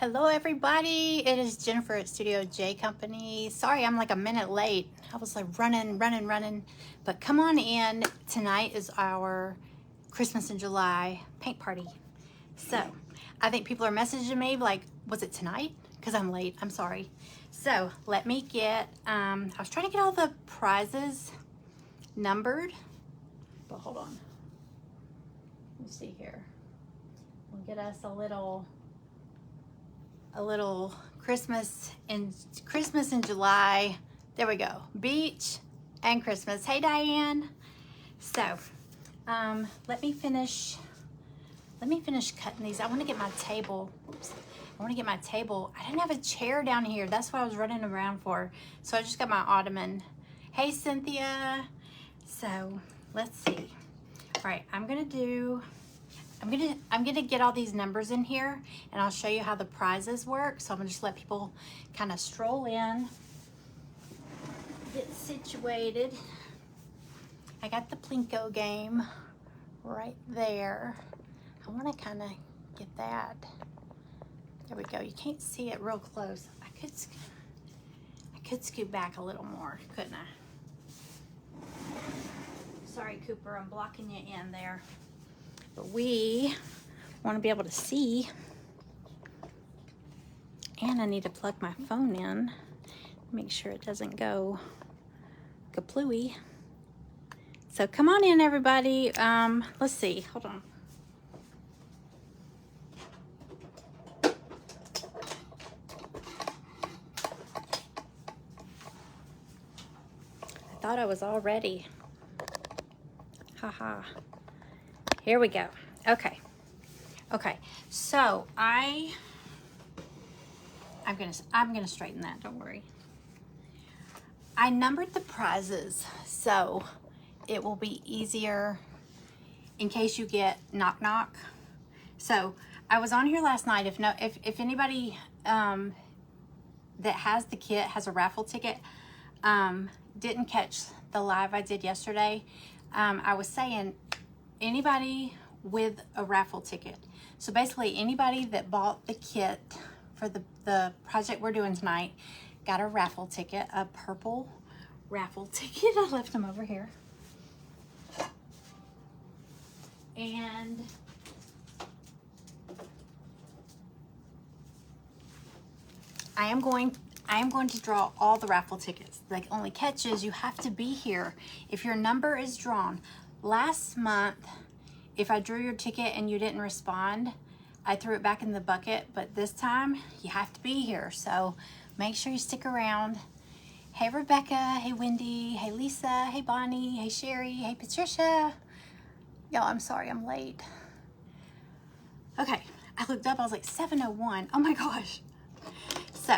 Hello everybody, it is Jennifer at Studio J Company. Sorry I'm like a minute late. I was like running, but come on in. Tonight is our Christmas in July paint party. So I think people are messaging me like, was it tonight? Because I'm late, I'm sorry. So let me get, I was trying to get all the prizes numbered, but hold on. Let me see here. We'll get us a little Christmas in July. There we go. Beach and Christmas. Hey Diane. So let me finish cutting these. I want to get my table. Oops. I want to get my table. I didn't have a chair down here. That's what I was running around for. So I just got my ottoman. Hey Cynthia. So let's see. All right, I'm gonna get all these numbers in here and I'll show you how the prizes work. So I'm gonna just let people kind of stroll in, get situated. I got the Plinko game right there. I wanna kind of get that. There we go. You can't see it real close. I could scoot back a little more, couldn't I? Sorry, Cooper, I'm blocking you in there. But we want to be able to see, and I need to plug my phone in, make sure it doesn't go kaplooey. So come on in everybody. Let's see, hold on. I thought I was all ready. Haha. Here we go. Okay. So I'm gonna straighten that. Don't worry. I numbered the prizes so it will be easier in case you get knock knock. So I was on here last night. If anybody that has the kit has a raffle ticket, didn't catch the live I did yesterday. I was saying anybody with a raffle ticket. So basically anybody that bought the kit for the project we're doing tonight got a raffle ticket, a purple raffle ticket. I left them over here. And I am going to draw all the raffle tickets. The only catch is you have to be here if your number is drawn. Last month, if I drew your ticket and you didn't respond, I threw it back in the bucket, but this time you have to be here. So make sure you stick around. Hey Rebecca, hey Wendy, hey Lisa, hey Bonnie, hey Sherry, hey Patricia. Y'all, I'm sorry I'm late. Okay, I looked up, I was like 7:01. Oh my gosh. So,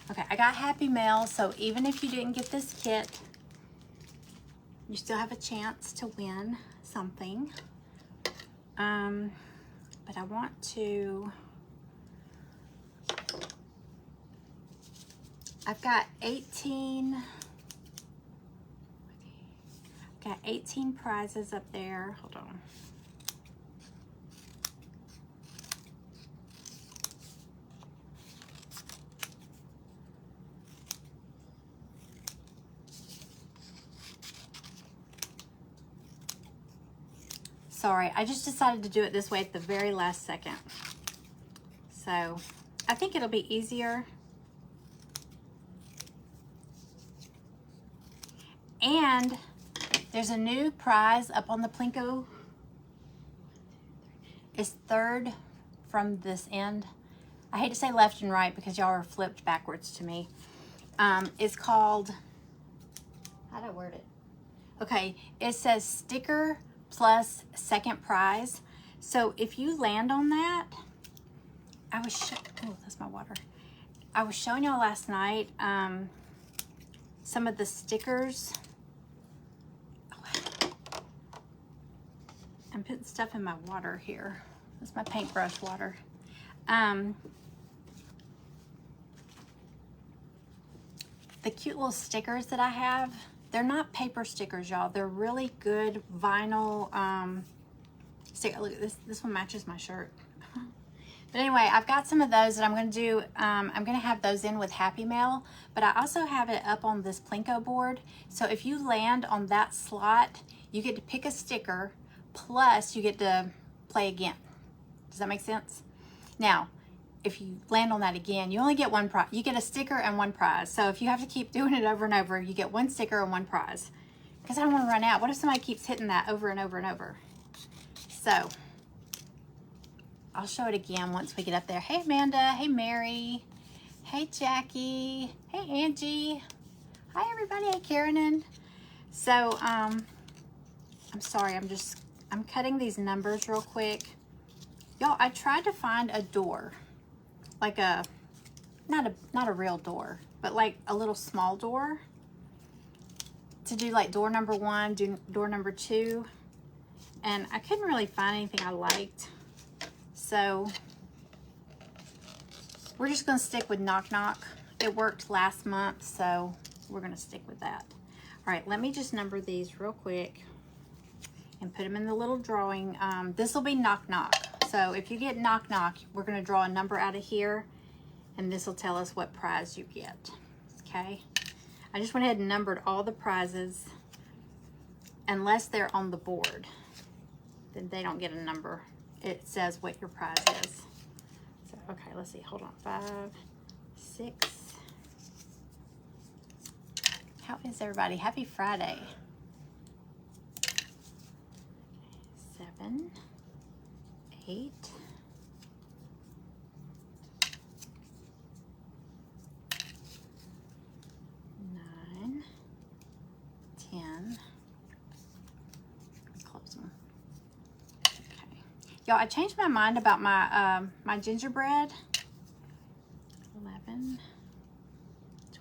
okay, I got Happy Mail, so even if you didn't get this kit, you still have a chance to win something. But I want to, I've got 18 prizes up there. Hold on. Sorry, I just decided to do it this way at the very last second. So I think it'll be easier. And there's a new prize up on the Plinko. It's third from this end. I hate to say left and right because y'all are flipped backwards to me. It's called, how do I word it? Okay, it says sticker plus second prize. So if you land on that, oh, that's my water. I was showing y'all last night some of the stickers. Oh, I'm putting stuff in my water here. That's my paintbrush water. The cute little stickers that I have, they're not paper stickers, y'all. They're really good vinyl sticker. Look at this. This one matches my shirt. But anyway, I've got some of those that I'm going to do. I'm going to have those in with Happy Mail, but I also have it up on this Plinko board. So if you land on that slot, you get to pick a sticker, plus you get to play again. Does that make sense? Now, if you land on that again, you only get one prize. You get a sticker and one prize. So if you have to keep doing it over and over, you get one sticker and one prize. Because I don't want to run out. What if somebody keeps hitting that over and over and over? So I'll show it again once we get up there. Hey, Amanda. Hey, Mary. Hey, Jackie. Hey, Angie. Hi, everybody. Hey, Karen. So, I'm sorry. I'm cutting these numbers real quick. Y'all, I tried to find a door. Like not a real door, but like a little small door. To do like door number 1, do door number 2. And I couldn't really find anything I liked. So we're just going to stick with Knock Knock. It worked last month, so we're going to stick with that. All right, let me just number these real quick and put them in the little drawing. This will be Knock Knock. So if you get Knock Knock, we're going to draw a number out of here, and this will tell us what prize you get. Okay? I just went ahead and numbered all the prizes. Unless they're on the board, then they don't get a number. It says what your prize is. So, okay, let's see. Hold on. 5, 6. How is everybody? Happy Friday. 7, 8. 9, 10. Close them. Y'all, I changed my mind about my my gingerbread. 11,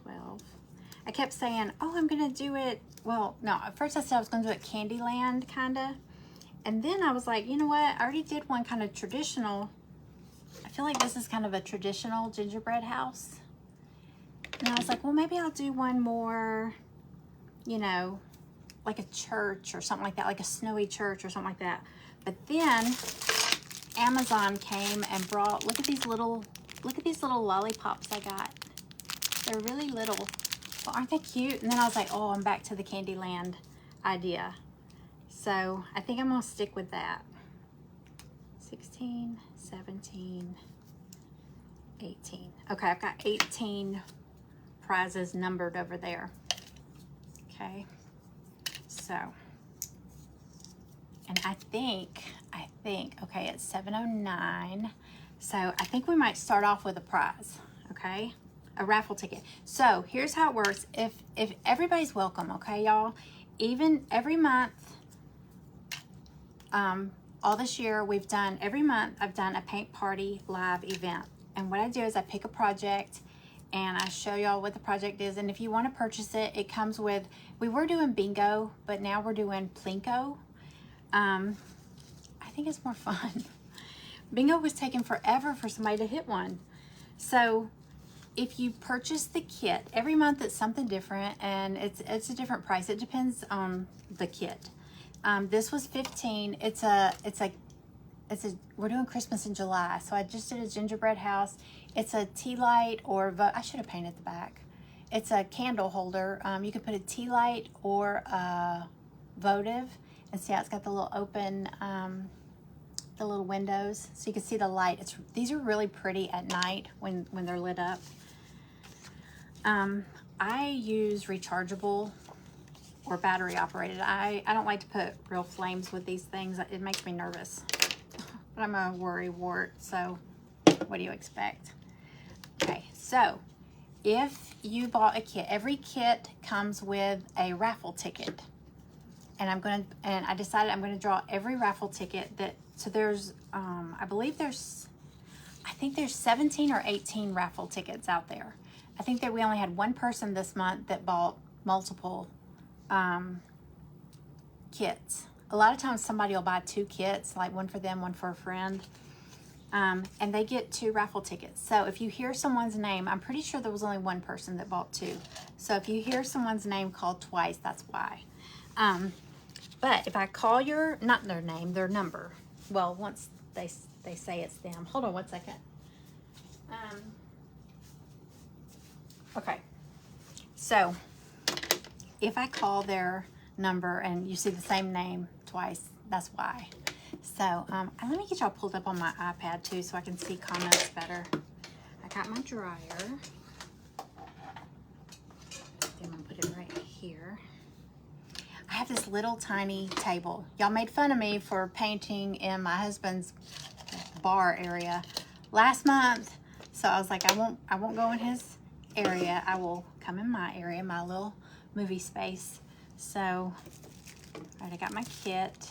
12. I kept saying, oh, I'm gonna do it. Well, no, at first I said I was gonna do it Candyland kinda. And then I was like, you know what? I already did one kind of traditional. I feel like this is kind of a traditional gingerbread house. And I was like, well, maybe I'll do one more, you know, like a church or something like that, like a snowy church or something like that. But then Amazon came and brought, look at these little lollipops I got. They're really little. Well, aren't they cute? And then I was like, oh, I'm back to the Candyland idea. So I think I'm gonna stick with that. 16, 17, 18. Okay, I've got 18 prizes numbered over there. Okay, so, and I think, okay, it's 7:09. So I think we might start off with a prize, okay? A raffle ticket. So here's how it works. If everybody's welcome, okay, y'all? Even every month, all this year we've done, every month I've done a paint party live event. And what I do is I pick a project and I show y'all what the project is. And if you want to purchase it, it comes with, we were doing bingo, but now we're doing Plinko. I think it's more fun. Bingo was taking forever for somebody to hit one. So if you purchase the kit, every month it's something different and it's a different price. It depends on the kit. This was $15. We're doing Christmas in July. So I just did a gingerbread house. It's a tea light or I should have painted the back. It's a candle holder. You can put a tea light or a votive, and see how it's got the little open, the little windows, so you can see the light. These are really pretty at night when they're lit up. I use rechargeable or battery operated. I don't like to put real flames with these things. It makes me nervous. But I'm a worry wart, so what do you expect? Okay, so if you bought a kit, every kit comes with a raffle ticket. And I decided I'm gonna draw every raffle ticket so there's, I think there's 17 or 18 raffle tickets out there. I think that we only had one person this month that bought multiple kits. A lot of times somebody will buy 2 kits, like one for them, one for a friend. And they get 2 raffle tickets. So if you hear someone's name, I'm pretty sure there was only one person that bought 2. So if you hear someone's name called twice, that's why. But if I call not their name, their number. Well, once they they say it's them. Hold on one second. Okay. So if I call their number and you see the same name twice, that's why. So let me get y'all pulled up on my iPad too so I can see comments better. I got my dryer. I'm gonna put it right here. I have this little tiny table. Y'all made fun of me for painting in my husband's bar area last month. So I was like, I won't go in his area. I will come in my area, my little movie space. So, all right, I got my kit.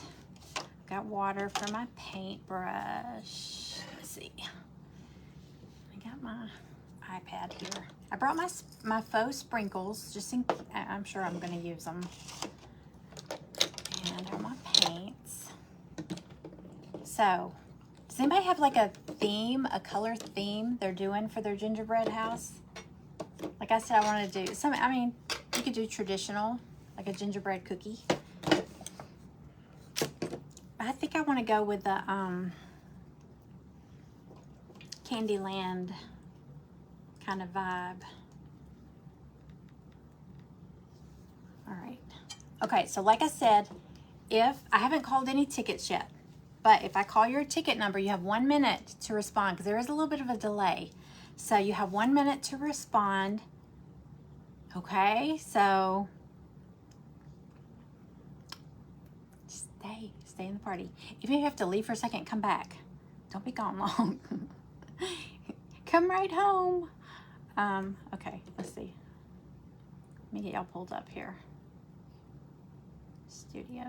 Got water for my paintbrush. Let's see. I got my iPad here. I brought my faux sprinkles, just in, I'm sure I'm gonna use them. And I have my paints. So, does anybody have like a theme, a color theme they're doing for their gingerbread house? Like I said, I want to do some, I mean, you could do traditional, like a gingerbread cookie. I think I want to go with the Candyland kind of vibe. All right. Okay, so like I said, if I haven't called any tickets yet, but if I call your ticket number, you have 1 minute to respond because there is a little bit of a delay. So you have 1 minute to respond. Okay, so stay in the party. If you have to leave for a second, come back. Don't be gone long. Come right home. Okay, let's see. Let me get y'all pulled up here. Studio.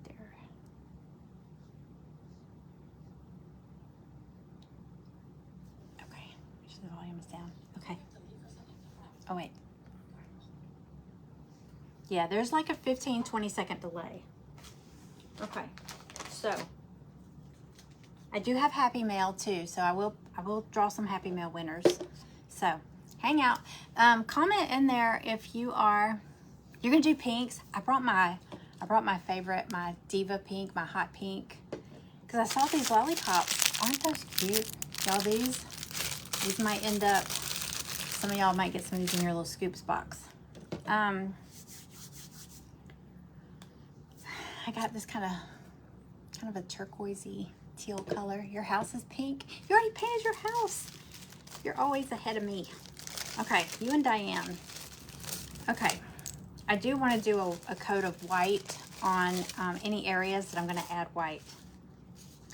There. Okay, make sure the volume is down. Okay. Oh, wait. Yeah, there's like a 15-20 second delay. Okay, so I do have Happy Mail too, so I will draw some Happy Mail winners. So hang out. Comment in there if you're gonna do pinks. I brought my favorite, my Diva pink, my hot pink, because I saw these lollipops. Aren't those cute? Y'all, these might end up. Some of y'all might get some of these in your little scoops box. I got this kind of a turquoisey teal color. Your house is pink. You already painted your house. You're always ahead of me. Okay, you and Diane. Okay, I do want to do a coat of white on any areas that I'm going to add white.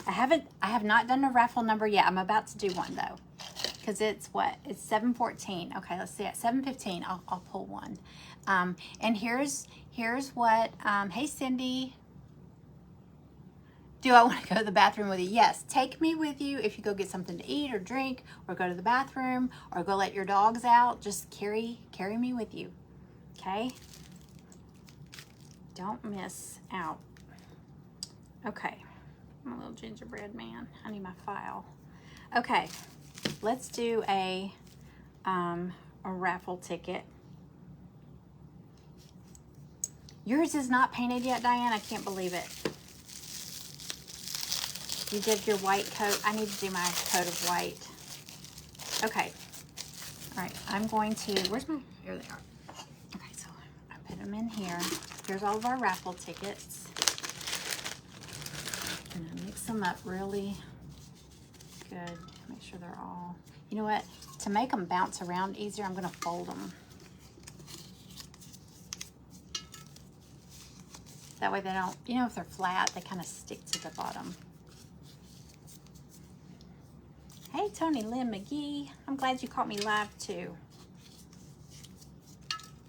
I have not done a raffle number yet. I'm about to do one though, because it's what? It's 7:14. Okay, let's see. At 7:15, I'll pull one. And here's what. Hey Cindy. Do I want to go to the bathroom with you? Yes. Take me with you if you go get something to eat or drink, or go to the bathroom, or go let your dogs out. Just carry me with you. Okay? Don't miss out. Okay. I'm a little gingerbread man. I need my file. Okay. Let's do a raffle ticket. Yours is not painted yet, Diane. I can't believe it. You did your white coat. I need to do my coat of white. Okay. All right. I'm going to, here they are. Okay, so I put them in here. Here's all of our raffle tickets. I'm gonna mix them up really good. Make sure they're all, you know what? To make them bounce around easier, I'm gonna fold them. That way they don't, you know, if they're flat, they kind of stick to the bottom. Hey, Tony Lynn McGee. I'm glad you caught me live too.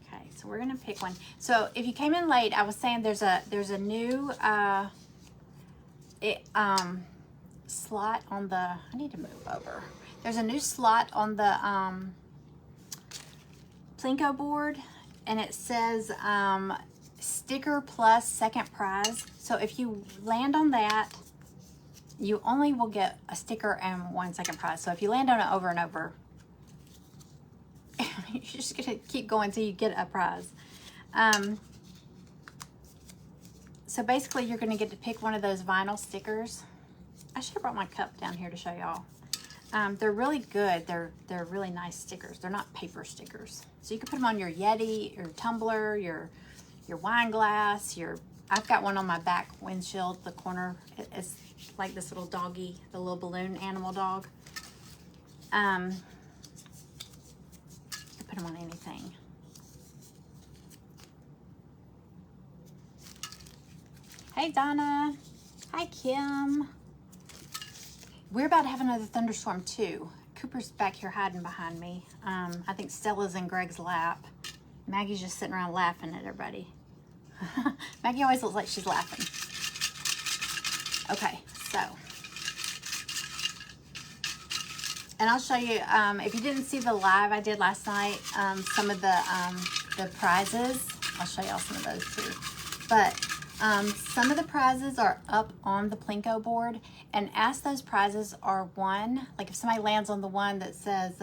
Okay, so we're gonna pick one. So if you came in late, I was saying there's a new slot on the, I need to move over. There's a new slot on the Plinko board, and it says sticker plus second prize. So if you land on that, you only will get a sticker and 1 second prize. So if you land on it over and over, you're just gonna keep going till you get a prize. So basically you're gonna get to pick one of those vinyl stickers. I should have brought my cup down here to show y'all. They're really good. They're really nice stickers. They're not paper stickers. So you can put them on your Yeti, your tumbler, your wine glass, I've got one on my back windshield, the corner. It's like this little doggy, the little balloon animal dog. You put them on anything. Hey Donna. Hi Kim. We're about to have another thunderstorm too. Cooper's back here hiding behind me. I think Stella's in Greg's lap. Maggie's just sitting around laughing at everybody. Maggie always looks like she's laughing. Okay, so. And I'll show you, if you didn't see the live I did last night, some of the prizes. I'll show y'all some of those too. But some of the prizes are up on the Plinko board. And as those prizes are won, like if somebody lands on the one that says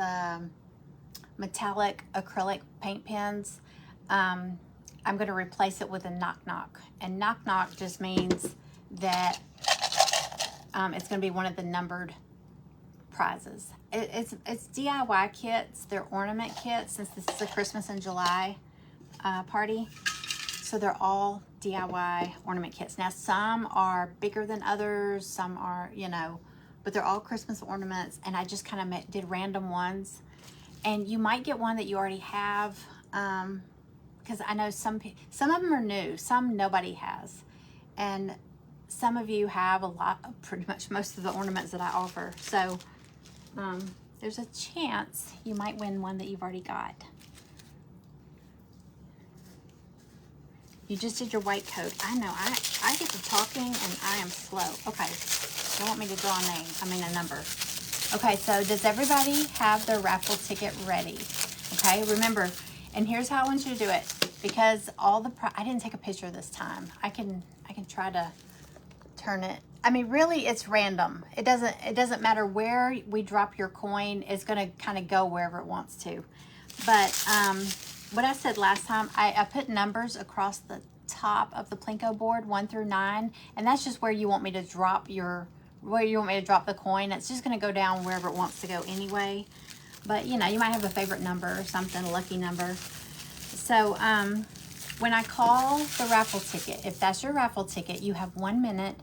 metallic acrylic paint pens, I'm going to replace it with a knock knock. And knock knock just means that it's going to be one of the numbered prizes. It's DIY kits. They're ornament kits since this is a Christmas in July party. So they're all DIY ornament kits. Now some are bigger than others. Some are, you know, but they're all Christmas ornaments. And I just kind of did random ones. And you might get one that you already have. Because I know some of them are new, some nobody has, and some of you have a lot, pretty much most of the ornaments that I offer. So there's a chance you might win one that you've already got. You just did your white coat. I know, I get to talking and I am slow. Okay, you want me to draw a name, a number. Okay, so does everybody have their raffle ticket ready? Okay, remember. And here's how I want you to do it, because I didn't take a picture this time. I can try to turn it. I mean, really, it's random. It doesn't matter where we drop your coin. It's going to kind of go wherever it wants to. But what I said last time, I put numbers across the top of the Plinko board, 1 through 9, and that's just where you want me to drop the coin. It's just going to go down wherever it wants to go anyway. But, you know, you might have a favorite number or something, a lucky number. So, when I call the raffle ticket, if that's your raffle ticket, you have 1 minute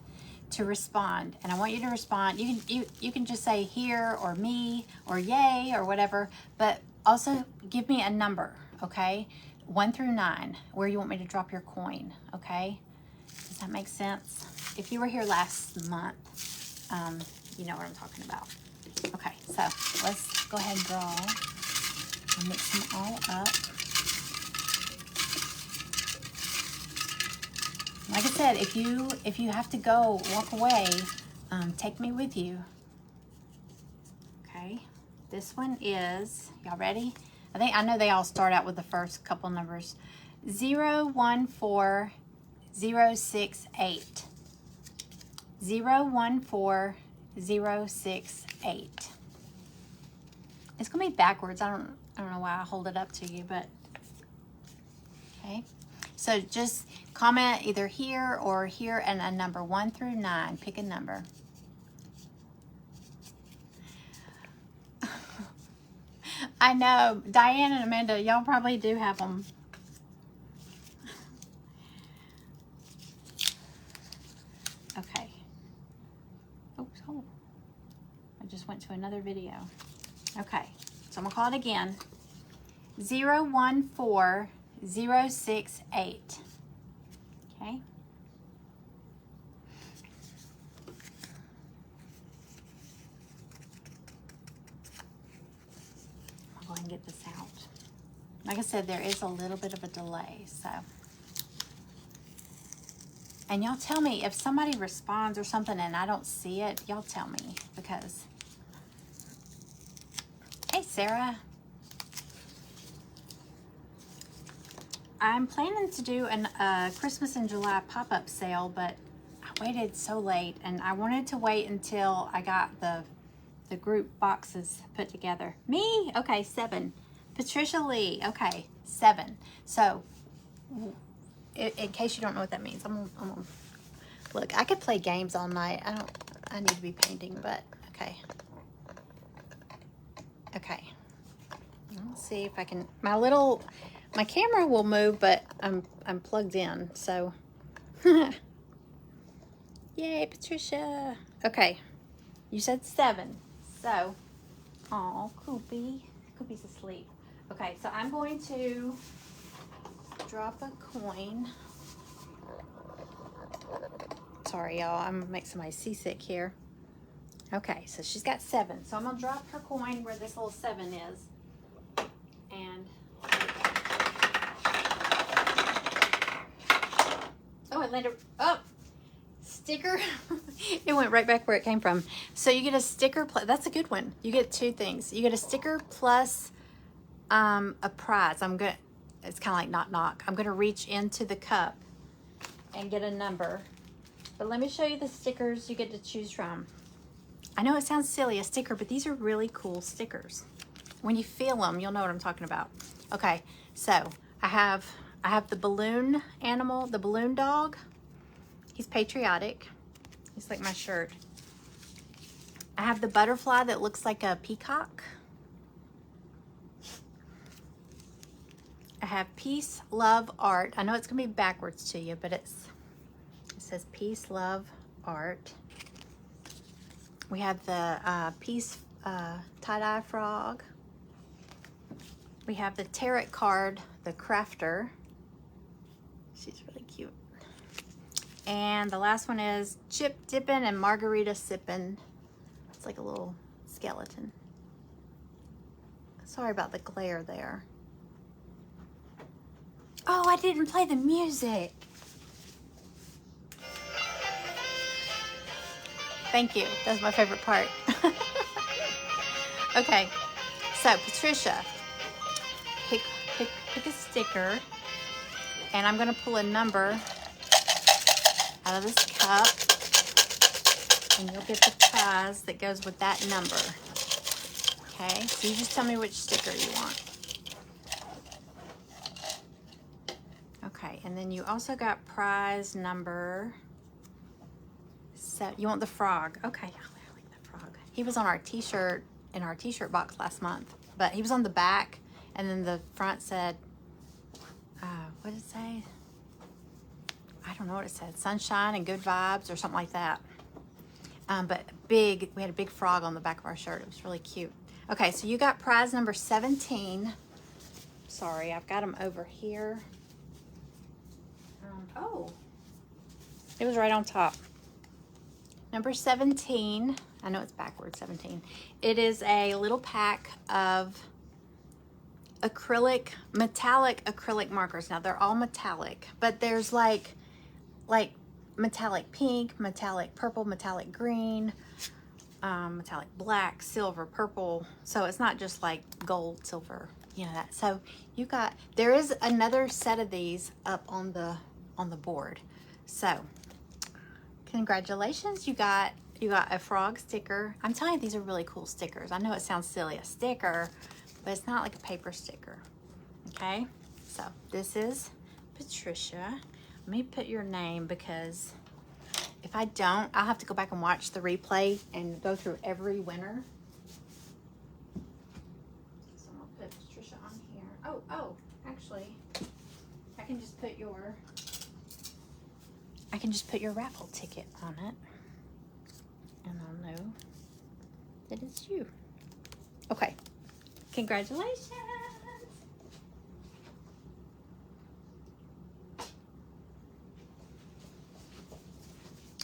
to respond. And I want you to respond. You can just say here or me or yay or whatever. But also give me a number, okay? 1 through 9, where you want me to drop your coin, okay? Does that make sense? If you were here last month, you know what I'm talking about. Okay, so let's go ahead and draw and mix them all up. Like I said, if you have to go, walk away, take me with you. Okay, this one is, y'all ready? I know they all start out with the first couple numbers. 014068. 014068. It's gonna be backwards. I don't know why I hold it up to you, but okay. So just comment either here or here and a number 1 through 9. Pick a number. I know, Diane and Amanda, y'all probably do have them. Okay. Oops, oh. I just went to another video. Okay, so I'm gonna call it again. 014068. Okay. I'll go ahead and get this out. Like I said, there is a little bit of a delay, so. And y'all tell me if somebody responds or something and I don't see it, y'all tell me, because. Hey, Sarah. I'm planning to do a Christmas in July pop-up sale, but I waited so late, and I wanted to wait until I got the group boxes put together. Me? Okay, 7. Patricia Lee. Okay, 7. So in case you don't know what that means, I'm gonna look. I could play games all night. I need to be painting, but okay. Okay. Let's see if I can. My camera will move, but I'm plugged in, so. Yay, Patricia. Okay. You said 7. So, oh, Koopy. Koopy's asleep. Okay, so I'm going to drop a coin. Sorry, y'all. I'm gonna make somebody seasick here. Okay, so she's got 7. So I'm gonna drop her coin where this little 7 is. And oh, it landed. Oh, sticker. It went right back where it came from. So you get a sticker. That's a good one. You get 2 things. You get a sticker plus a prize. It's kind of like knock knock. I'm gonna reach into the cup and get a number. But let me show you the stickers you get to choose from. I know it sounds silly, a sticker, but these are really cool stickers. When you feel them, you'll know what I'm talking about. Okay, so I have the balloon animal, the balloon dog. He's patriotic. He's like my shirt. I have the butterfly that looks like a peacock. I have peace, love, art. I know it's gonna be backwards to you, but it says peace, love, art. We have the peace tie-dye frog. We have the tarot card, the crafter. She's really cute. And the last one is chip dipping and margarita sipping. It's like a little skeleton. Sorry about the glare there. Oh, I didn't play the music. Thank you. That's my favorite part. Okay, so Patricia, pick a sticker, and I'm gonna pull a number out of this cup, and you'll get the prize that goes with that number. Okay, so you just tell me which sticker you want. Okay, and then you also got prize number 7. You want the frog. Okay, I like the frog. He was on our t-shirt, in our t-shirt box last month, but he was on the back, and then the front said, what did it say? I don't know what it said. Sunshine and good vibes or something like that. But we had a big frog on the back of our shirt. It was really cute. Okay, so you got prize number 17. Sorry, I've got them over here. Oh, it was right on top. Number 17, I know it's backwards, 17. It is a little pack of metallic acrylic markers. Now they're all metallic, but there's like metallic pink, metallic purple, metallic green, metallic black, silver, purple. So it's not just like gold, silver, you know that. So there is another set of these up on the board. So congratulations, you got a frog sticker. I'm telling you, these are really cool stickers. I know it sounds silly, a sticker, but it's not like a paper sticker. Okay, so this is Patricia. Let me put your name, because if I don't, I'll have to go back and watch the replay and go through every winner. So I'm gonna put Patricia on here. Oh, actually, I can just put your raffle ticket on it, and I'll know that it's you. Okay, congratulations.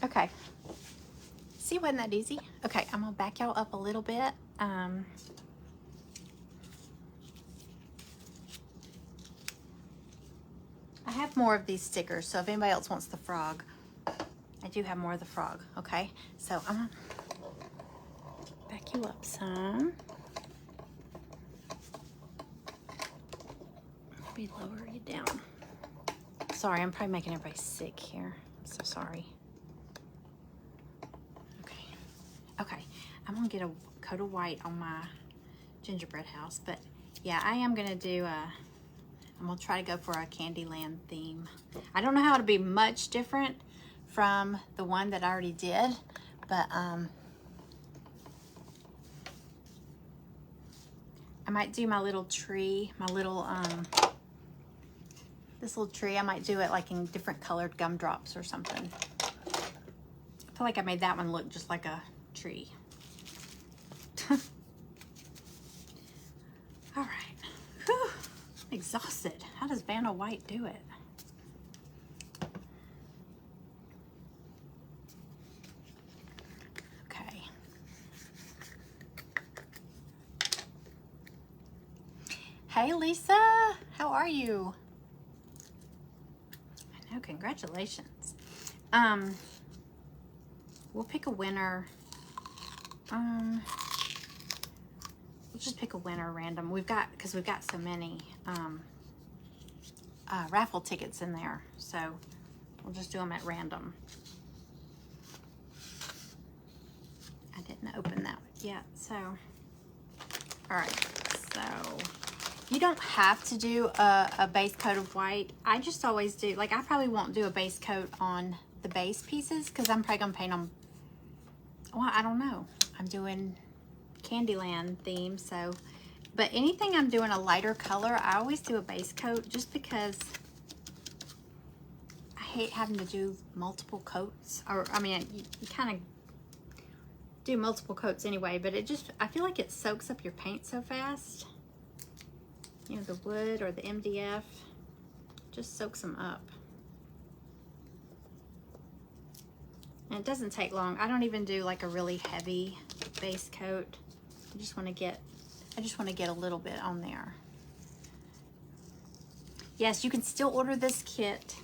Okay, see, wasn't that easy? Okay, I'm gonna back y'all up a little bit. I have more of these stickers, so if anybody else wants the frog, I do have more of the frog. Okay, so I'm gonna back you up some. Maybe lower you down. Sorry, I'm probably making everybody sick here. I'm so sorry. Okay, I'm gonna get a coat of white on my gingerbread house, but yeah, I am gonna do I'm gonna try to go for a Candyland theme. I don't know how it'll be much different from the one that I already did, but I might do my little tree, my little this little tree. I might do it like in different colored gumdrops or something. I feel like I made that one look just like a tree. All right. Whew. Exhausted. How does Vanna White do it? Okay. Hey Lisa, how are you? I know, congratulations. We'll pick a winner. We'll just pick a winner random. Because we've got so many raffle tickets in there, so we'll just do them at random. I didn't open that yet, so all right. So you don't have to do a base coat of white. I just always do, like, I probably won't do a base coat on the base pieces because I'm probably gonna paint them. Well, I don't know. I'm doing Candyland theme, so, but anything I'm doing a lighter color, I always do a base coat just because I hate having to do multiple coats. Or, I mean, you kind of do multiple coats anyway, but it just, I feel like it soaks up your paint so fast. You know, the wood or the MDF just soaks them up. And it doesn't take long. I don't even do like a really heavy base coat. I just want to get a little bit on there. Yes, you can still order this kit.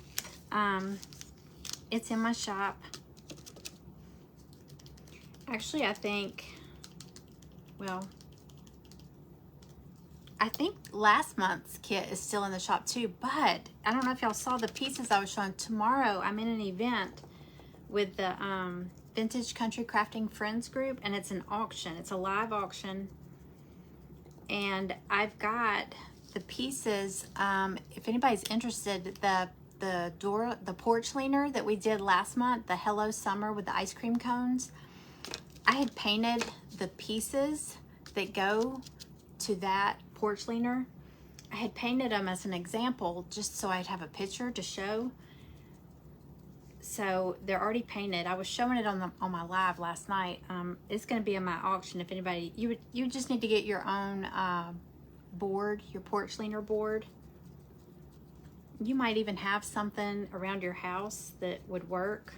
It's in my shop. Actually, I think last month's kit is still in the shop too, but I don't know if y'all saw the pieces I was showing. Tomorrow, I'm in an event with the Vintage Country Crafting Friends group, and it's an auction. It's a live auction, and I've got the pieces. If anybody's interested, the porch leaner that we did last month, the Hello Summer with the ice cream cones, I had painted the pieces that go to that porch leaner. I had painted them as an example just so I'd have a picture to show. So they're already painted. I was showing it on my live last night. It's going to be in my auction. If anybody, you just need to get your own board, your porch leaner board. You might even have something around your house that would work,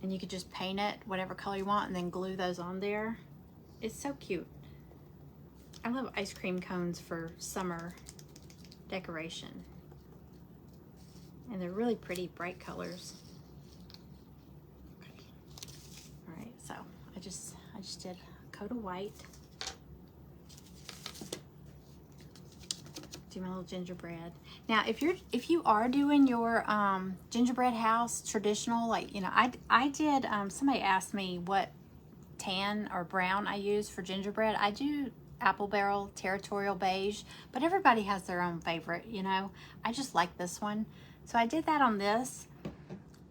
and you could just paint it whatever color you want and then glue those on there. It's so cute. I love ice cream cones for summer decoration. And they're really pretty, bright colors. Okay. All right, so I just did a coat of white. Do my little gingerbread. Now, if you are doing your gingerbread house traditional, like, you know, I did. Somebody asked me what tan or brown I use for gingerbread. I do Apple Barrel Territorial Beige, but everybody has their own favorite. You know, I just like this one. So I did that on this,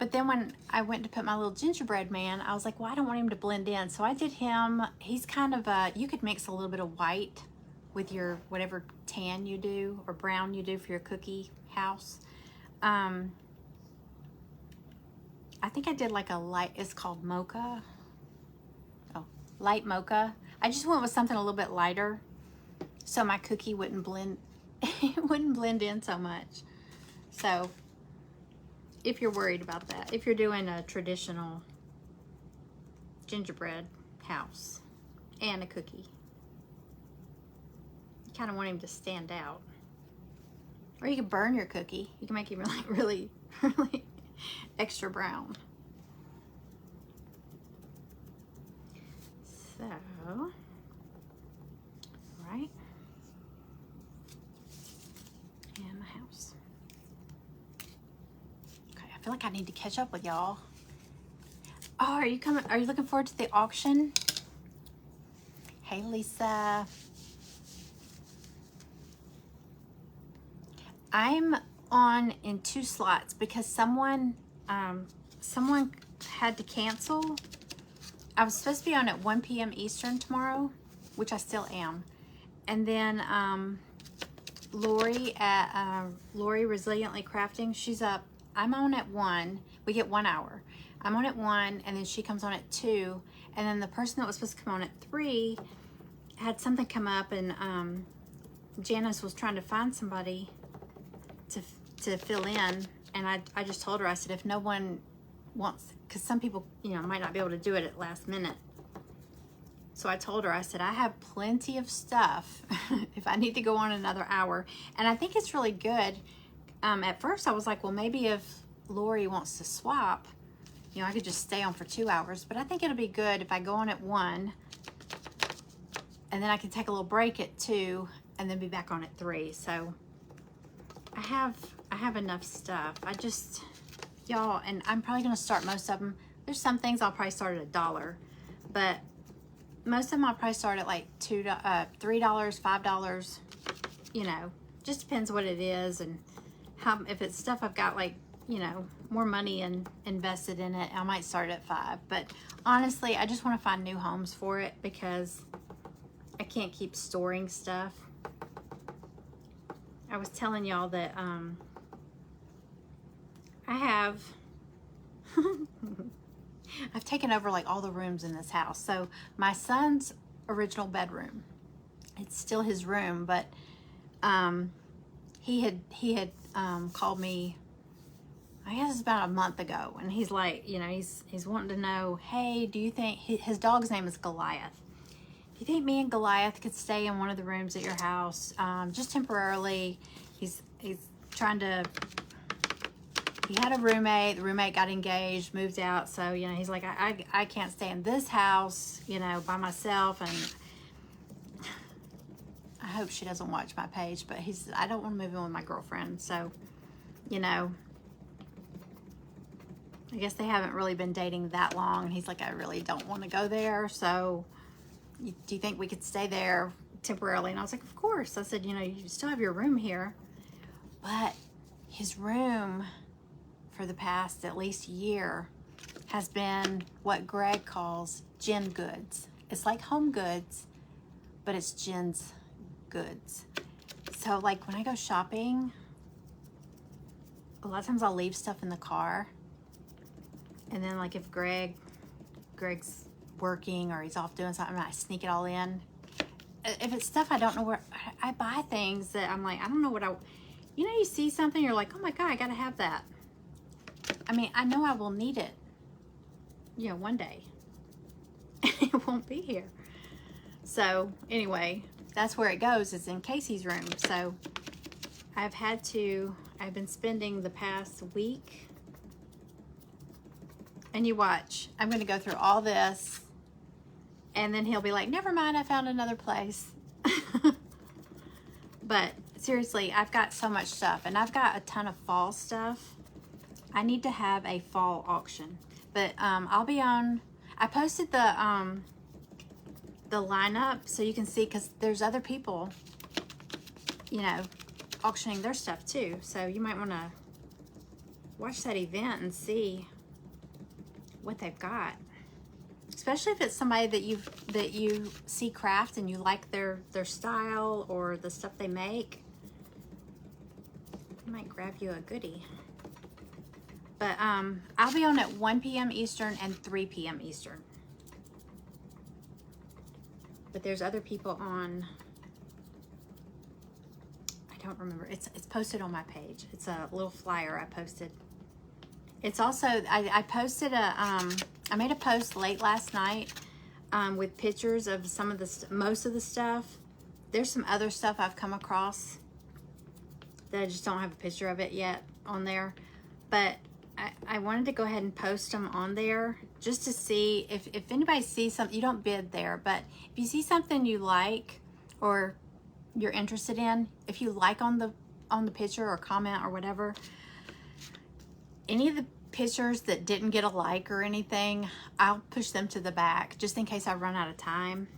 but then when I went to put my little gingerbread man, I was like, well, I don't want him to blend in. So I did him, he's kind of you could mix a little bit of white with your whatever tan you do or brown you do for your cookie house. I think I did like a light, it's called mocha. Oh, light mocha. I just went with something a little bit lighter so my cookie wouldn't blend, it wouldn't blend in so much. So if you're worried about that, if you're doing a traditional gingerbread house and a cookie, you kind of want him to stand out. Or you can burn your cookie. You can make him really, really extra brown. So, all right. And my house. I feel like I need to catch up with y'all. Oh, are you coming? Are you looking forward to the auction? Hey, Lisa. I'm on in 2 slots because someone had to cancel. I was supposed to be on at 1 p.m. Eastern tomorrow, which I still am. And then Lori at Lori Resiliently Crafting, she's up. I'm on at 1. We get 1 hour. I'm on at 1, and then she comes on at 2. And then the person that was supposed to come on at 3 had something come up, and Janice was trying to find somebody to fill in. And I just told her, I said, if no one wants, because some people, you know, might not be able to do it at last minute. So I told her, I said, I have plenty of stuff if I need to go on another hour. And I think it's really good. At first I was like, well, maybe if Lori wants to swap, you know, I could just stay on for 2 hours. But I think it'll be good if I go on at 1, and then I can take a little break at 2, and then be back on at 3. So I have enough stuff. I just, y'all, and I'm probably gonna start most of them. There's some things I'll probably start at $1, but most of them I'll probably start at like $3, $5. You know, just depends what it is, and how, if it's stuff I've got like, you know, more money and invested in it, I might start at $5. But honestly, I just want to find new homes for it because I can't keep storing stuff. I was telling y'all that I have I've taken over like all the rooms in this house. So my son's original bedroom, it's still his room, but he had called me, I guess it's about a month ago, and he's like, you know, he's wanting to know, hey, do you think, his dog's name is Goliath, do you think me and Goliath could stay in one of the rooms at your house, just temporarily? He's trying to, he had a roommate, the roommate got engaged, moved out, so, you know, he's like, I can't stay in this house, you know, by myself. And I hope she doesn't watch my page, but he's, I don't want to move in with my girlfriend. So, you know, I guess they haven't really been dating that long. He's like, I really don't want to go there. So do you think we could stay there temporarily? And I was like, of course. I said, you know, you still have your room here. But his room for the past at least year has been what Greg calls Jen goods. It's like Home Goods, but it's Jen's goods. So like when I go shopping, a lot of times I'll leave stuff in the car, and then like if Greg's working or he's off doing something, I sneak it all in. If it's stuff I don't know where, I buy things that I'm like, I don't know what you know, you see something, you're like, oh my God, I gotta have that. I mean, I know I will need it, you know, one day. It won't be here. So anyway, that's where it goes, is in Casey's room. So I've been spending the past week, and you watch, I'm gonna go through all this, and then he'll be like, never mind, I found another place. But seriously, I've got so much stuff, and I've got a ton of fall stuff. I need to have a fall auction, but I'll be on, I posted the lineup so you can see, because there's other people, you know, auctioning their stuff too. So you might want to watch that event and see what they've got, especially if it's somebody that you see craft and you like their style or the stuff they make. I might grab you a goodie. But I'll be on at 1 p.m. Eastern and 3 p.m. Eastern. But there's other people on, I don't remember. It's posted on my page. It's a little flyer I posted. It's also, I posted I made a post late last night with pictures of some of most of the stuff. There's some other stuff I've come across that I just don't have a picture of it yet on there. But I wanted to go ahead and post them on there just to see if anybody sees something. You don't bid there, but if you see something you like or you're interested in, if you like on the picture or comment or whatever, any of the pictures that didn't get a like or anything, I'll push them to the back just in case I run out of time.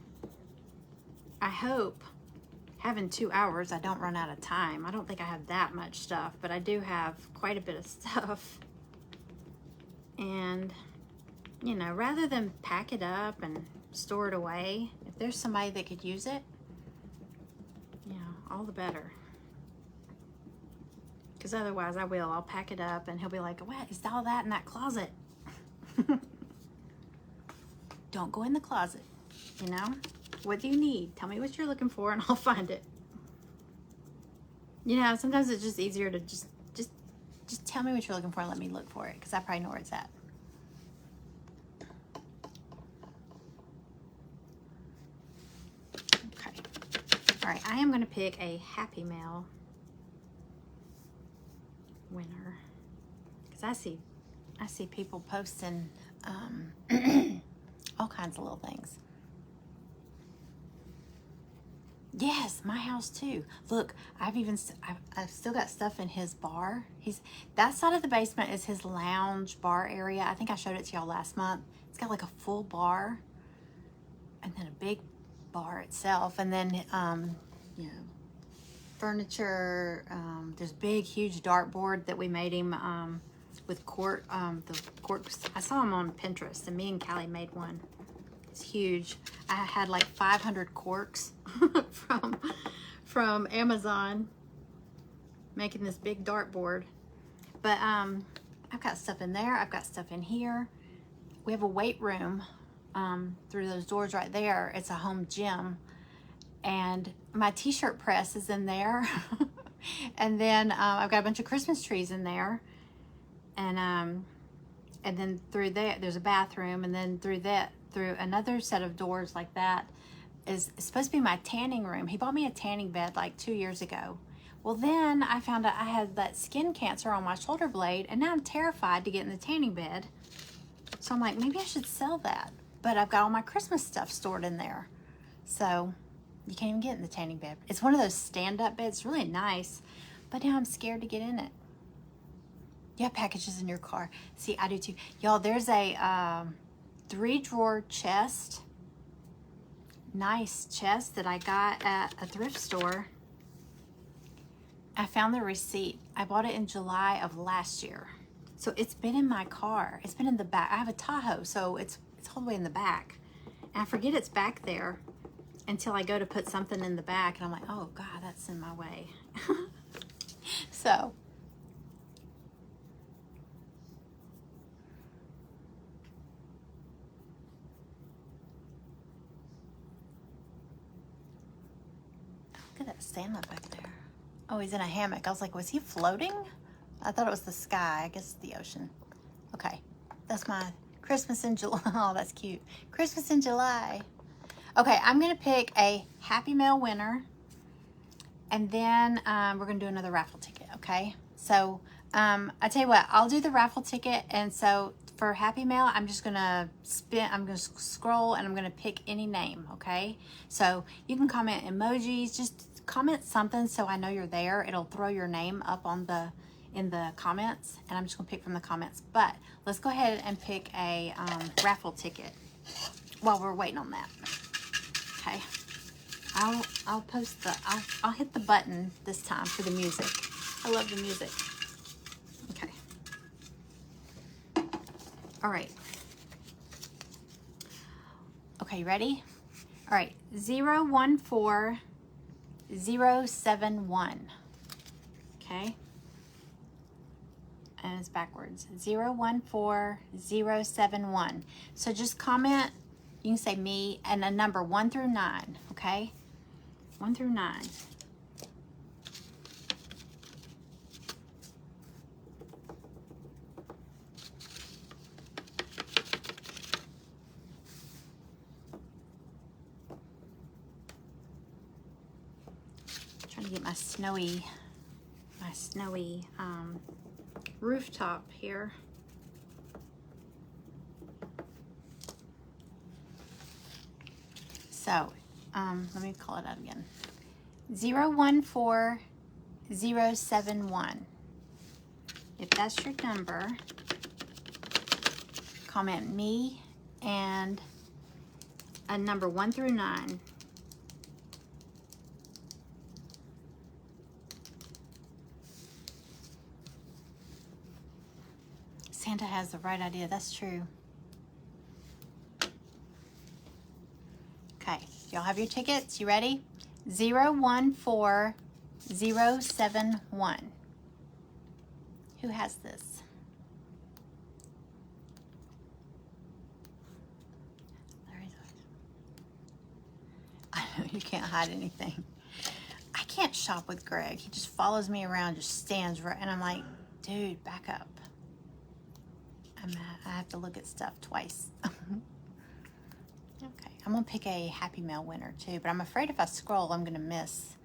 I hope having 2 hours, I don't run out of time. I don't think I have that much stuff, but I do have quite a bit of stuff. And, you know, rather than pack it up and store it away, if there's somebody that could use it, you know, all the better. Because otherwise I'll pack it up and he'll be like, what is all that in that closet? Don't go in the closet, you know? What do you need? Tell me what you're looking for and I'll find it. You know, sometimes it's just easier to just tell me what you're looking for and let me look for it, because I probably know where it's at. Okay. All right, I am going to pick a Happy Mail winner, because I see people posting all kinds of little things. Yes, my house too. Look, I've still got stuff in his bar. That side of the basement is his lounge bar area. I think I showed it to y'all last month. It's got like a full bar and then a big bar itself, and then you know, furniture. There's a big, huge dartboard that we made him with the corks. I saw him on Pinterest, and me and Callie made one. It's huge. I had like 500 corks from Amazon, making this big dartboard. But I've got stuff in there. I've got stuff in here. We have a weight room through those doors right there. It's a home gym, and my t-shirt press is in there. And then I've got a bunch of Christmas trees in there, and then through there there's a bathroom, and then through another set of doors like that is supposed to be my tanning room. He bought me a tanning bed like 2 years ago. Well, then I found out I had that skin cancer on my shoulder blade, and now I'm terrified to get in the tanning bed. So I'm like, maybe I should sell that. But I've got all my Christmas stuff stored in there. So you can't even get in the tanning bed. It's one of those stand-up beds, really nice, but now I'm scared to get in it. You have packages in your car. See, I do too. Y'all, there's a 3-drawer chest, nice chest that I got at a thrift store. I found the receipt. I bought it in July of last year. So it's been in my car. It's been in the back. I have a Tahoe, so it's all the way in the back. And I forget it's back there until I go to put something in the back, and I'm like, oh God, that's in my way. So look at that stand-up back there. Oh, he's in a hammock. I was like, was he floating? I thought it was the sky. I guess it's the ocean. Okay, that's my Christmas in July. Oh, that's cute. Christmas in July. Okay, I'm gonna pick a Happy Mail winner, and then we're gonna do another raffle ticket, okay? So I tell you what, I'll do the raffle ticket, and so for Happy Mail, I'm just gonna I'm gonna scroll, and I'm gonna pick any name, okay? So you can comment emojis, just comment something so I know you're there. It'll throw your name up on in the comments, and I'm just gonna pick from the comments. But let's go ahead and pick a raffle ticket while we're waiting on that. Okay, I'll post I'll hit the button this time for the music. I love the music. Okay. All right. Okay, ready? All right, 014071. Okay. And it's backwards. 014071. So just comment. You can say me and a number 1 through 9, okay? 1 through 9. Trying to get my snowy rooftop here. So, let me call it out again. 014071. If that's your number, comment me and a number 1 through 9. Santa has the right idea. That's true. Okay, y'all have your tickets. You ready? 014071. Who has this? I know you can't hide anything. I can't shop with Greg. He just follows me around, just stands right, and I'm like, dude, back up. I have to look at stuff twice. Okay, I'm gonna pick a Happy Mail winner too, but I'm afraid if I scroll, I'm gonna miss.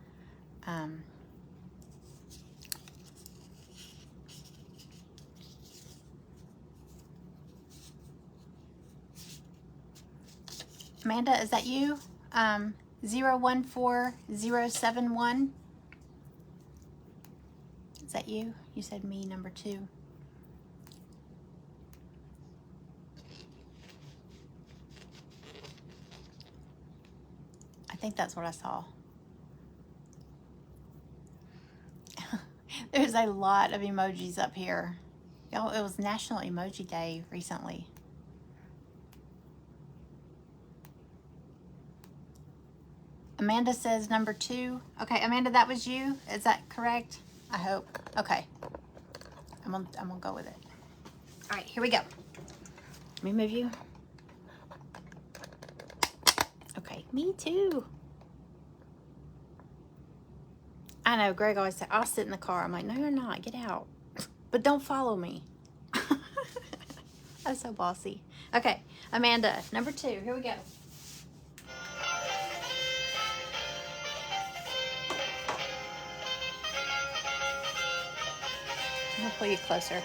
Amanda, is that you? 014071. Is that you? You said me, number 2. I think that's what I saw. There's a lot of emojis up here. Y'all, it was National Emoji Day recently. Amanda says number 2. Okay, Amanda, that was you? Is that correct? I hope. Okay. I'm gonna go with it. All right, here we go. Let me move you. Okay, me too. I know, Greg always said, I'll sit in the car. I'm like, no, you're not. Get out. But don't follow me. That's so bossy. Okay, Amanda, number 2. Here we go. I'm gonna pull you closer.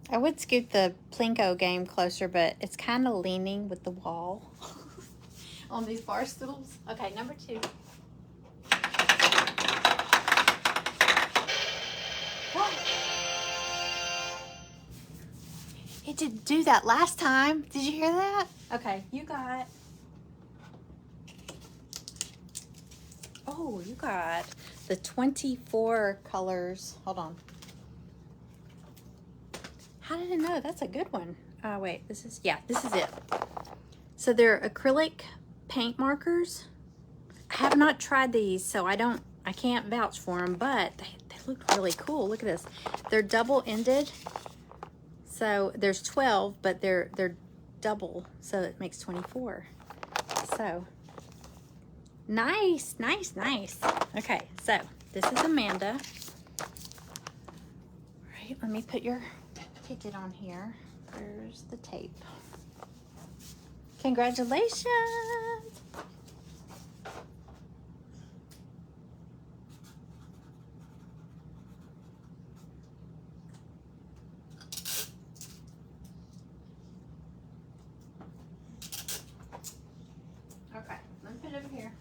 I would scoot the Plinko game closer, but it's kind of leaning with the wall on these bar stools. Okay, number 2. It didn't do that last time. Did you hear that? Okay, you got... Oh, you got the 24 colors. Hold on. How did it know? That's a good one. Wait, this is it. So they're acrylic paint markers. I have not tried these, so I can't vouch for them, but they look really cool. Look at this. They're double-ended. So there's 12, but they're double, so it makes 24. So nice. Okay, so this is Amanda. All right, let me put your ticket on here. There's the tape. Congratulations. Okay, let me put it over here.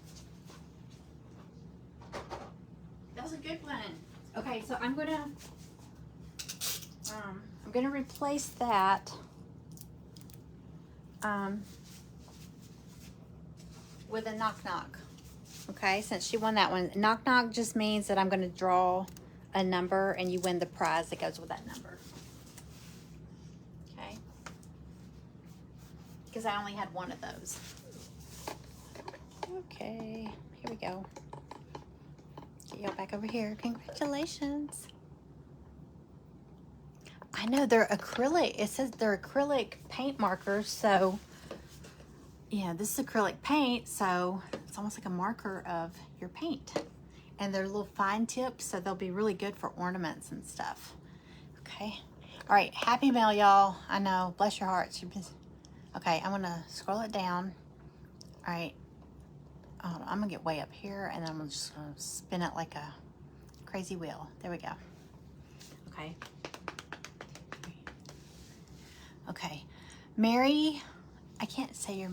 That was a good one. Okay, so I'm gonna replace that with a knock knock. Okay, since she won that one. Knock knock just means that I'm gonna draw a number and you win the prize that goes with that number. Okay, because I only had one of those. Okay, here we go. Get y'all back over here. Congratulations. I know they're acrylic. It says they're acrylic paint markers. So, yeah, this is acrylic paint. So it's almost like a marker of your paint. And they're little fine tips. So they'll be really good for ornaments and stuff. Okay. All right. Happy Mail, y'all. I know. Bless your hearts. Okay. I'm going to scroll it down. All right. Hold on, I'm going to get way up here. And then I'm just going to spin it like a crazy wheel. There we go. Okay. Okay, Mary, I can't say your,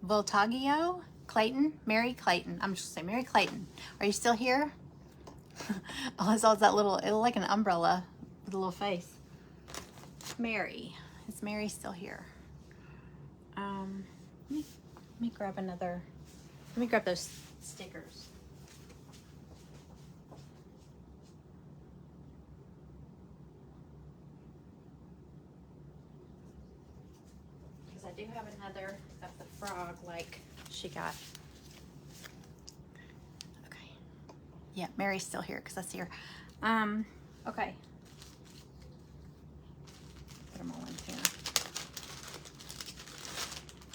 Voltaggio Clayton, Mary Clayton. I'm just gonna say Mary Clayton. Are you still here? Oh, I saw that little, it looked like an umbrella with a little face. Mary, is Mary still here? Let me grab another, let me grab those stickers. Because I do have another of the frog like she got. Okay. Yeah, Mary's still here because I see her. Okay. Put them all in here.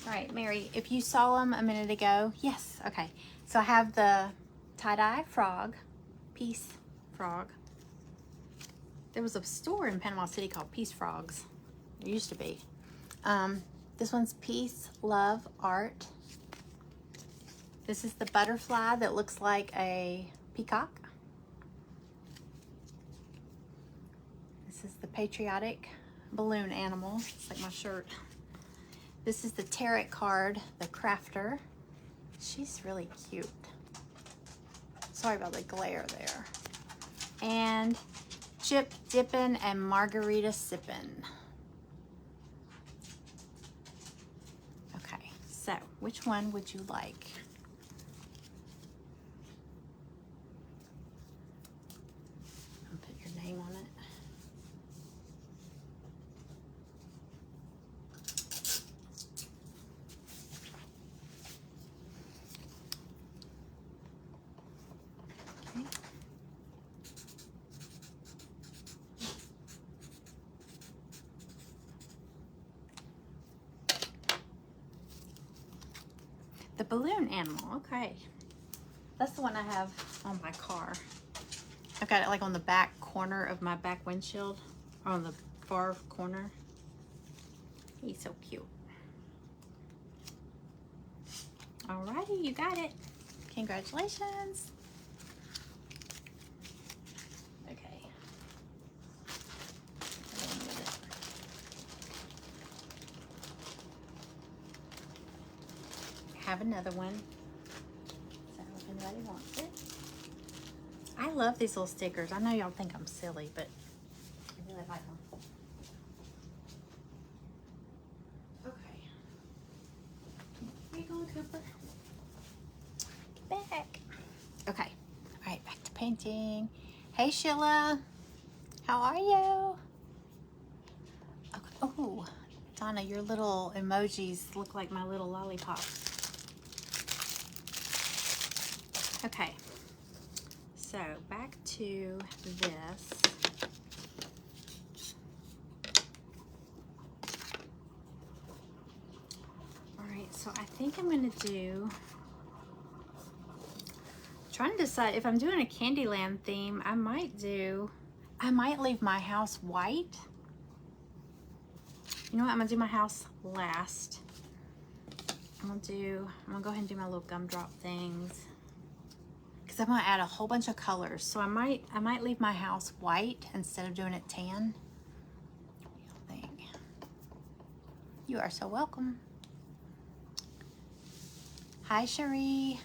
All right, Mary, if you saw them a minute ago, yes, okay. So I have the tie-dye frog, Peace Frog. There was a store in Panama City called Peace Frogs. There used to be. This one's Peace, Love, Art. This is the butterfly that looks like a peacock. This is the patriotic balloon animal. It's like my shirt. This is the tarot card, the crafter. She's really cute. Sorry about the glare there. And Chip Dippin' and Margarita Sippin'. Okay, so which one would you like? I'll put your name on it. The balloon animal, okay. That's the one I have on my car. I've got it like on the back corner of my back windshield, or on the far corner. He's so cute. Alrighty, you got it. Congratulations. Okay. Have another one. So if anybody wants it. I love these little stickers. I know y'all think I'm silly, but I really like them. Okay. Where you going, Cooper? Get back. Okay. All right, back to painting. Hey, Sheila. How are you? Okay. Oh, Donna, your little emojis look like my little lollipops. Okay, so back to this. All right, so I think I'm gonna do, trying to decide if I'm doing a Candyland theme. I might leave my house white. You know what, I'm gonna do my house last. I'm gonna go ahead and do my little gumdrop things. I'm gonna add a whole bunch of colors, so I might leave my house white instead of doing it tan. What do you think? You are so welcome. Hi, Cherie.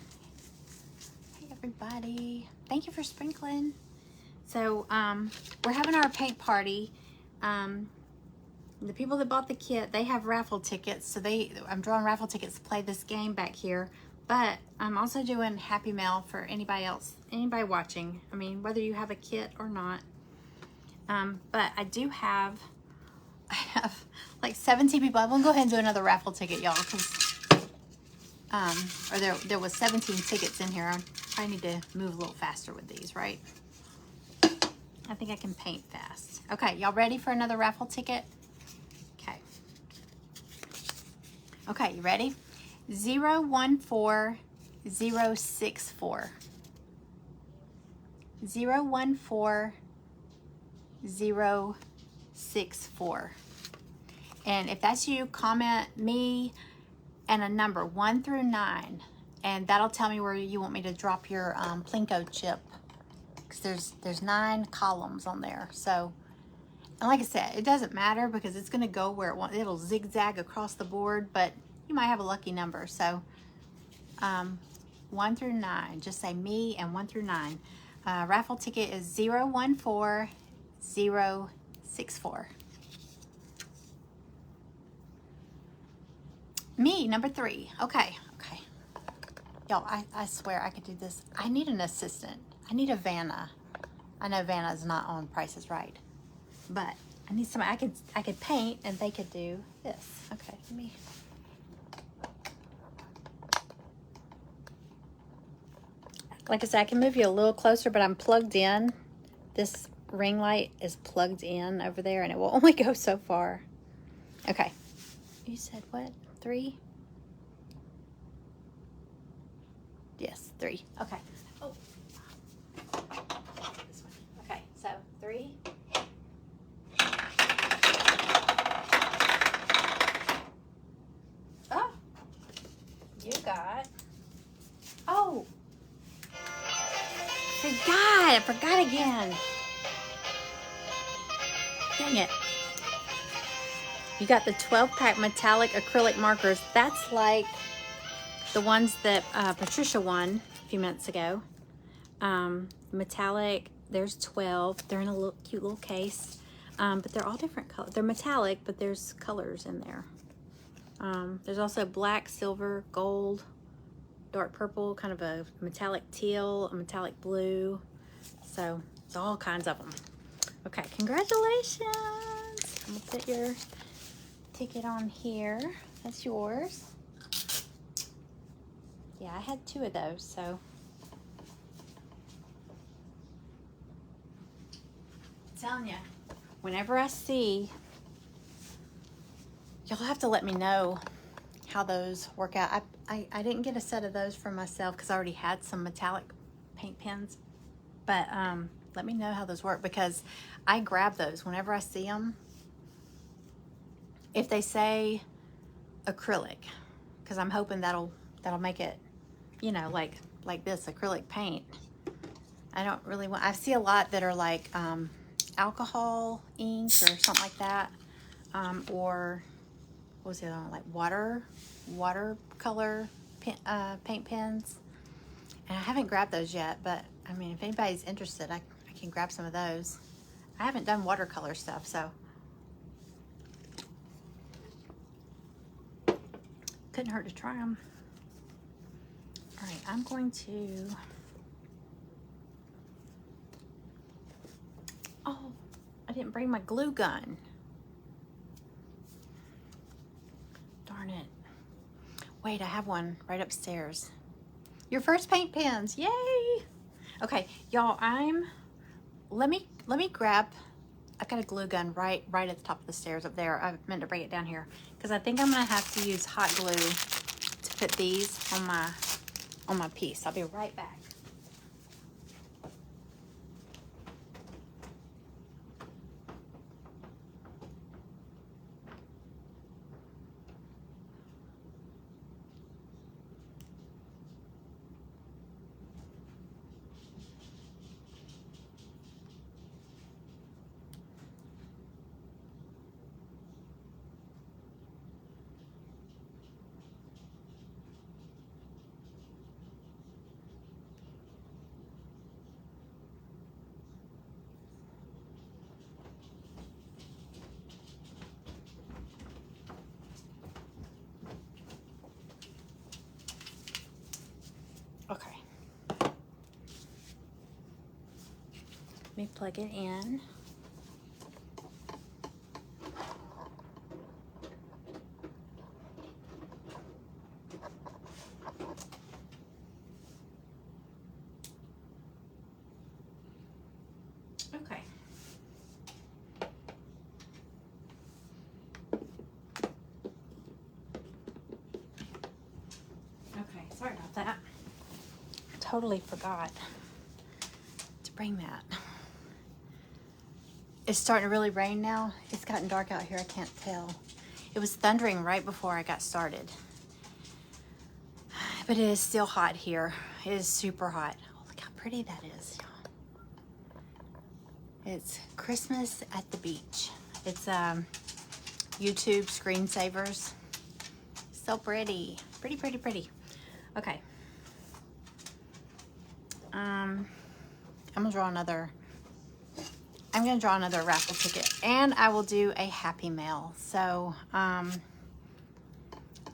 Hey, everybody. Thank you for sprinkling. So we're having our paint party. The people that bought the kit, they have raffle tickets, so I'm drawing raffle tickets to play this game back here. But I'm also doing Happy Mail for anybody else, anybody watching. I mean, whether you have a kit or not. But I have like 17 people. I'm gonna go ahead and do another raffle ticket, y'all, because there was 17 tickets in here. I need to move a little faster with these, right? I think I can paint fast. Okay, y'all ready for another raffle ticket? Okay. Okay, you ready? 014064. 014064. And if that's you, comment me and a number 1 through 9, and that'll tell me where you want me to drop your Plinko chip, because there's 9 columns on there. So, and like I said, it doesn't matter because it's going to go where it wants. It'll zigzag across the board, but you might have a lucky number. So 1 through 9, just say me and 1 through 9. Raffle ticket is 014064. Me, number 3. Okay. Y'all, I swear I could do this. I need an assistant. I need a Vanna. I know Vanna's not on Price is Right, but I need somebody. I could paint and they could do this. Okay, let me. Like I said, I can move you a little closer, but I'm plugged in. This ring light is plugged in over there, and it will only go so far. Okay. You said what? 3? Yes, 3. Okay. Oh. This one. Okay, so 3. Oh. You got. Oh. I forgot again. Dang it. You got the 12-pack metallic acrylic markers. That's like the ones that Patricia won a few minutes ago. Metallic, there's 12. They're in a little cute little case. But they're all different colors. They're metallic, but there's colors in there. There's also black, silver, gold, dark purple, kind of a metallic teal, a metallic blue. So it's all kinds of them. Okay, congratulations. I'm gonna put your ticket on here. That's yours. Yeah, I had 2 of those, so. I'm telling you, whenever I see, y'all have to let me know how those work out. I didn't get a set of those for myself because I already had some metallic paint pens, but let me know how those work because I grab those whenever I see them. If they say acrylic, because I'm hoping that'll make it, you know, like this acrylic paint. I don't really want. I see a lot that are like alcohol ink or something like that, or what was the other one? Like watercolor paint pens. And I haven't grabbed those yet, but I mean, if anybody's interested, I can grab some of those. I haven't done watercolor stuff, so couldn't hurt to try them. All right, I'm going to. Oh, I didn't bring my glue gun. Darn it. Wait, I have one right upstairs. Your first paint pens, yay! Okay, y'all, let me grab. I got a glue gun right at the top of the stairs up there. I meant to bring it down here because I think I'm gonna have to use hot glue to put these on my piece. I'll be right back. Okay. Let me plug it in. Okay. Okay, sorry about that. Totally forgot to bring that. It's starting to really rain now. It's gotten dark out here, I can't tell. It was thundering right before I got started. But it is still hot here. It is super hot. Oh, look how pretty that is, y'all. It's Christmas at the beach. It's YouTube screensavers. So pretty. Pretty, pretty, pretty. Okay. I'm gonna draw another raffle ticket, and I will do a happy mail. So I'll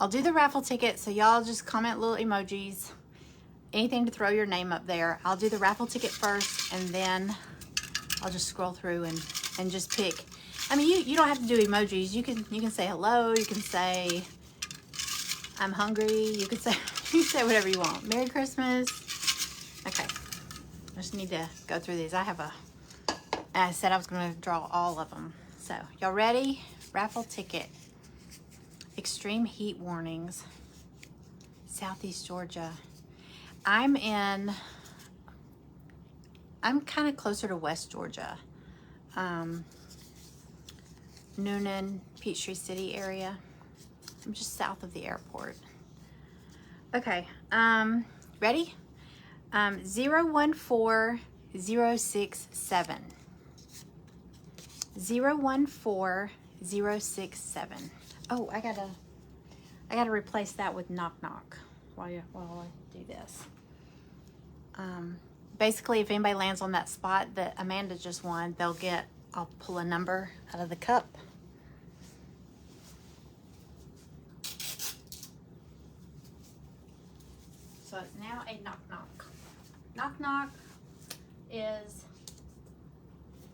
do the raffle ticket, so y'all just comment little emojis anything to throw your name up there. I'll do the raffle ticket first, and then I'll just scroll through and just pick. I mean, you don't have to do emojis. You can say hello. You can say I'm hungry. You can say whatever you want. Merry Christmas. Okay, I just need to go through these. I said I was going to draw all of them. So y'all ready? Raffle ticket. Extreme heat warnings. Southeast Georgia. I'm kind of closer to West Georgia. Noonan, Peachtree City area. I'm just south of the airport. Okay, ready? 014067. 014067. Oh, I gotta replace that with knock knock while I do this. Basically, if anybody lands on that spot that Amanda just won, I'll pull a number out of the cup. So it's now a knock knock. Knock knock is,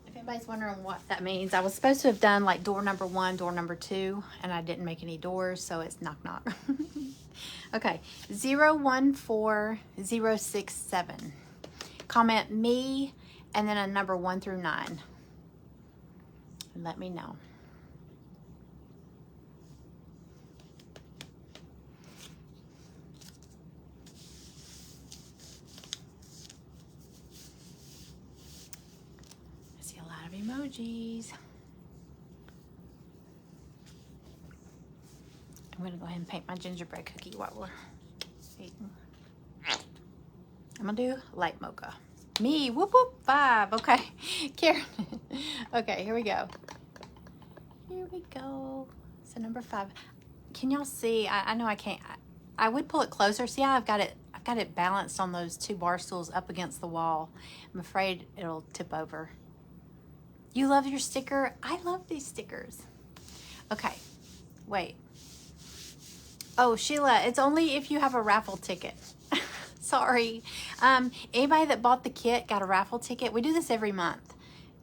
if anybody's wondering what that means, I was supposed to have done like door number 1, door number 2, and I didn't make any doors, so it's knock knock. Okay, 014067. Comment me and then a number 1 through 9. And let me know. I see a lot of emojis. I'm going to go ahead and paint my gingerbread cookie while we're eating. I'm going to do light mocha. Me, whoop whoop, 5. Okay, Karen. Okay, here we go. Here we go. So number 5. Can y'all see? I know I can't. I would pull it closer. See how I've got it balanced on those 2 bar stools up against the wall. I'm afraid it'll tip over. You love your sticker? I love these stickers. Okay, wait. Oh, Sheila, it's only if you have a raffle ticket. Sorry. Anybody that bought the kit got a raffle ticket. We do this every month.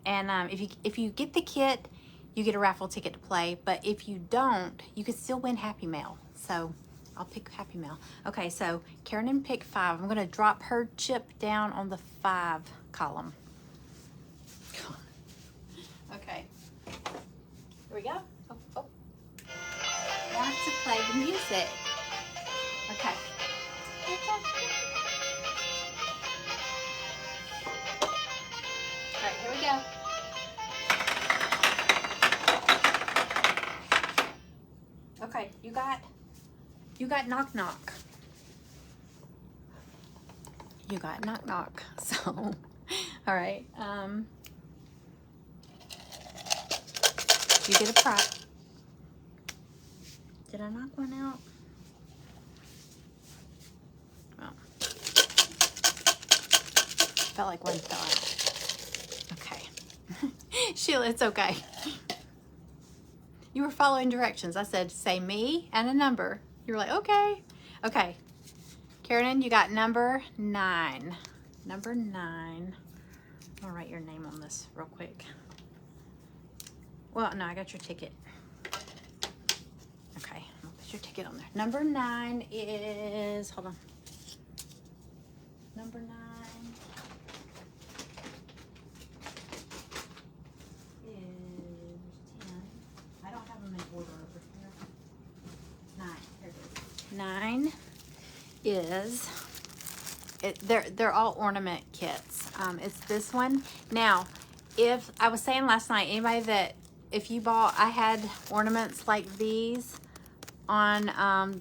And if you get the kit, you get a raffle ticket to play. But if you don't, you can still win Happy Mail. So I'll pick Happy Mail. Okay, so Karen picked 5. I'm going to drop her chip down on the 5 column. Okay. Here we go. Oh, oh. Want to play the music. Okay. All right, here we go. Okay, you got knock knock. You got knock knock. So, all right. You get a prize. Did I knock one out? Well, felt like one fell out. Okay. Sheila, it's okay. You were following directions. I said, say me and a number. You were like, okay. Okay. Karen, you got number 9. Number 9. I'll write your name on this real quick. Well, no, I got your ticket. Okay, I'll put your ticket on there. Number 9 is, hold on. Number 9 is 10. I don't have them in order over here. 9, here it is. 9 is, they're all ornament kits. It's this one. Now, if I was saying last night, anybody that, if you bought, I had ornaments like these on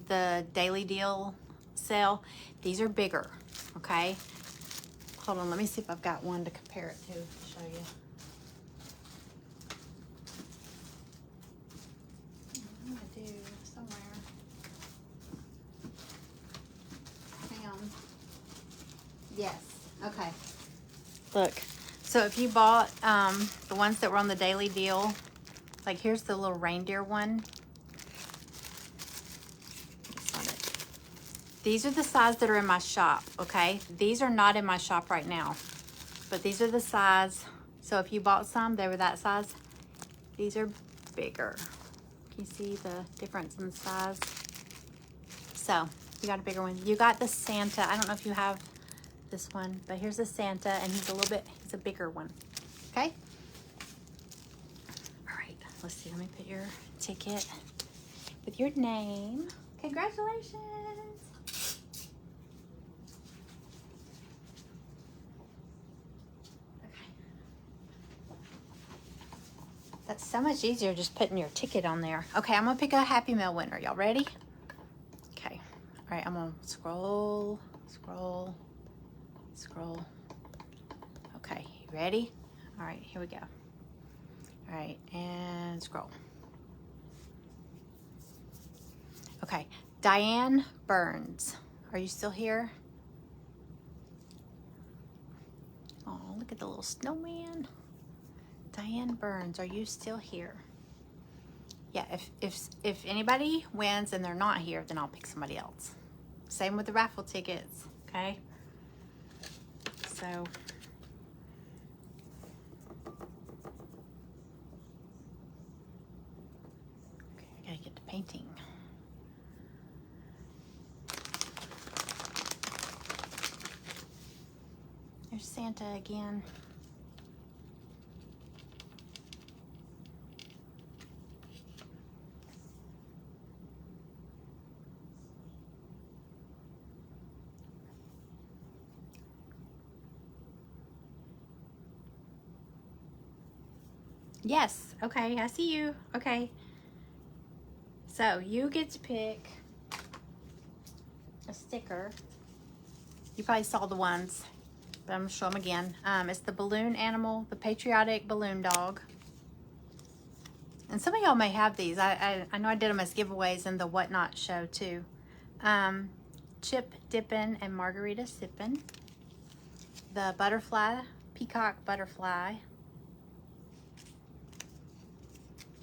the Daily Deal sale. These are bigger, okay? Hold on, let me see if I've got one to compare it to show you. I'm gonna do somewhere. Hang on. Yes, okay. Look, so if you bought the ones that were on the Daily Deal, like here's the little reindeer one. That's not it. These are the size that are in my shop, okay? These are not in my shop right now, but these are the size. So if you bought some, they were that size. These are bigger. Can you see the difference in the size? So you got a bigger one. You got the Santa. I don't know if you have this one, but here's the Santa, and he's a bigger one, okay? All right, let's see, let me put your ticket with your name. Congratulations. Okay. That's so much easier just putting your ticket on there. Okay, I'm gonna pick a Happy Meal winner. Y'all ready? Okay, all right, I'm gonna scroll. Okay, you ready? All right, here we go. All right, and scroll. Okay, Diane Burns. Are you still here? Oh, look at the little snowman. Diane Burns, are you still here? Yeah, if anybody wins and they're not here, then I'll pick somebody else. Same with the raffle tickets, okay? So, okay, I gotta get to painting. There's Santa again. Yes, okay, I see you. Okay. So you get to pick a sticker. You probably saw the ones, but I'm gonna show them again. It's the balloon animal, the patriotic balloon dog. And some of y'all may have these. I know I did them as giveaways in the Whatnot show too. Chip dippin' and margarita sippin'. The butterfly, peacock butterfly.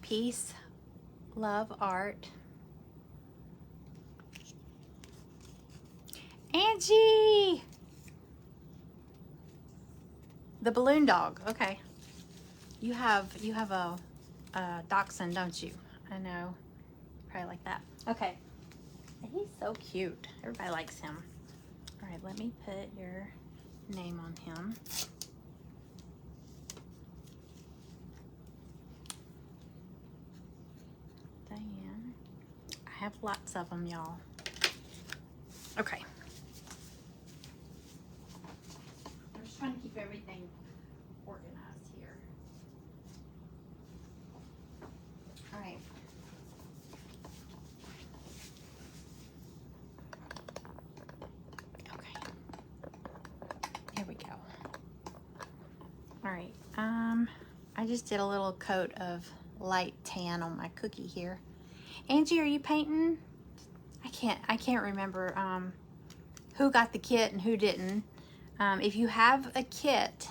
Peace, love, art. Angie! The balloon dog, okay. You have a dachshund, don't you? I know, probably like that. Okay, he's so cute. Everybody likes him. All right, let me put your name on him. Diane. I have lots of them, y'all. Okay. I'm just trying to keep everything organized here. All right. Okay. Here we go. All right. I just did a little coat of light tan on my cookie here. Angie, are you painting? I can't remember who got the kit and who didn't. If you have a kit,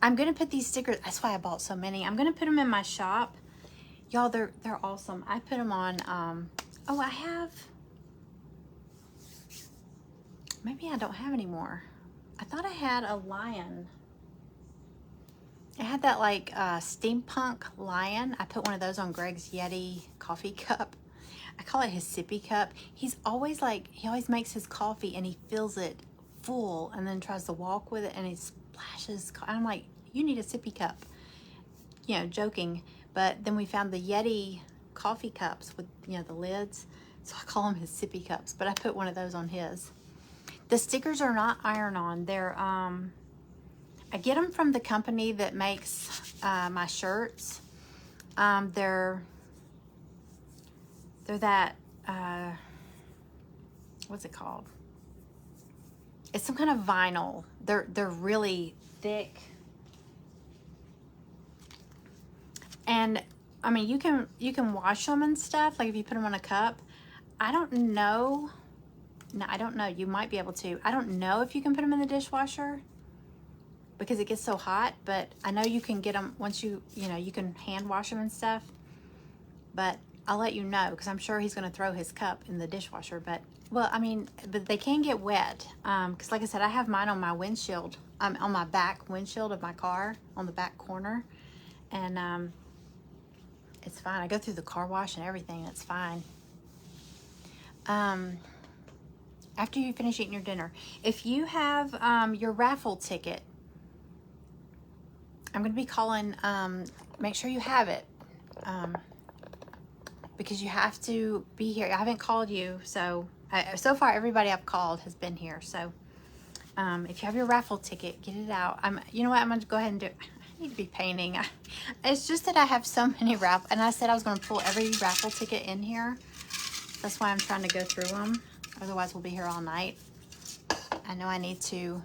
I'm gonna put these stickers. That's why I bought so many. I'm gonna put them in my shop, y'all. They're awesome. I put them on. Oh, I have. Maybe I don't have any more. I thought I had a lion. I had that like steampunk lion. I put one of those on Greg's Yeti coffee cup. I call it his sippy cup. He's always like, he always makes his coffee and he fills it full and then tries to walk with it and he splashes. I'm like, you need a sippy cup. You know, joking. But then we found the Yeti coffee cups with, you know, the lids. So I call them his sippy cups, but I put one of those on his. The stickers are not iron-on. They're, I get them from the company that makes my shirts. They're that, what's it called? It's some kind of vinyl. They're really thick. And I mean, you can wash them and stuff, like if you put them on a cup. I don't know. No, I don't know. You might be able to. I don't know if you can put them in the dishwasher because it gets so hot, but I know you can get them once you know, you can hand wash them and stuff. But I'll let you know, because I'm sure he's going to throw his cup in the dishwasher. But, well, I mean, but they can get wet. Because like I said, I have mine on my windshield, on my back windshield of my car, on the back corner. And it's fine. I go through the car wash and everything. It's fine. After you finish eating your dinner, if you have your raffle ticket, I'm going to be calling, make sure you have it, because you have to be here. I haven't called you, so so far everybody I've called has been here. So if you have your raffle ticket, get it out. You know what, I'm going to go ahead and do it. I need to be painting. It's just that I have so many raffle, and I said I was going to pull every raffle ticket in here. That's why I'm trying to go through them. Otherwise, we'll be here all night. I know I need to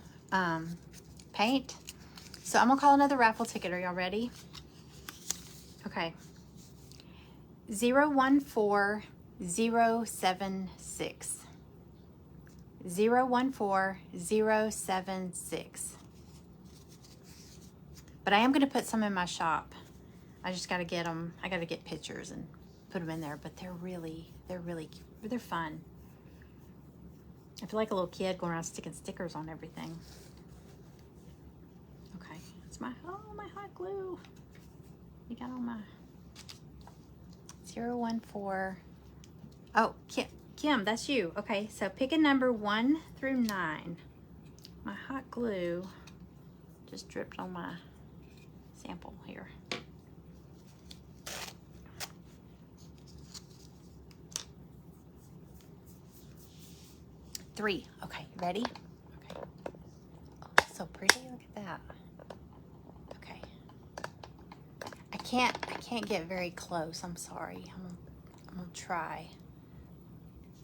paint. So I'm gonna call another raffle ticket. Are y'all ready? Okay. 014076. 014076. But I am gonna put some in my shop. I just gotta get them. I gotta get pictures and put them in there. But they're fun. I feel like a little kid going around sticking stickers on everything. Okay, it's my hot glue. You got all my 014. Oh, Kim, that's you. Okay, so pick a number 1 through 9. My hot glue just dripped on my sample here. Three. Okay, ready? Okay. Oh, that's so pretty. Look at that. Okay. I can't get very close. I'm sorry. I'm gonna try.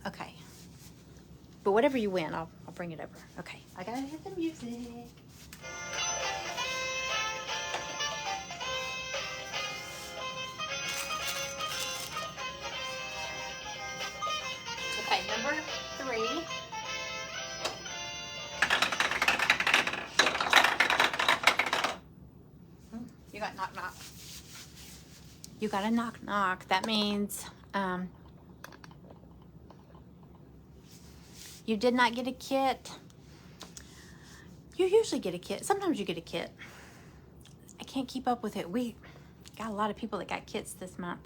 Okay. But whatever you win, I'll bring it over. Okay. I gotta hit the music. Okay, number 3. You got knock knock. You got a knock knock. That means you did not get a kit. You usually get a kit. Sometimes you get a kit. I can't keep up with it. We got a lot of people that got kits this month.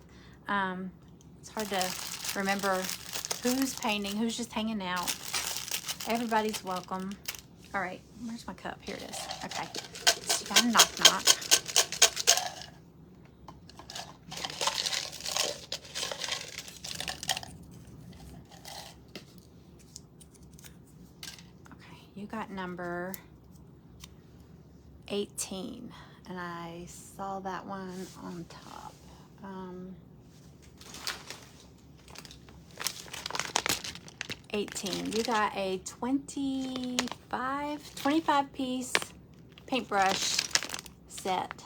It's hard to remember who's painting, who's just hanging out. Everybody's welcome. All right, where's my cup? Here it is. Okay, so you got a knock knock. You got number 18, and I saw that one on top. 18. You got a 25 piece paintbrush set.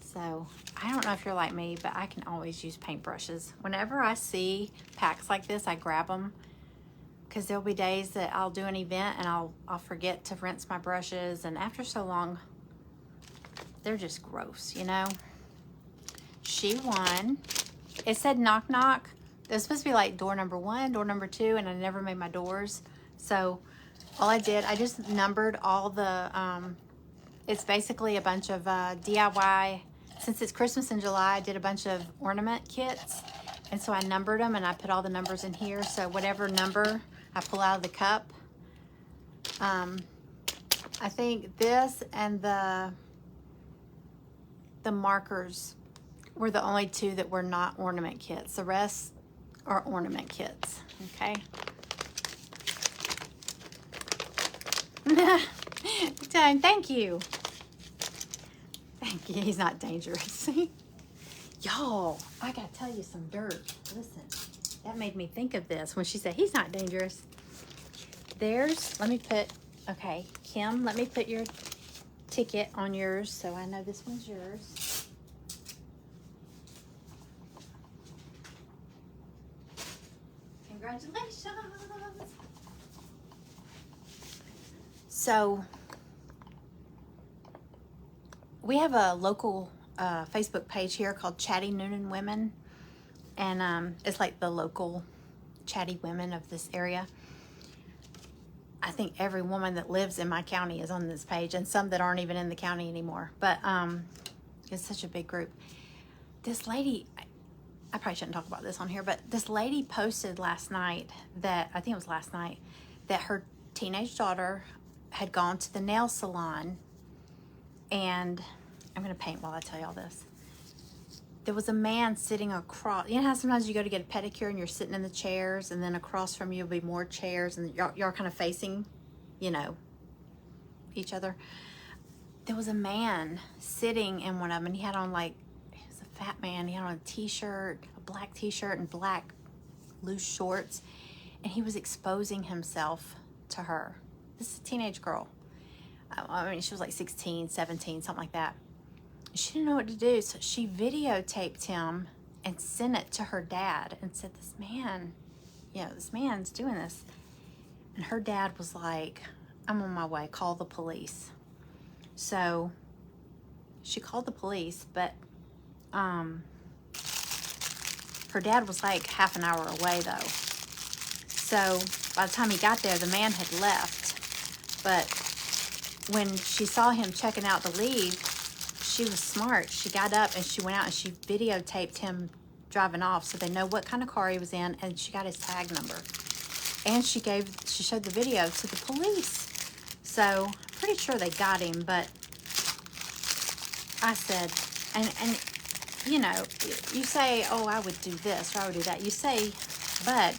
So I don't know if you're like me, but I can always use paintbrushes. Whenever I see packs like this, I grab them. Because there'll be days that I'll do an event and I'll forget to rinse my brushes, and after so long, they're just gross, you know? She won. It said knock knock. It was supposed to be like door number 1, door number 2, and I never made my doors. So all I did, I just numbered all the, it's basically a bunch of DIY. Since it's Christmas in July, I did a bunch of ornament kits. And so I numbered them and I put all the numbers in here. So whatever number I pull out of the cup. I think this and the markers were the only 2 that were not ornament kits. The rest are ornament kits. Okay. Thank you. Thank you. He's not dangerous. Y'all, I gotta tell you some dirt. Listen, that made me think of this when she said he's not dangerous. Let me put, okay, Kim, let me put your ticket on yours so I know this one's yours. Congratulations. So, we have a local Facebook page here called Chatty Noonan Women. And it's like the local chatty women of this area. I think every woman that lives in my county is on this page, and some that aren't even in the county anymore. But it's such a big group. This lady, I probably shouldn't talk about this on here, but this lady posted last night that, I think it was last night, that her teenage daughter had gone to the nail salon, and I'm going to paint while I tell y'all this. There was a man sitting across. You know how sometimes you go to get a pedicure and you're sitting in the chairs, and then across from you will be more chairs, and y'all kind of facing, you know, each other. There was a man sitting in one of them, and he had on, like, he was a fat man. He had on a t-shirt, a black t-shirt, and black loose shorts, and he was exposing himself to her. This is a teenage girl. I mean, she was like 16, 17, something like that. She didn't know what to do, so she videotaped him and sent it to her dad and said, this man, you know, this man's doing this. And her dad was like, I'm on my way, call the police. So she called the police, but her dad was like half an hour away though. So by the time he got there, the man had left. But when she saw him checking out to leave, she was smart. She got up and she went out and she videotaped him driving off, so they know what kind of car he was in, and she got his tag number. And she showed the video to the police. So I'm pretty sure they got him, but I said, and you know, you say, oh, I would do this or I would do that. You say, but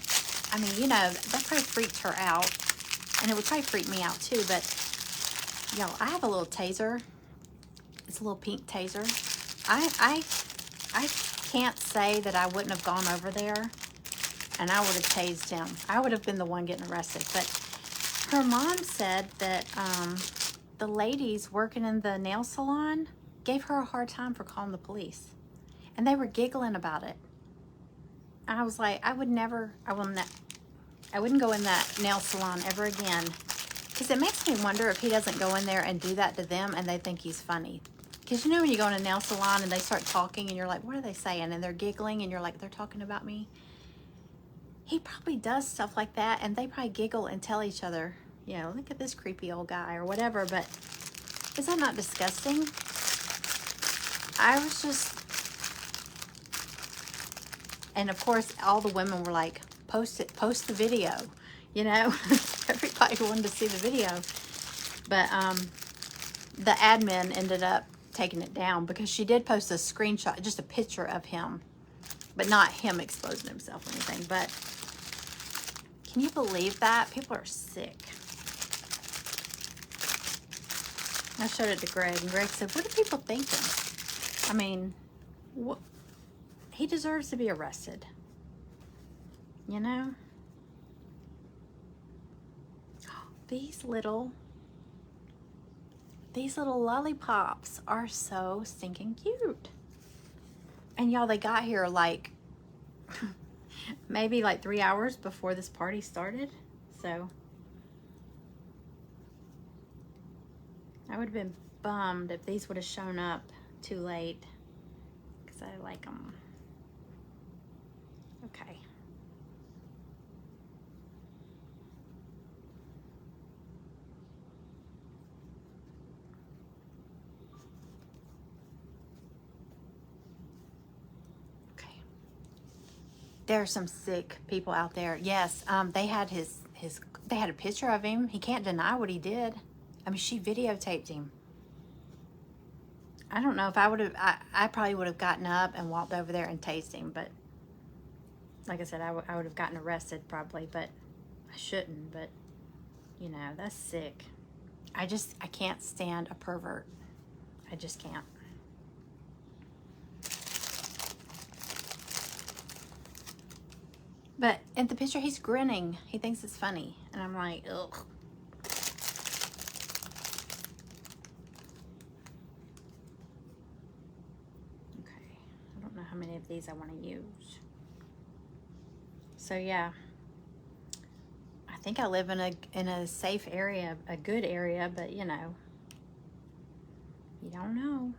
I mean, you know, that probably freaked her out, and it would probably freak me out too. But y'all, I have a little taser. It's a little pink taser. I can't say that I wouldn't have gone over there and I would have tased him. I would have been the one getting arrested. But her mom said that the ladies working in the nail salon gave her a hard time for calling the police, and they were giggling about it. And I was like, I wouldn't go in that nail salon ever again, because it makes me wonder if he doesn't go in there and do that to them and they think he's funny. Because you know when you go in a nail salon and they start talking and you're like, what are they saying? And they're giggling and you're like, they're talking about me. He probably does stuff like that, and they probably giggle and tell each other, you know, look at this creepy old guy or whatever. But is that not disgusting? I was just, and of course all the women were like, post the video, you know. Everybody wanted to see the video. But the admin ended up taking it down, because she did post a screenshot, just a picture of him, but not him exposing himself or anything. But can you believe that? People are sick. I showed it to Greg, and Greg said, what are people thinking? I mean, what? He deserves to be arrested, you know. These little lollipops are so stinking cute. And y'all, they got here like maybe like 3 hours before this party started. So I would have been bummed if these would have shown up too late, because I like them. Okay. There are some sick people out there. Yes, they had they had a picture of him. He can't deny what he did. I mean, she videotaped him. I don't know if I would have, I probably would have gotten up and walked over there and tased him. But like I said, I would have gotten arrested probably, but I shouldn't. But, you know, that's sick. I can't stand a pervert. I just can't. But in the picture, he's grinning. He thinks it's funny. And I'm like, ugh. Okay. I don't know how many of these I want to use. So, yeah. I think I live in a safe area, a good area, but, you know, you don't know.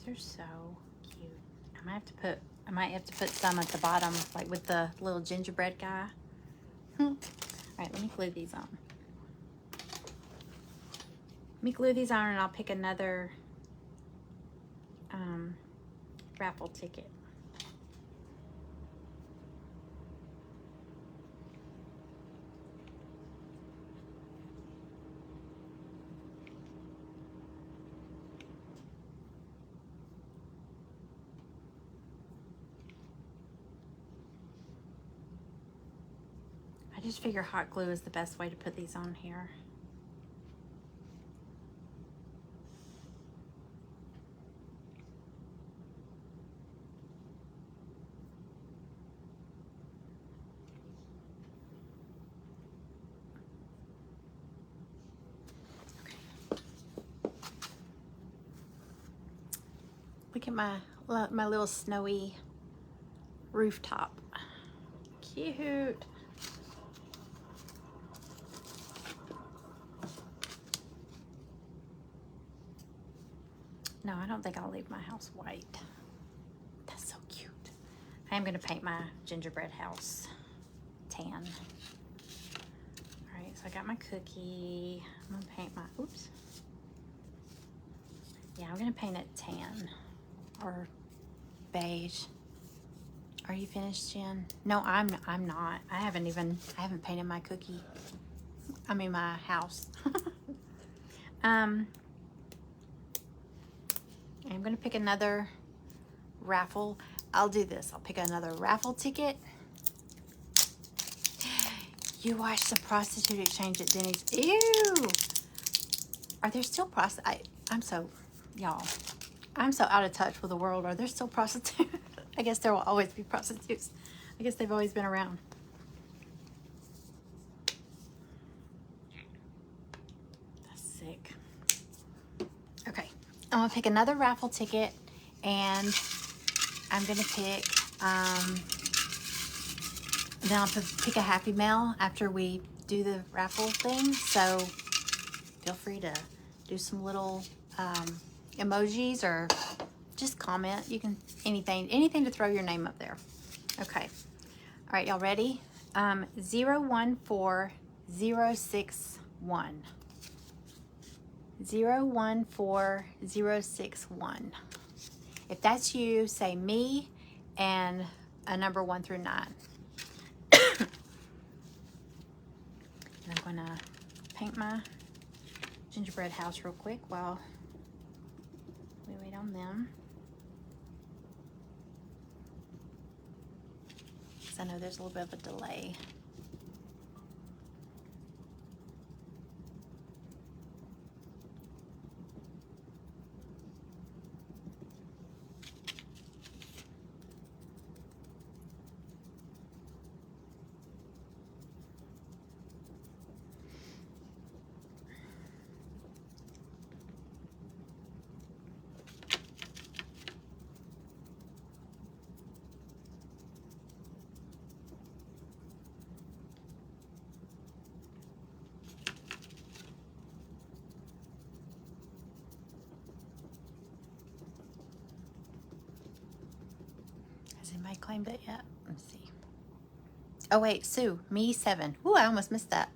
These are so cute. I might have to put some at the bottom, like with the little gingerbread guy. All right, let me glue these on. Let me glue these on and I'll pick another raffle ticket. I just figure hot glue is the best way to put these on here. Look at my little snowy rooftop. Cute. No, I don't think I'll leave my house white. That's so cute. I am going to paint my gingerbread house tan. All right, so I got my cookie. I'm going to paint my, oops. Yeah, I'm going to paint it tan or beige. Are you finished, Jen? No, I'm not. I haven't painted my cookie. I mean my house. I'm gonna pick another raffle. I'll do this. I'll pick another raffle ticket. You watched the prostitute exchange at Denny's. Ew. Are there still I'm so out of touch with the world. Are there still prostitutes? I guess there will always be prostitutes. I guess they've always been around. That's sick. Okay, I'm gonna pick another raffle ticket and I'm gonna pick, then I'll pick a Happy Mail after we do the raffle thing. So feel free to do some little emojis or just comment. You can, anything to throw your name up there. Okay. All right, y'all ready? 014061. 014061. If that's you, say me and a number 1 through 9. And I'm gonna paint my gingerbread house real quick while we wait on them. I know there's a little bit of a delay. Has anybody claimed it yet? Let's see. Oh wait, Sue, me 7. Ooh, I almost missed that.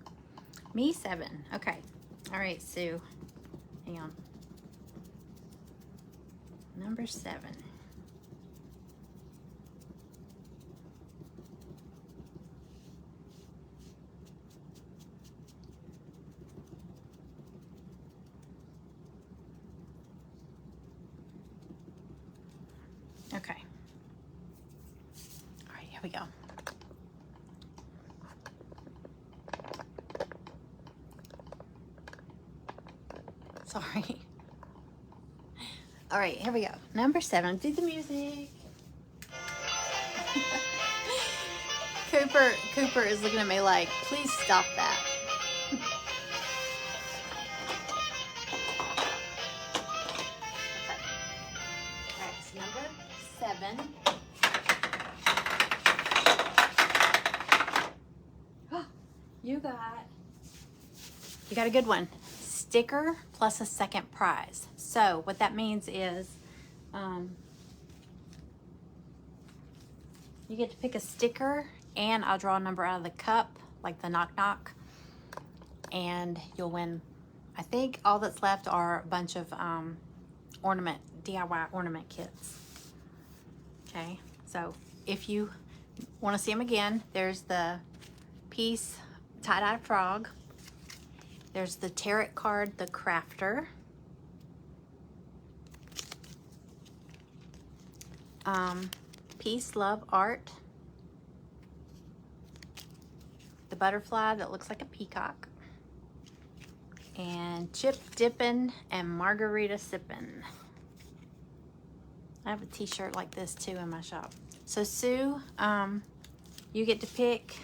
Me 7. Okay. All right, Sue. Hang on. Number 7. Okay. All right, here we go. Sorry. All right, here we go. Number 7. Do the music. Cooper is looking at me like, please stop that. That's number 7. You got a good one. Sticker plus a second prize. So what that means is You get to pick a sticker, and I'll draw a number out of the cup, like the knock knock, and you'll win. I think all that's left are a bunch of DIY ornament kits. Okay, so if you want to see them again, there's the piece tie-dye frog. There's the tarot card, the crafter. Peace, love, art. The butterfly that looks like a peacock. And chip dipping and margarita sipping. I have a t-shirt like this too in my shop. So Sue, you get to pick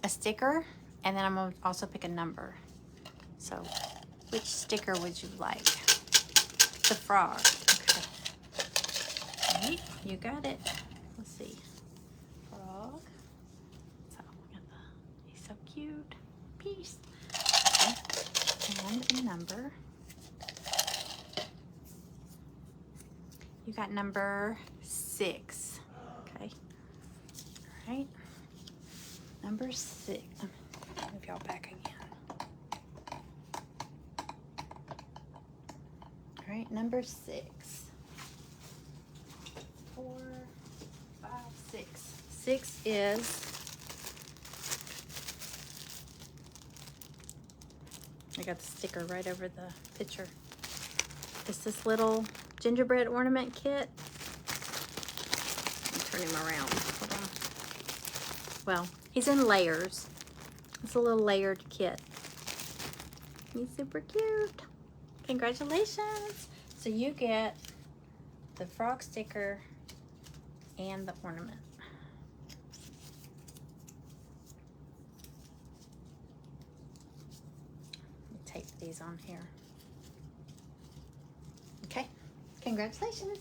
a sticker, and then I'm gonna also pick a number. So which sticker would you like? The frog. Okay. Right, you got it. Let's see. Frog. So he's so cute. Peace. Okay. And a number. You got number 6. Okay. All right. Number 6. Move y'all back again. All right, number 6. 4, 5, 6. 6 is, I got the sticker right over the picture. It's this little gingerbread ornament kit. Let me turn him around. Hold on. Well, he's in layers. It's a little layered kit. He's super cute. Congratulations. So you get the frog sticker and the ornament. Tape these on here. Okay, congratulations.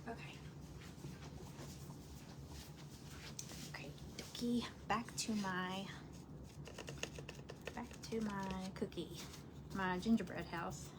Okay. Okay, dokie. Back to my cookie, my gingerbread house.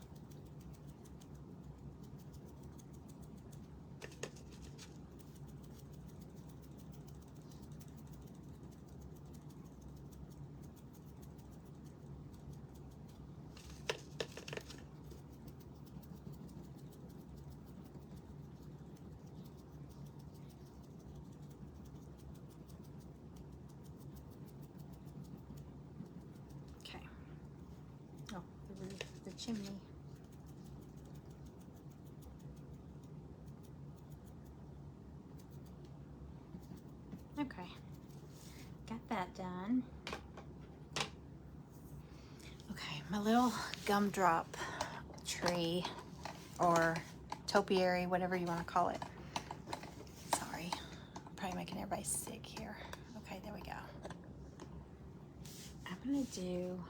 Chimney. Okay, got that done. Okay, my little gumdrop tree or topiary, whatever you want to call it. Sorry, I'm probably making everybody sick here. Okay, there we go. I'm gonna do,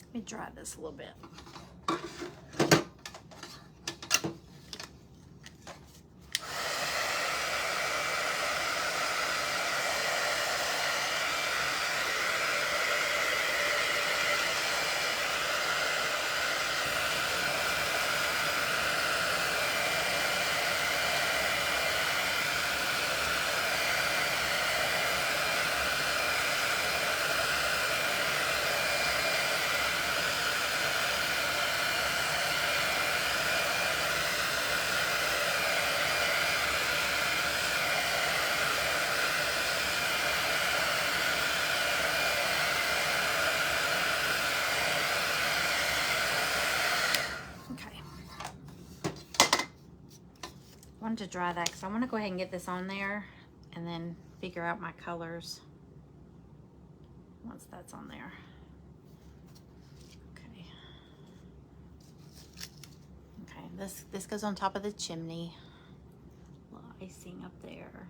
let me dry this a little bit. To dry that because I want to go ahead and get this on there and then figure out my colors once that's on there. Okay. Okay, this goes on top of the chimney. A little icing up there.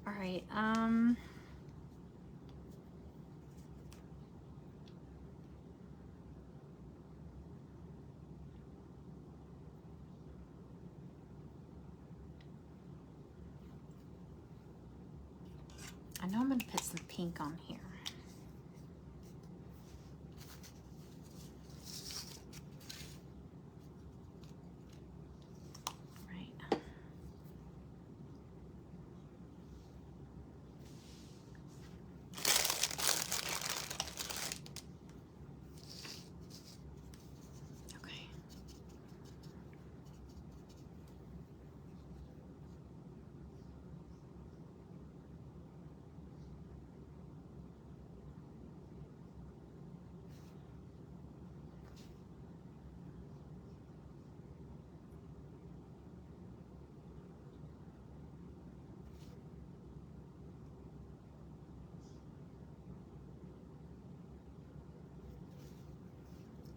All right, I know I'm going to put some pink on here. Right. Okay.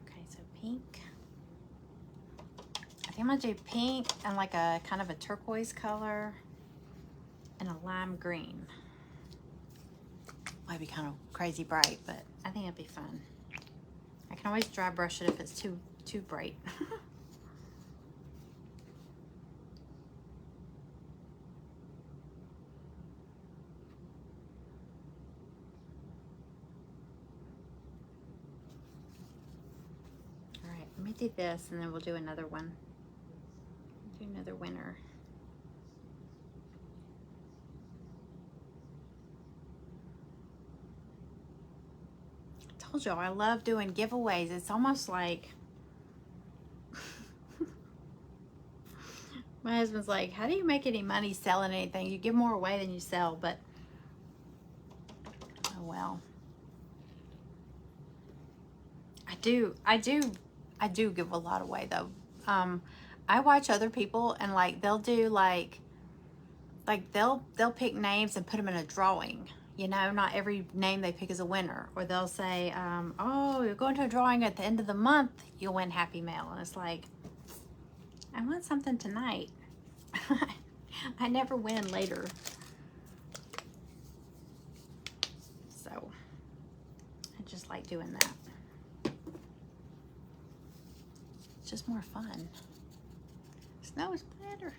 Okay, so pink. I think I'm gonna do pink and like a kind of a turquoise color and a lime green. Might be kind of crazy bright, but I think it'd be fun. I can always dry brush it if it's too bright. All right, let me do this and then we'll do another one. Do another winner. I told y'all I love doing giveaways. It's almost like my husband's like, how do you make any money selling anything? You give more away than you sell, but oh well. I do give a lot away though. I watch other people and like they'll do like they'll pick names and put them in a drawing. You know, not every name they pick is a winner. Or they'll say, oh, you're going to a drawing at the end of the month, you'll win Happy Mail. And it's like, I want something tonight. I never win later. So I just like doing that. It's just more fun. Snow is better.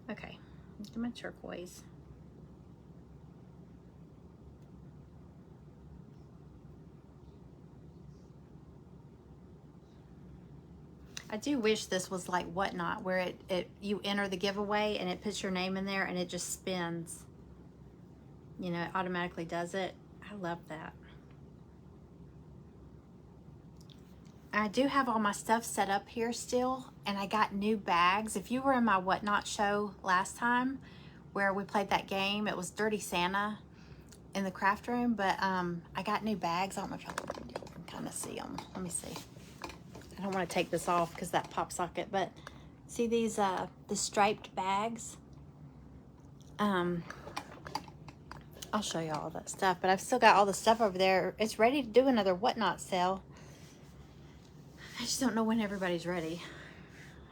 Okay, let's do my turquoise. I do wish this was like Whatnot, where you enter the giveaway and it puts your name in there and it just spins. You know, it automatically does it. I love that. I do have all my stuff set up here still, and I got new bags. If you were in my Whatnot show last time where we played that game, it was Dirty Santa in the craft room, but I got new bags. I don't know if y'all can kind of see them. Let me see. I don't want to take this off because that pop socket, but see these the striped bags? I'll show you all that stuff, but I've still got all the stuff over there. It's ready to do another Whatnot sale. I just don't know when everybody's ready.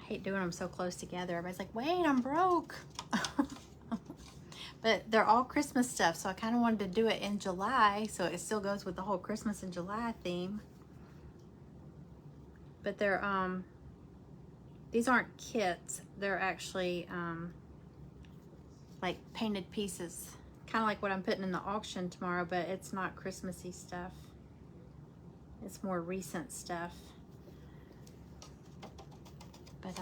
I hate doing them so close together. Everybody's like, wait, I'm broke. But they're all Christmas stuff, so I kind of wanted to do it in July, so it still goes with the whole Christmas in July theme. But they're, these aren't kits. They're actually, like painted pieces. Kind of like what I'm putting in the auction tomorrow, but it's not Christmassy stuff. It's more recent stuff. But,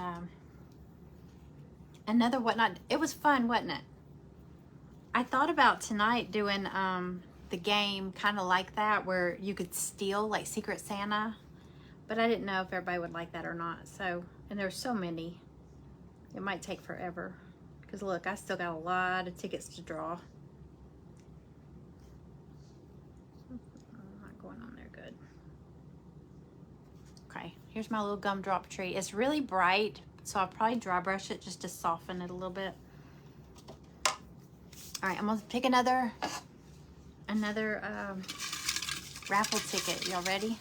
another Whatnot. It was fun, wasn't it? I thought about tonight doing, the game kind of like that, where you could steal, like Secret Santa. But I didn't know if everybody would like that or not. So, and there's so many. It might take forever. Because look, I still got a lot of tickets to draw. Not going on there good. Okay, here's my little gumdrop tree. It's really bright, so I'll probably dry brush it just to soften it a little bit. All right, I'm gonna pick another raffle ticket. Y'all ready?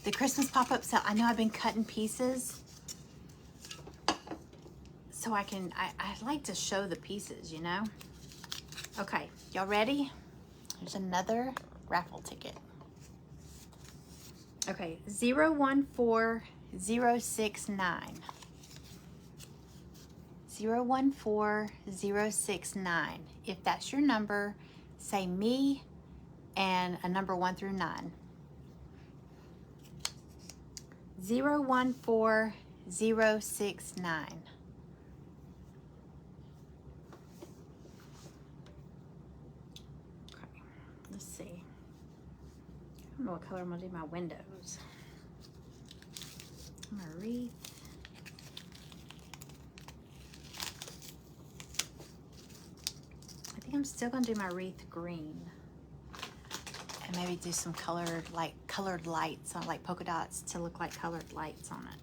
The Christmas pop-up sale. I know I've been cutting pieces, so I like to show the pieces, you know? Okay, y'all ready? There's another raffle ticket. Okay, 014069. 014069. If that's your number, say me and a number 1 through 9. 014069. Okay, let's see. I don't know what color I'm gonna do my windows. My wreath. I think I'm still gonna do my wreath green. And maybe do some colored lights on, like polka dots to look like colored lights on it.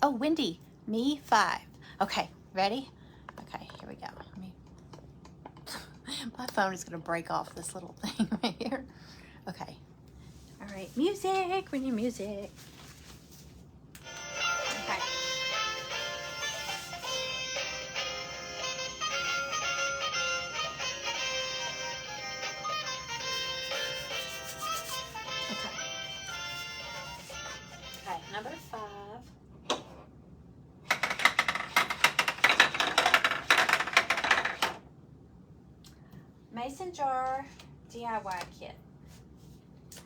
Oh, Wendy, me 5. Okay, ready? Okay, here we go. My phone is gonna break off this little thing right here. Okay. All right, music, we need music. Okay. Okay, number 5. Mason jar DIY kit.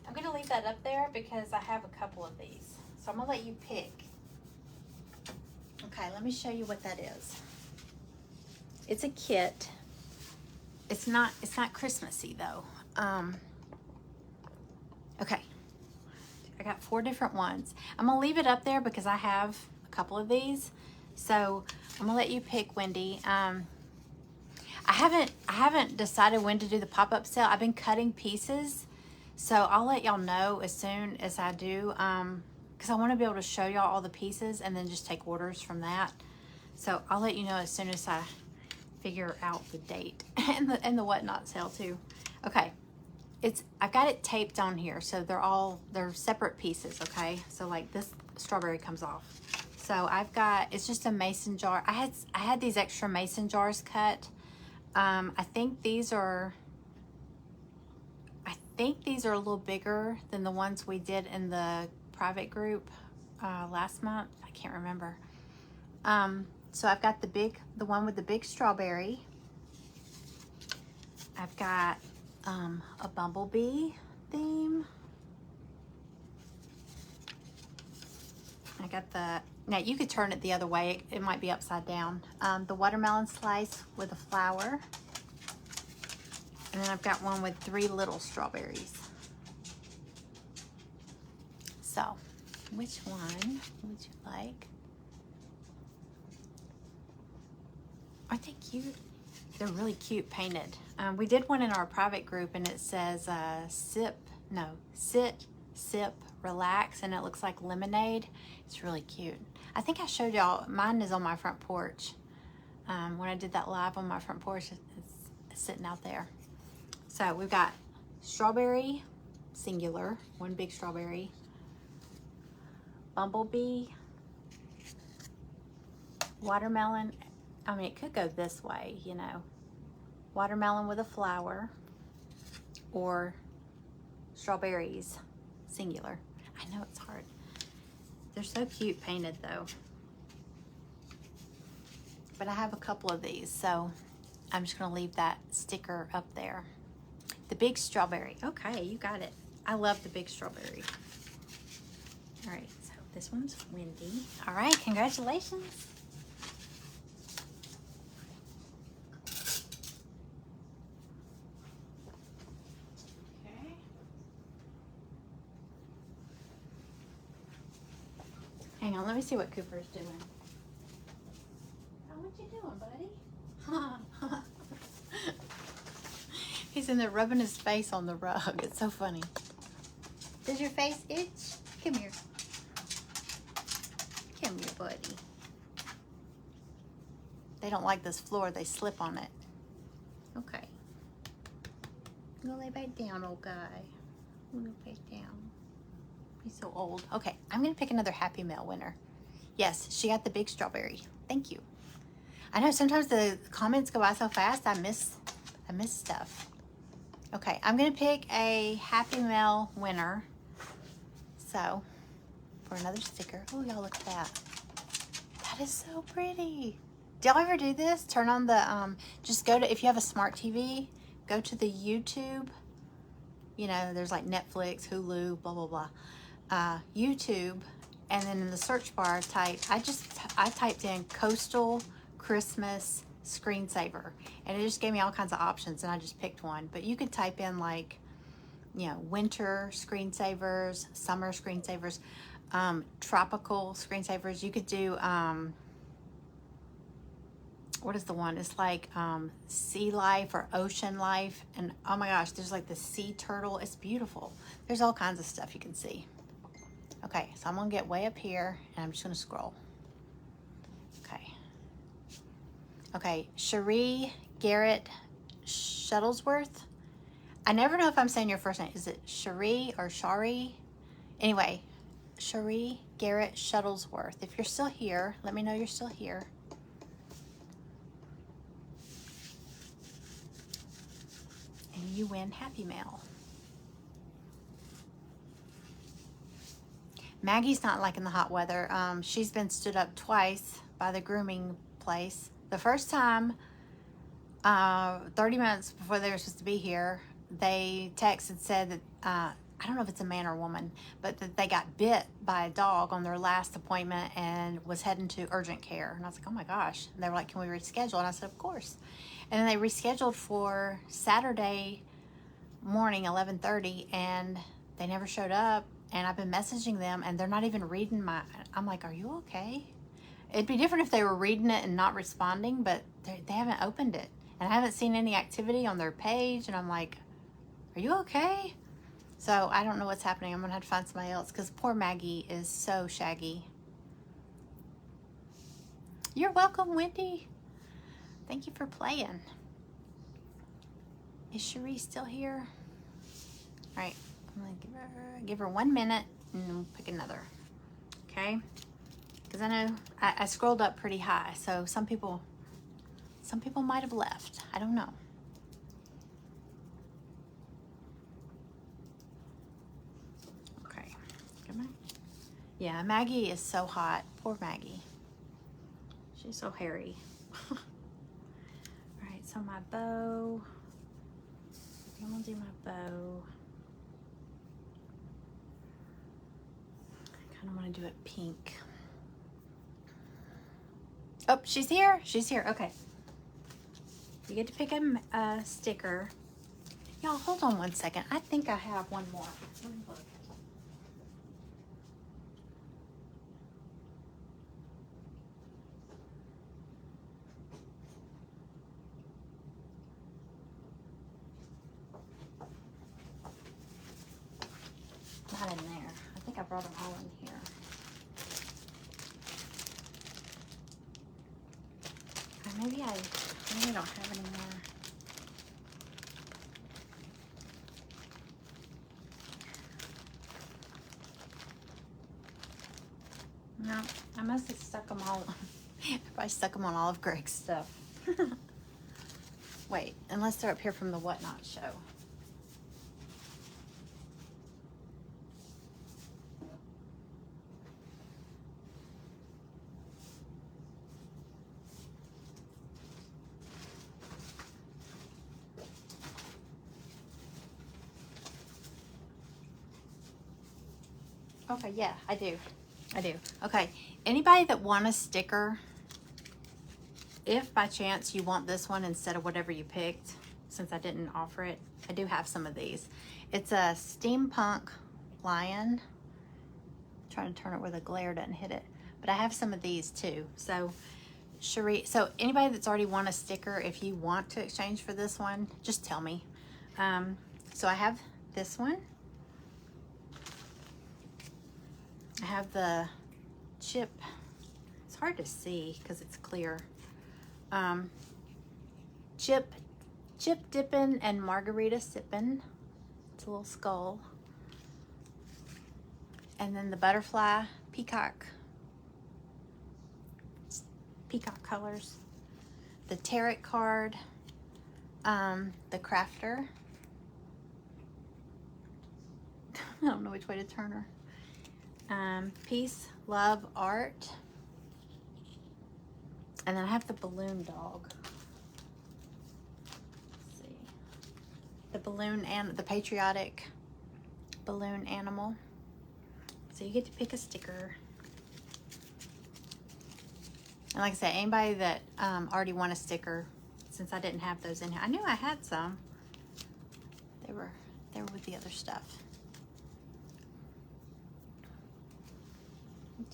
I'm going to leave that up there because I have a couple of these. So I'm going to let you pick. Okay, let me show you what that is. It's a kit. It's not Christmassy though. Okay. I got 4 different ones. I'm going to leave it up there because I have a couple of these. So I'm going to let you pick, Wendy. I haven't decided when to do the pop-up sale. I've been cutting pieces, so I'll let y'all know as soon as I do, because I want to be able to show y'all all the pieces and then just take orders from that. So I'll let you know as soon as I figure out the date and the whatnot sale too. Okay, I've got it taped on here, so they're separate pieces. Okay, so like this strawberry comes off. So it's just a mason jar. I had these extra mason jars cut. I think these are a little bigger than the ones we did in the private group last month. I can't remember. So I've got the one with the big strawberry. I've got a bumblebee theme. I got now you could turn it the other way. It might be upside down. The watermelon slice with a flower. And then I've got one with 3 little strawberries. So, which one would you like? Aren't they cute? They're really cute painted. We did one in our private group and it says sit, sip, relax, and it looks like lemonade. It's really cute. I think I showed y'all, mine is on my front porch. When I did that live on my front porch, it's sitting out there. So we've got strawberry, singular, one big strawberry, bumblebee, watermelon. I mean, it could go this way, you know, watermelon with a flower, or strawberries, singular. I know it's hard. They're so cute painted though. But I have a couple of these, so I'm just gonna leave that sticker up there. The big strawberry. Okay, you got it. I love the big strawberry. All right, so this one's Wendy. All right, congratulations. Okay. Hang on, let me see what Cooper's doing. Oh, what you doing, buddy? He's in there rubbing his face on the rug. It's so funny. Does your face itch? Come here. Come here, buddy. they don't like this floor. They slip on it. Okay. I'm gonna lay back down, old guy. I'm gonna lay back down. He's so old. Okay, I'm gonna pick another Happy Mail winner. Yes, she got the big strawberry. Thank you. I know sometimes the comments go by so fast, I miss stuff. Okay, I'm gonna pick a Happy Mail winner. So, for another sticker. Oh, y'all look at that. That is so pretty. Do y'all ever do this? Turn on the, just go to, if you have a smart TV, go to the YouTube. You know, there's like Netflix, Hulu, blah, blah, blah. YouTube, and then in the search bar, I typed in Coastal Christmas screensaver, and it just gave me all kinds of options, and I just picked one. But you could type in like, you know, winter screensavers, summer screensavers, tropical screensavers. You could do, what is the one? It's like sea life or ocean life. And oh my gosh, there's like the sea turtle. It's beautiful. There's all kinds of stuff you can see. Okay, so I'm gonna get way up here and I'm just gonna scroll. Okay. Okay, Cherie Garrett Shuttlesworth. I never know if I'm saying your first name. Is it Cherie or Shari? Anyway, Cherie Garrett Shuttlesworth. If you're still here, let me know you're still here. And you win Happy Mail. Maggie's not liking the hot weather. She's been stood up twice by the grooming place. The first time, 30 minutes before they were supposed to be here, they texted, said that, I don't know if it's a man or a woman, but that they got bit by a dog on their last appointment and was heading to urgent care. And I was like, oh my gosh. And they were like, can we reschedule? And I said, of course. And then they rescheduled for Saturday morning, 11:30, and they never showed up. And I've been messaging them, and they're not even reading I'm like, are you okay? It'd be different if they were reading it and not responding, but they haven't opened it. And I haven't seen any activity on their page, and I'm like, are you okay? So I don't know what's happening. I'm going to have to find somebody else, because poor Maggie is so shaggy. You're welcome, Wendy. Thank you for playing. Is Cherie still here? All right. I'm gonna give her 1 minute and then we'll pick another. Okay? Because I know I scrolled up pretty high, so some people might have left. I don't know. Okay. Come on. Yeah, Maggie is so hot. Poor Maggie. She's so hairy. All right, so my bow. I'm gonna do my bow. I want to do it pink. Oh, she's here. She's here. Okay. You get to pick a sticker. Y'all, hold on 1 second. I think I have one more. Let me look. Not in there. I think I brought them all in here. Maybe I don't have any more. No, I must have stuck them all. I stuck them on all of Greg's stuff. Wait, unless they're up here from the Whatnot show. Okay, yeah, I do. Okay, anybody that want a sticker, if by chance you want this one instead of whatever you picked, since I didn't offer it, I do have some of these. It's a steampunk lion. I'm trying to turn it where the glare doesn't hit it. But I have some of these too. So, Cherie, so anybody that's already won a sticker, if you want to exchange for this one, just tell me. So I have this one. I have the chip. It's hard to see because it's clear. chip dipping and margarita sipping. It's a little skull. And then the butterfly peacock colors. The tarot card, the crafter. I don't know which way to turn her. Peace, love, art. And then I have the balloon dog. Let's see. The balloon and the patriotic balloon animal. So you get to pick a sticker. And like I said, anybody that already won a sticker, since I didn't have those in here. I knew I had some. They were with the other stuff.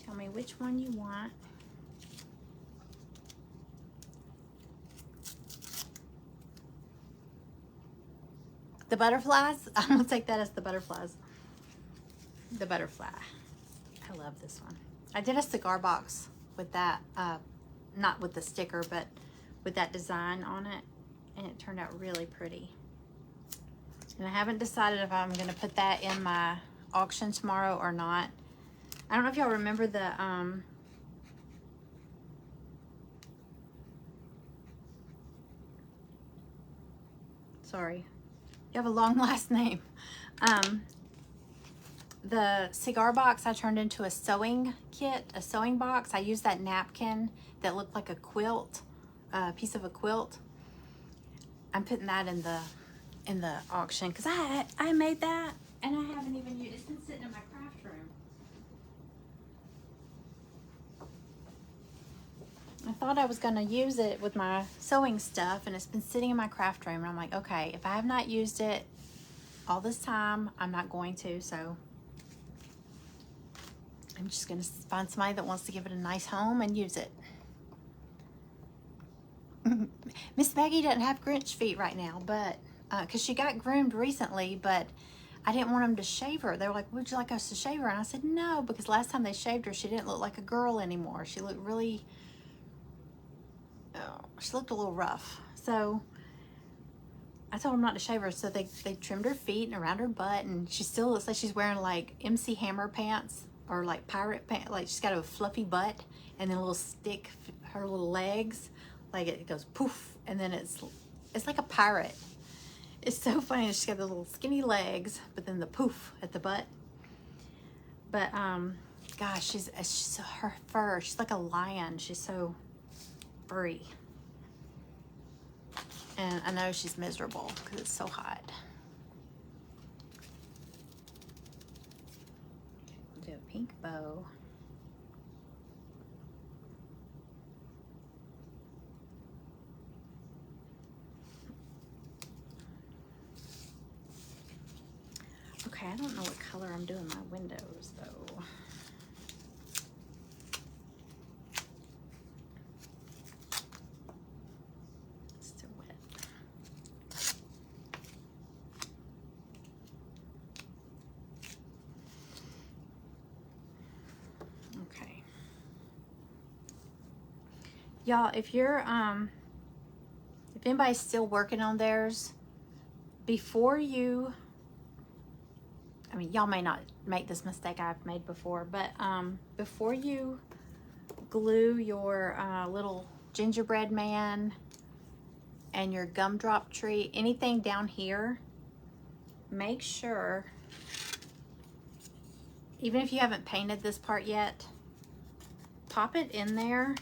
Tell me which one you want. The butterflies, I'm gonna take that as the butterflies. The butterfly. I love this one. I did a cigar box with that, not with the sticker, but with that design on it, and it turned out really pretty. And I haven't decided if I'm gonna put that in my auction tomorrow or not. I don't know if y'all remember the, sorry, you have a long last name. The cigar box I turned into a sewing kit, a sewing box. I used that napkin that looked like a quilt, a piece of a quilt. I'm putting that in the auction because I made that and I haven't even used it. It's been sitting in my craft room. I thought I was going to use it with my sewing stuff, and it's been sitting in my craft room, and I'm like, okay, if I have not used it all this time, I'm not going to, so I'm just going to find somebody that wants to give it a nice home and use it. Miss Maggie doesn't have Grinch feet right now, but because she got groomed recently, but I didn't want them to shave her. They were like, would you like us to shave her? And I said, no, because last time they shaved her, she didn't look like a girl anymore. She looked really, she looked a little rough. So I told them not to shave her, so they trimmed her feet and around her butt, and she still looks like she's wearing like MC Hammer pants or like pirate pants. Like she's got a fluffy butt and then a little stick, her little legs, like it goes poof, and then it's like a pirate. It's so funny. She's got the little skinny legs, but then the poof at the butt. But gosh, she's her fur. She's like a lion. She's so furry. And I know she's miserable because it's so hot. We'll do a pink bow. Okay, I don't know what color I'm doing my windows though. It's too wet. Okay. Y'all, if you're if anybody's still working on theirs, before you, I mean, y'all may not make this mistake I've made before, but before you glue your little gingerbread man and your gumdrop tree, anything down here, make sure, even if you haven't painted this part yet, pop it in there.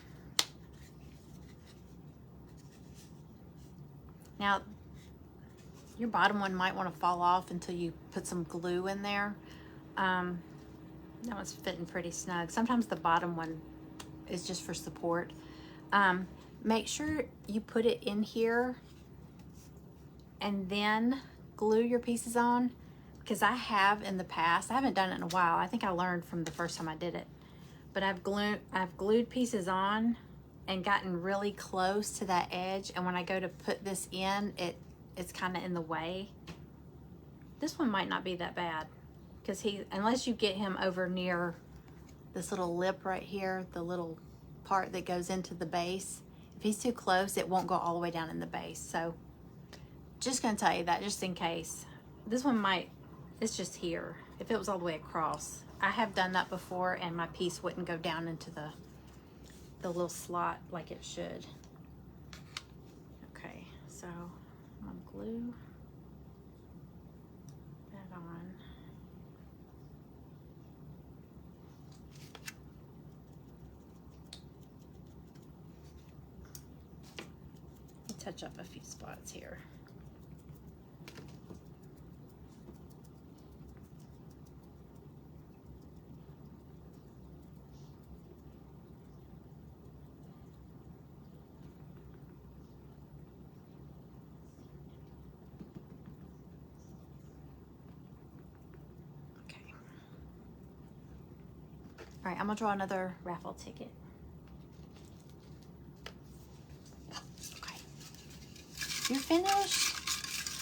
Now, your bottom one might want to fall off until you put some glue in there. That one's fitting pretty snug. Sometimes the bottom one is just for support. Make sure you put it in here and then glue your pieces on, because I have in the past, I haven't done it in a while. I think I learned from the first time I did it, but I've glued pieces on and gotten really close to that edge, and when I go to put this in, it's kind of in the way. This one might not be that bad, because unless you get him over near this little lip right here, the little part that goes into the base, If he's too close, it won't go all the way down in the base. So just gonna tell you that just in case. This one might, it's just here. If it was all the way across, I have done that before and my piece wouldn't go down into the little slot like it should. Okay, so I'm gonna glue that on. Touch up a few spots here. Okay. All right, I'm gonna draw another raffle ticket. You're finished.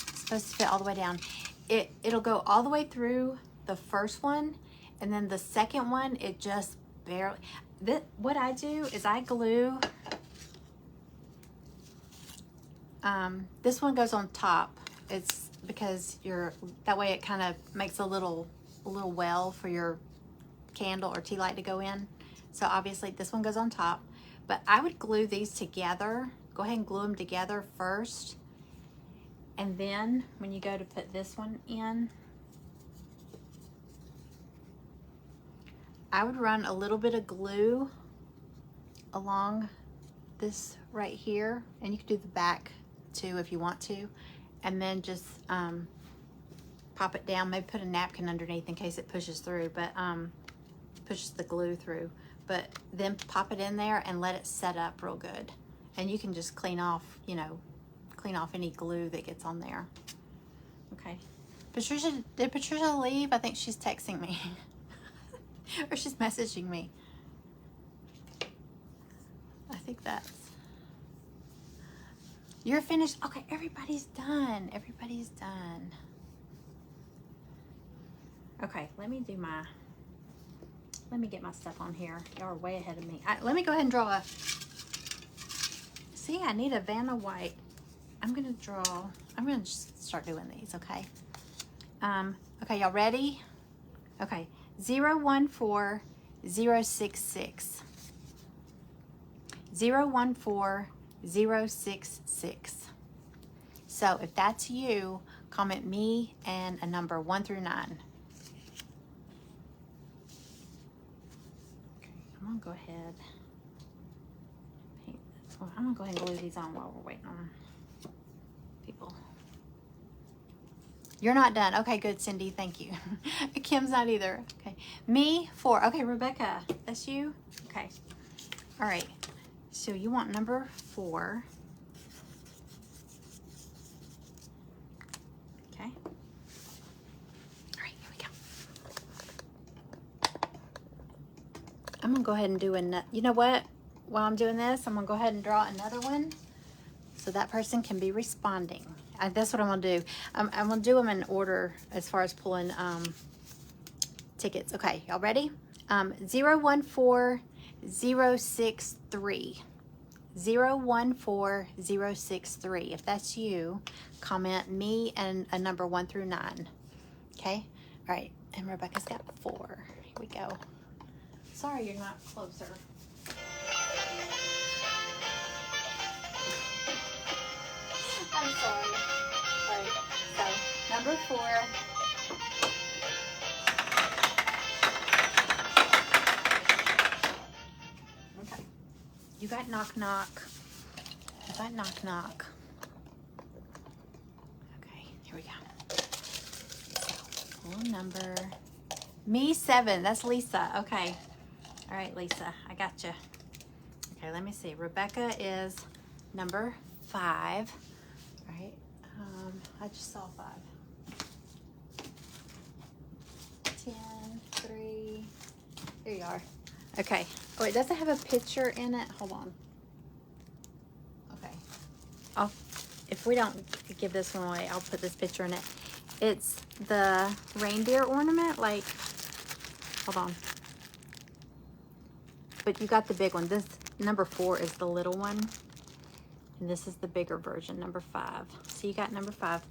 It's supposed to fit all the way down. It'll go all the way through the first one, and then the second one, it just barely. What I do is I glue. This one goes on top. It's because that way it kind of makes a little well for your candle or tea light to go in. So obviously this one goes on top, but I would glue these together. Go ahead and glue them together first. And then when you go to put this one in, I would run a little bit of glue along this right here. And you can do the back too if you want to. And then just pop it down. Maybe put a napkin underneath in case it pushes through, but pushes the glue through. But then pop it in there and let it set up real good. And you can just clean off, clean off any glue that gets on there. Okay. Did Patricia leave? I think she's texting me. Or she's messaging me. I think that's... You're finished? Okay, everybody's done. Everybody's done. Okay, let me get my stuff on here. Y'all are way ahead of me. Let me go ahead and draw a... See, I need a Vanna White. I'm gonna just start doing these, okay? Okay, y'all ready? Okay, 014066. 014066. So if that's you, comment me and a number 1 through 9. Okay, I'm gonna go ahead. I'm gonna go ahead and glue these on while we're waiting on people. You're not done. Okay, good, Cindy. Thank you. Kim's not either. Okay. Me, 4. Okay, Rebecca, that's you? Okay. All right. So you want number 4. Okay. All right, here we go. I'm gonna go ahead and do another. You know what? While I'm doing this, I'm gonna go ahead and draw another one so that person can be responding. That's what I'm gonna do. I'm gonna do them in order as far as pulling tickets. Okay, y'all ready? 014063. 014063. If that's you, comment me and a number 1 through 9. Okay? All right, and Rebecca's got 4. Here we go. Sorry you're not closer. I'm sorry. All right, so number 4. Okay. You got knock knock. You got knock knock. Okay, here we go. So, full number. Me 7. That's Lisa. Okay. All right, Lisa, I got you. Okay, let me see. Rebecca is number 5. Right? I just saw 5. 10, 3. There you are. Okay. Oh, it doesn't have a picture in it. Hold on. Okay. If we don't give this one away, I'll put this picture in it. It's the reindeer ornament. Like, hold on. But you got the big one. This number 4 is the little one. And this is the bigger version, number 5. So you got number 5.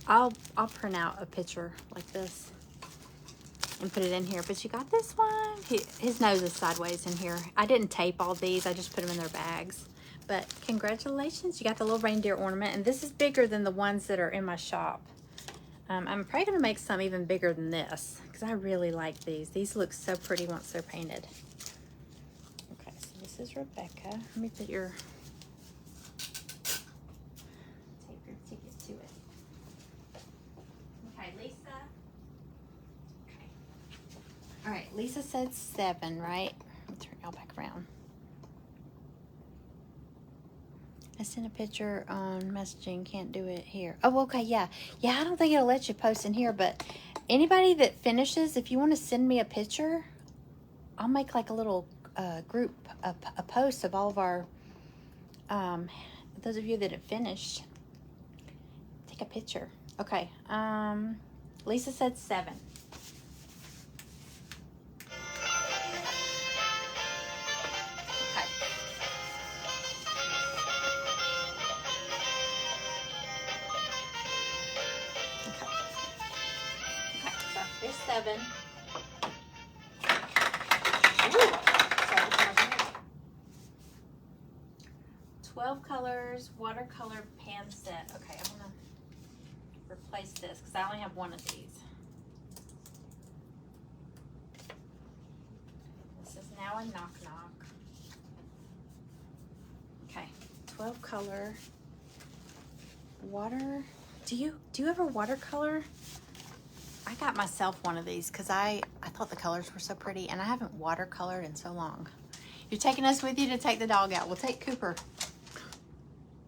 I'll print out a picture like this and put it in here. But you got this one. His nose is sideways in here. I didn't tape all these. I just put them in their bags. But congratulations, you got the little reindeer ornament. And this is bigger than the ones that are in my shop. I'm probably going to make some even bigger than this because I really like these. These look so pretty once they're painted. Okay, so this is Rebecca. Let me put your... Tape your ticket to it. Okay, Lisa. Okay. All right, Lisa said 7, right? Let me turn y'all back around. I sent a picture on messaging, can't do it here. Oh, okay, yeah. Yeah, I don't think it'll let you post in here, but anybody that finishes, if you want to send me a picture, I'll make like a little group, a post of all of our, those of you that have finished. Take a picture. Okay, Lisa said 7. There's 7. Ooh, 12 colors, watercolor pan set. Okay, I'm gonna replace this because I only have one of these. This is now a knock knock. Okay, 12 color water. Do you ever watercolor? I got myself one of these because I thought the colors were so pretty, and I haven't watercolored in so long. You're taking us with you to take the dog out. We'll take Cooper.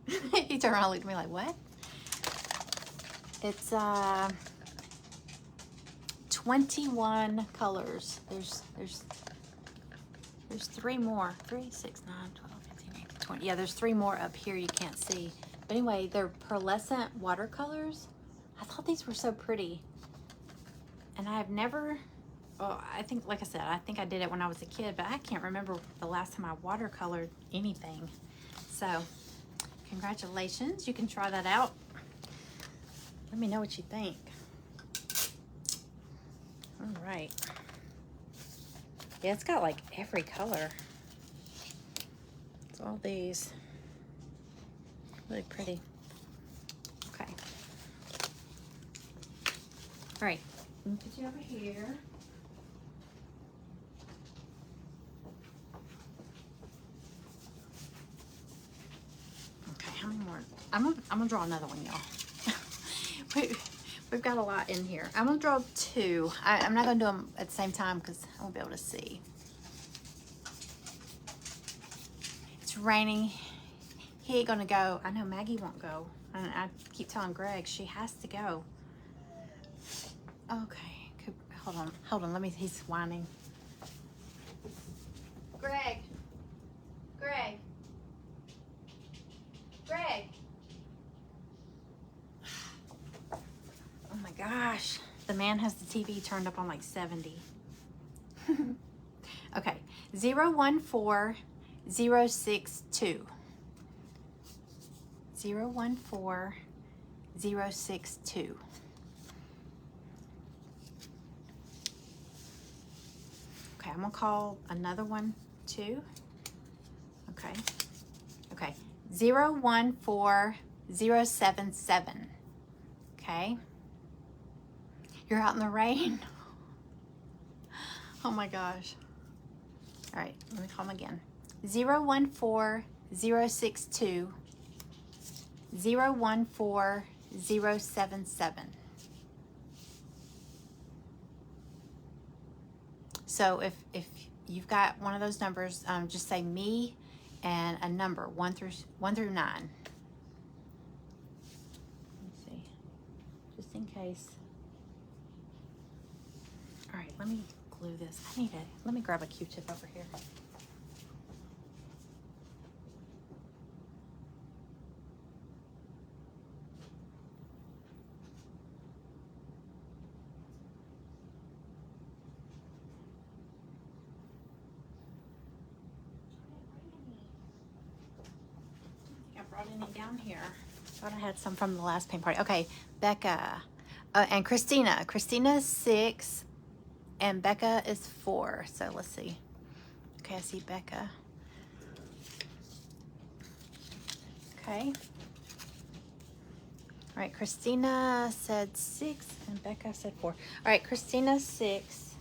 He turned around and looked at me like, what? It's 21 colors. There's 3 more. 3, 6, 9, 12, 15, 18, 20. Yeah, there's 3 more up here you can't see. But anyway, they're pearlescent watercolors. I thought these were so pretty. And I have never, well, I think, like I said, I think I did it when I was a kid, but I can't remember the last time I watercolored anything. So, congratulations. You can try that out. Let me know what you think. All right. Yeah, it's got like every color. It's all these. Really pretty. Okay. All right. Let me put you over here. Okay, how many more? I'm gonna draw another one, y'all. We've got a lot in here. I'm gonna draw 2. I'm not gonna do them at the same time because I won't be able to see. It's raining. He ain't gonna go. I know Maggie won't go. And I keep telling Greg she has to go. Okay, hold on, he's whining. Greg. Oh my gosh, the man has the TV turned up on like 70. Okay, 014062. 014062. Okay, I'm gonna call another one too. Okay. 014077. Okay. You're out in the rain. Oh my gosh. All right, let me call them again. 014062. 014077. So if you've got one of those numbers, just say me and a number 1 through 9. Let me see, just in case. All right, let me glue this. Let me grab a Q-tip over here. brought any down here. Thought I had some from the last paint party. Okay, Becca and Christina. Christina's 6 and Becca is 4. So let's see. Okay, I see Becca. Okay. All right, Christina said 6 and Becca said 4. All right, Christina 6.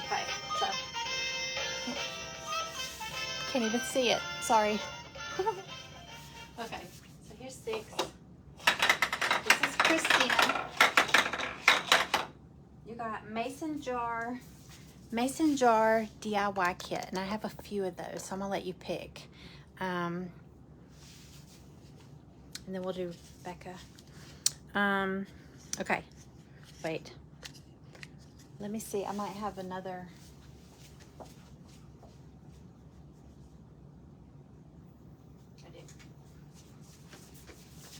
Okay, so can't even see it. Sorry. Okay, so here's 6. This is Christina. You got Mason jar DIY kit, and I have a few of those, so I'm gonna let you pick. And then we'll do Becca. Okay, wait. Let me see. I might have another.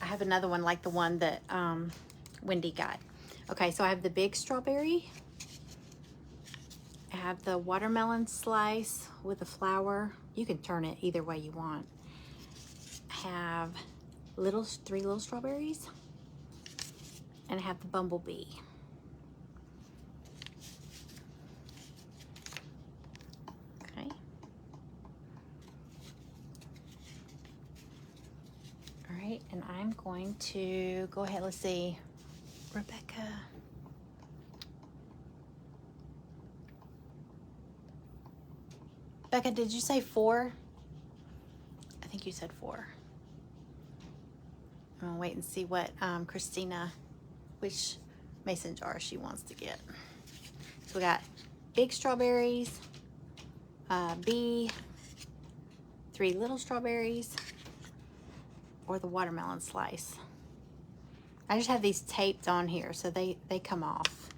I have another one like the one that Wendy got. Okay, so I have the big strawberry. I have the watermelon slice with the flour. You can turn it either way you want. I have 3 little strawberries. And I have the bumblebee. Okay. All right, and I'm going to go ahead, let's see, Rebecca. Becca, did you say 4? I think you said 4. I'm gonna wait and see what Christina, which mason jar she wants to get. So we got big strawberries, B, 3 little strawberries, or the watermelon slice. I just have these taped on here so they come off.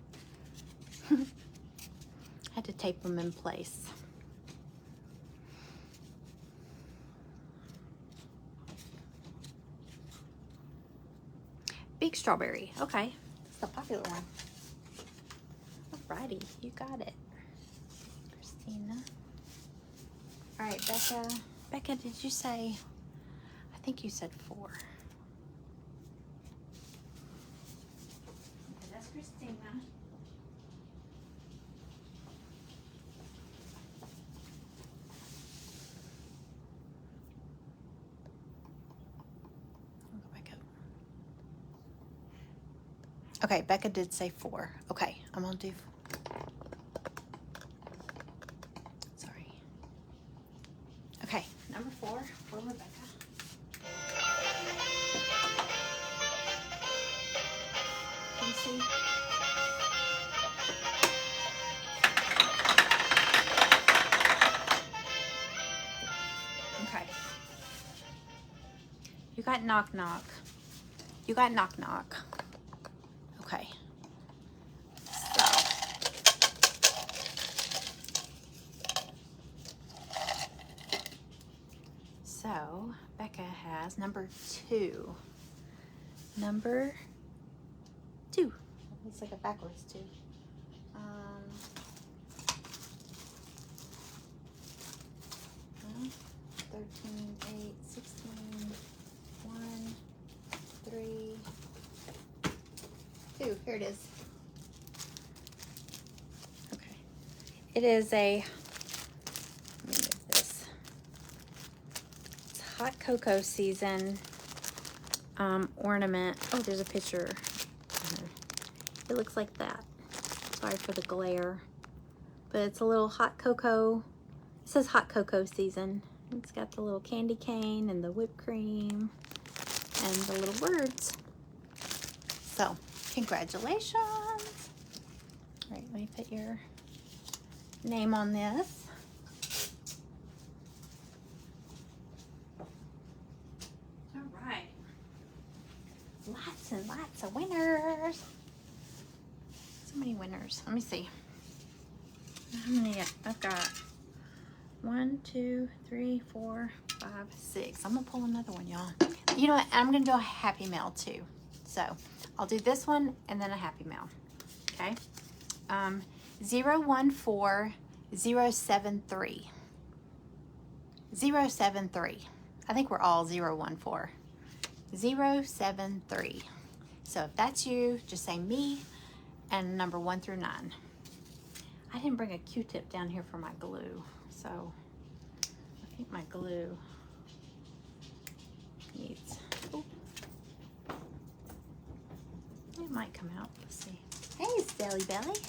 I had to tape them in place. Big strawberry. Okay, that's the popular one. Alrighty, you got it, Christina. All right, Becca. Becca, did you say? I think you said 4. Okay, that's Christina. Okay, Becca did say 4. Okay, I'm gonna do. Sorry. Okay, number 4 for Rebecca. Can you see? Okay. You got knock knock. You got knock knock. Okay. So Becca has number 2. Number 2. Looks like a backwards 2. 13, 8, 16, 1, 3, 2. Here it is. Okay. It is a, let me move this. It's hot cocoa season ornament. Oh, there's a picture. It looks like that. Sorry for the glare. But it's a little hot cocoa. It says hot cocoa season. It's got the little candy cane and the whipped cream and the little words. So, congratulations. All right, let me put your name on this. All right. Lots and lots of winners. So many winners. Let me see. How many? I've got 1, 2, 3, 4, 5, 6. I'm gonna pull another one, y'all. You know what? I'm gonna do a Happy Mail too. So I'll do this one and then a Happy Mail. Okay. 014073. 073. I think we're all 014. 073. So if that's you, just say me and number 1 through 9. I didn't bring a Q-tip down here for my glue, so I think my glue needs, ooh, it might come out. Let's see. Hey, Stelly Belly.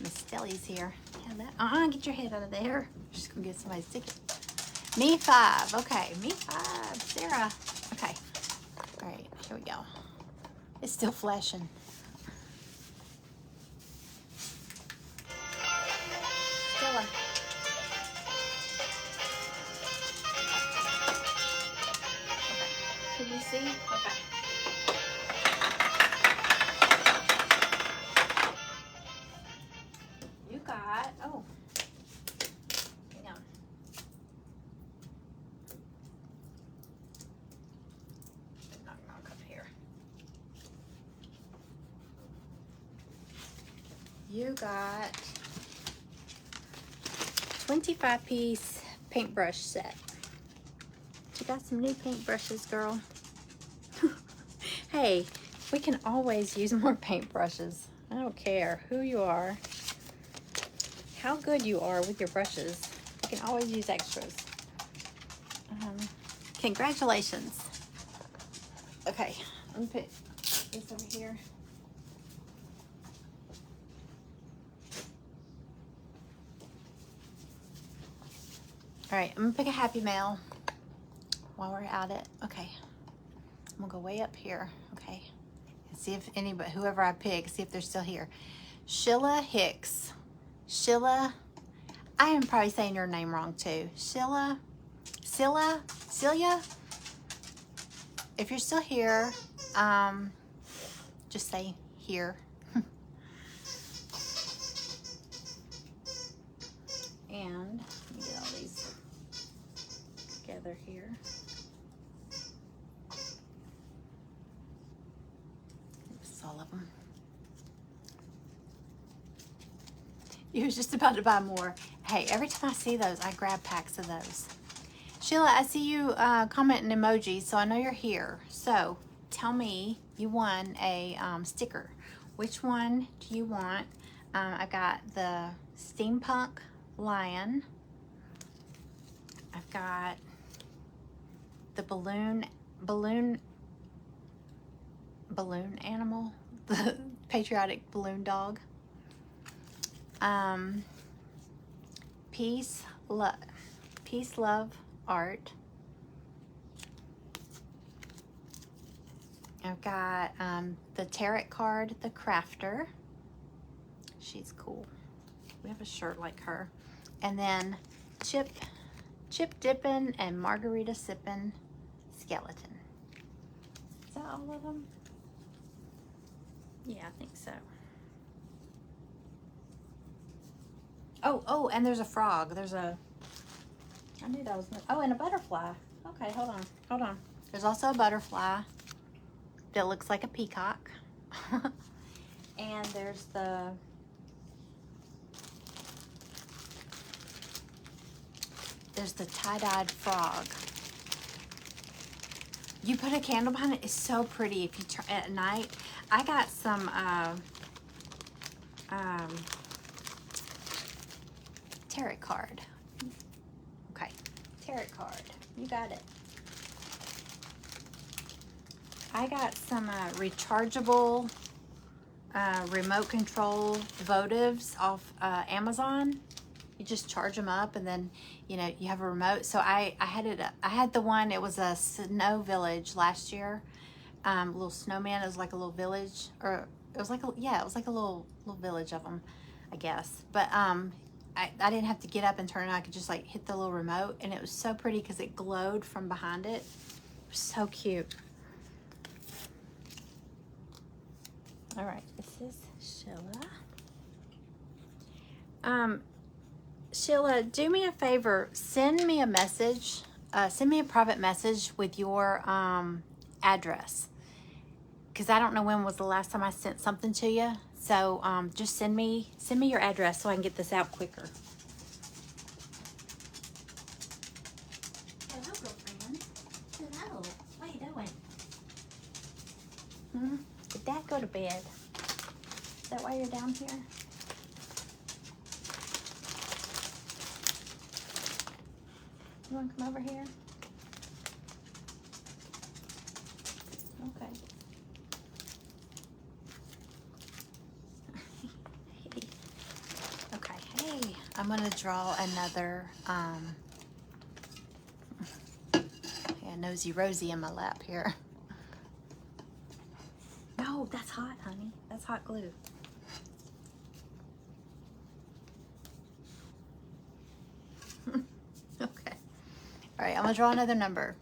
Miss Stelly's here. Yeah, that, get your head out of there. Just gonna get somebody to stick it. Me 5. Okay, me 5. Sarah. Okay. All right, here we go. It's still flashing. Stella. Okay. Can you see? Okay. You got, oh. Hang on. Knock up here. You got 25-piece paintbrush set. You got some new paintbrushes, girl. Hey, we can always use more paintbrushes. I don't care who you are, how good you are with your brushes. You can always use extras. Congratulations. Okay, let me put this over here. All right, I'm gonna pick a Happy Mail while we're at it. Okay, I'm gonna go way up here. Okay, and see if anybody, whoever I pick, see if they're still here. Sheila Hicks. Sheila, I am probably saying your name wrong too. Celia. If you're still here, just say here. And let me get all these together here. Oops, all of them. You was just about to buy more. Hey, every time I see those, I grab packs of those. Sheila, I see you commenting emojis, so I know you're here. So tell me, you won a sticker. Which one do you want? I got the steampunk lion. I've got the balloon animal, the patriotic balloon dog. Peace, love, art. I've got the tarot card, the crafter. She's cool. We have a shirt like her. And then chip dipping and margarita sipping skeleton. Is that all of them? Yeah, I think so. Oh, and there's a frog. I knew that was, oh, and a butterfly. Okay, hold on. There's also a butterfly that looks like a peacock. And there's the tie-dyed frog. You put a candle behind it, it's so pretty if you turn at night. I got some tarot card. Okay, tarot card. You got it. I got some rechargeable remote control votives off Amazon. You just charge them up, and then you have a remote. So I had the one. It was a snow village last year. Little snowman. It was like a little village, or it was like a little village of them, I guess. But I didn't have to get up and turn it on. I could just like hit the little remote, and it was so pretty because it glowed from behind it. It was so cute. All right, this is Sheila. Sheila, do me a favor. Send me a message. Send me a private message with your address, because I don't know when was the last time I sent something to you. So just send me your address so I can get this out quicker. Hello, girlfriend. Hello. What are you doing? Did Dad go to bed? Is that why you're down here? You want to come over here? Okay. Okay, hey, I'm gonna draw another, Nosy Rosie in my lap here. No, that's hot, honey. That's hot glue. Okay. All right, I'm gonna draw another number.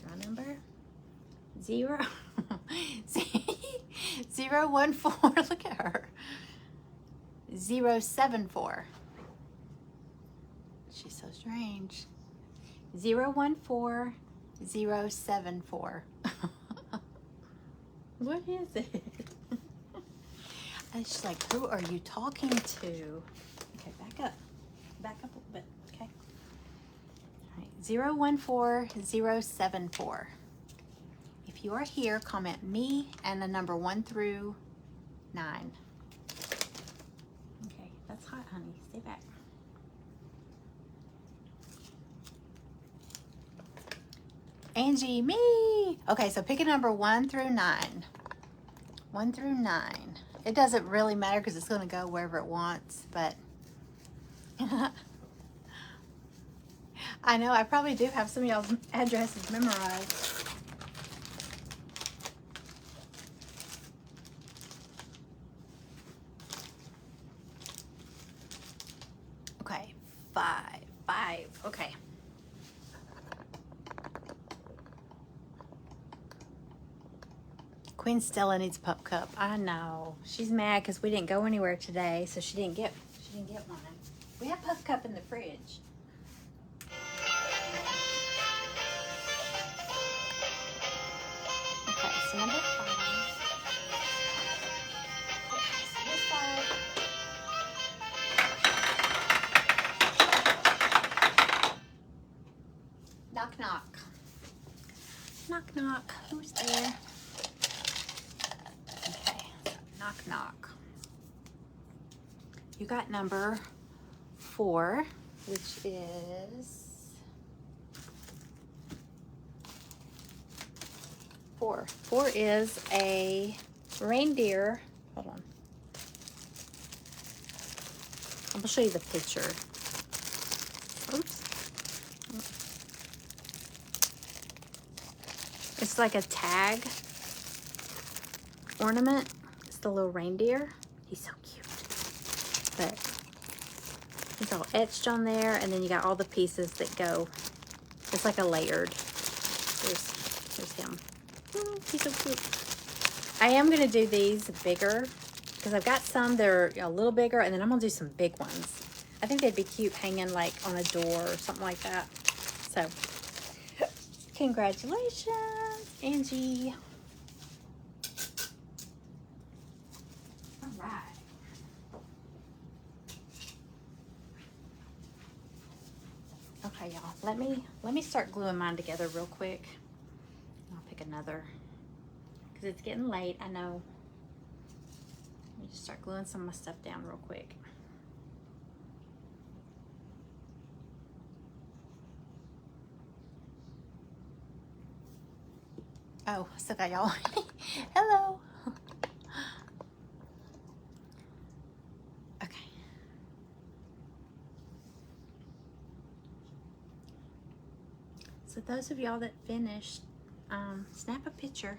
Draw number 0, 014. Look at her. 074. She's so strange. 014074. What is it? And she's like, who are you talking to? Okay, back up. Back up a little bit, okay? All right, 014074. If you are here, comment me and the number 1 through 9. Okay, that's hot, honey. Stay back. Angie, me. Okay, so pick a number 1 through 9. 1 through 9. It doesn't really matter because it's going to go wherever it wants, but I know I probably do have some of y'all's addresses memorized. Okay, 5. Okay. Queen Stella needs a pup cup. I know. She's mad because we didn't go anywhere today, so she didn't get one. We have pup cup in the fridge. Okay, so number 5. Okay, so here's 5. Knock, knock. Knock, knock. Who's there? Okay, knock, knock. You got number 4, which is 4. 4 is a reindeer. Hold on. I'm gonna show you the picture. Oops. It's like a tag ornament. It's the little reindeer. He's so cute. But he's all etched on there, and then you got all the pieces that go. It's like a layered. There's him. Oh, he's so cute. I am gonna do these bigger because I've got some that are a little bigger, and then I'm gonna do some big ones. I think they'd be cute hanging like on a door or something like that. So, congratulations, Angie. All right. Okay, y'all. Let me start gluing mine together real quick. I'll pick another because it's getting late. I know. Let me just start gluing some of my stuff down real quick. Oh, still got y'all. Hello. Okay. So those of y'all that finished, snap a picture.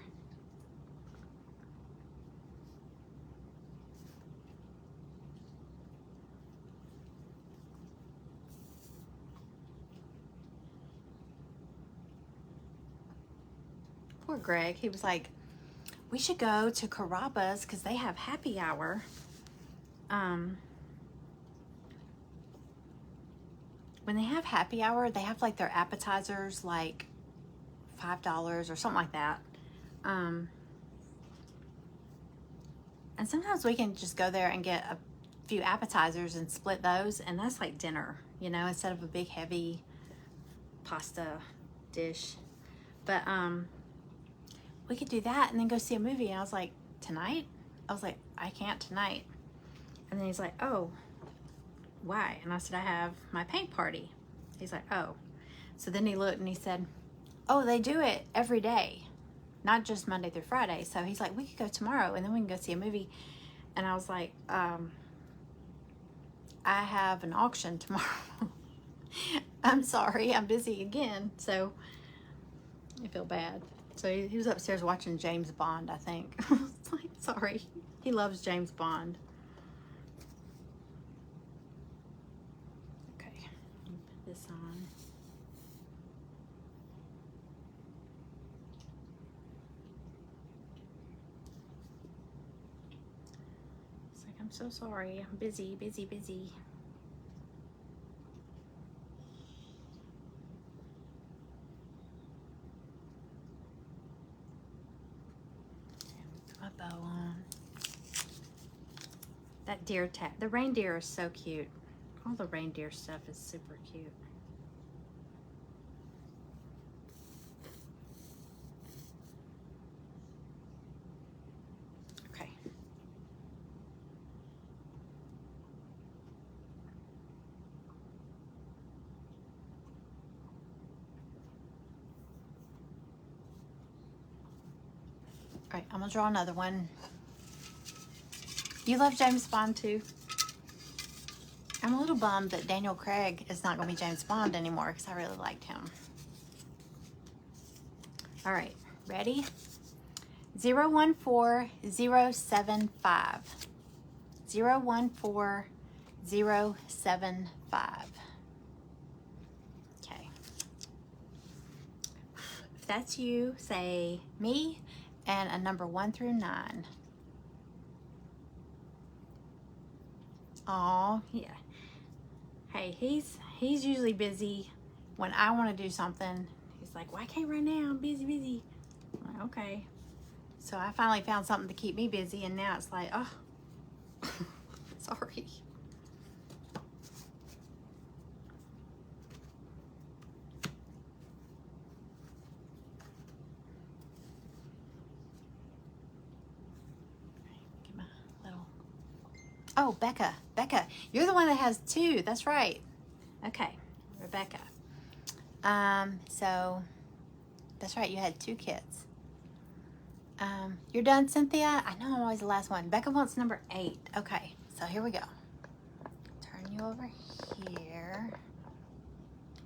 Poor Greg. He was like, we should go to Carrabba's because they have happy hour. When they have happy hour, they have like their appetizers like $5 or something like that. And sometimes we can just go there and get a few appetizers and split those, and that's like dinner, you know, instead of a big heavy pasta dish. But we could do that and then go see a movie. And I was like, tonight? I was like, I can't tonight. And then he's like, oh, why? And I said, I have my paint party. He's like, oh. So then he looked and he said, oh, they do it every day, not just Monday through Friday. So he's like, we could go tomorrow and then we can go see a movie. And I was like, I have an auction tomorrow. I'm sorry, I'm busy again. So I feel bad. So he was upstairs watching James Bond, I think. I was like, sorry. He loves James Bond. Okay, put this on. It's like, I'm so sorry. I'm busy, busy, busy. Put my bow on. That deer tag, the reindeer is so cute. All the reindeer stuff is super cute. Okay. All right, I'm gonna draw another one. You love James Bond too? I'm a little bummed that Daniel Craig is not going to be James Bond anymore because I really liked him. All right, ready? 014075. 014075. Okay. If that's you, say me and a number 1 through 9. Oh, yeah. Hey, he's usually busy when I want to do something. He's like, well, I can't right now. I'm busy. I'm like, okay. So I finally found something to keep me busy, and now it's like, oh, sorry. Get my little... Oh, Becca, you're the one that has 2. That's right. Okay, Rebecca. So that's right. You had 2 kids. You're done, Cynthia? I know I'm always the last one. Becca wants number 8. Okay, so here we go. Turn you over here.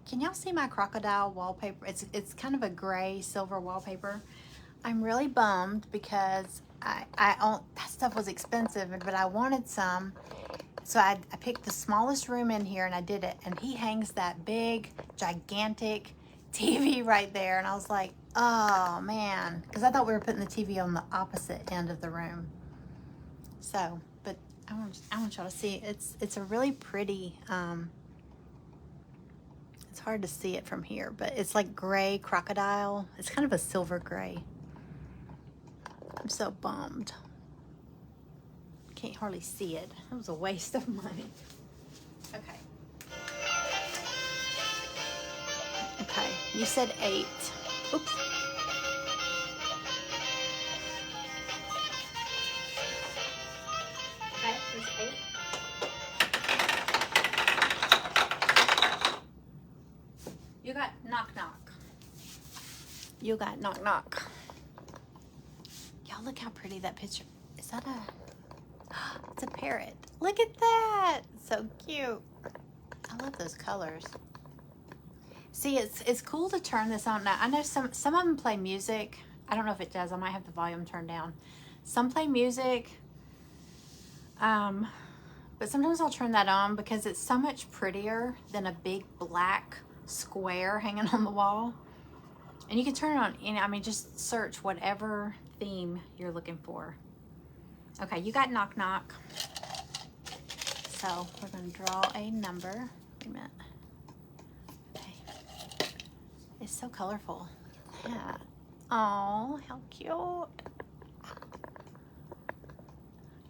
Can y'all see my crocodile wallpaper? It's kind of a gray silver wallpaper. I'm really bummed because that stuff was expensive, but I wanted some. So I picked the smallest room in here and I did it. And he hangs that big, gigantic TV right there. And I was like, oh man. Because I thought we were putting the TV on the opposite end of the room. So, but I want y'all to see. It's a really pretty, it's hard to see it from here, but it's like gray crocodile. It's kind of a silver gray. I'm so bummed. Can't hardly see it. It was a waste of money. Okay. Okay, you said 8. Oops. Okay, there's 8. You got knock knock. You got knock knock. Y'all look how pretty that picture. Is that a... It's a parrot. Look at that. So cute. I love those colors. See, it's cool to turn this on. Now, I know some of them play music. I don't know if it does. I might have the volume turned down. Some play music. But sometimes I'll turn that on because it's so much prettier than a big black square hanging on the wall. And you can turn it on, I mean, just search whatever theme you're looking for. Okay, you got knock knock. So we're going to draw a number. Wait a minute. Okay. It's so colorful. Look at that. Oh, how cute.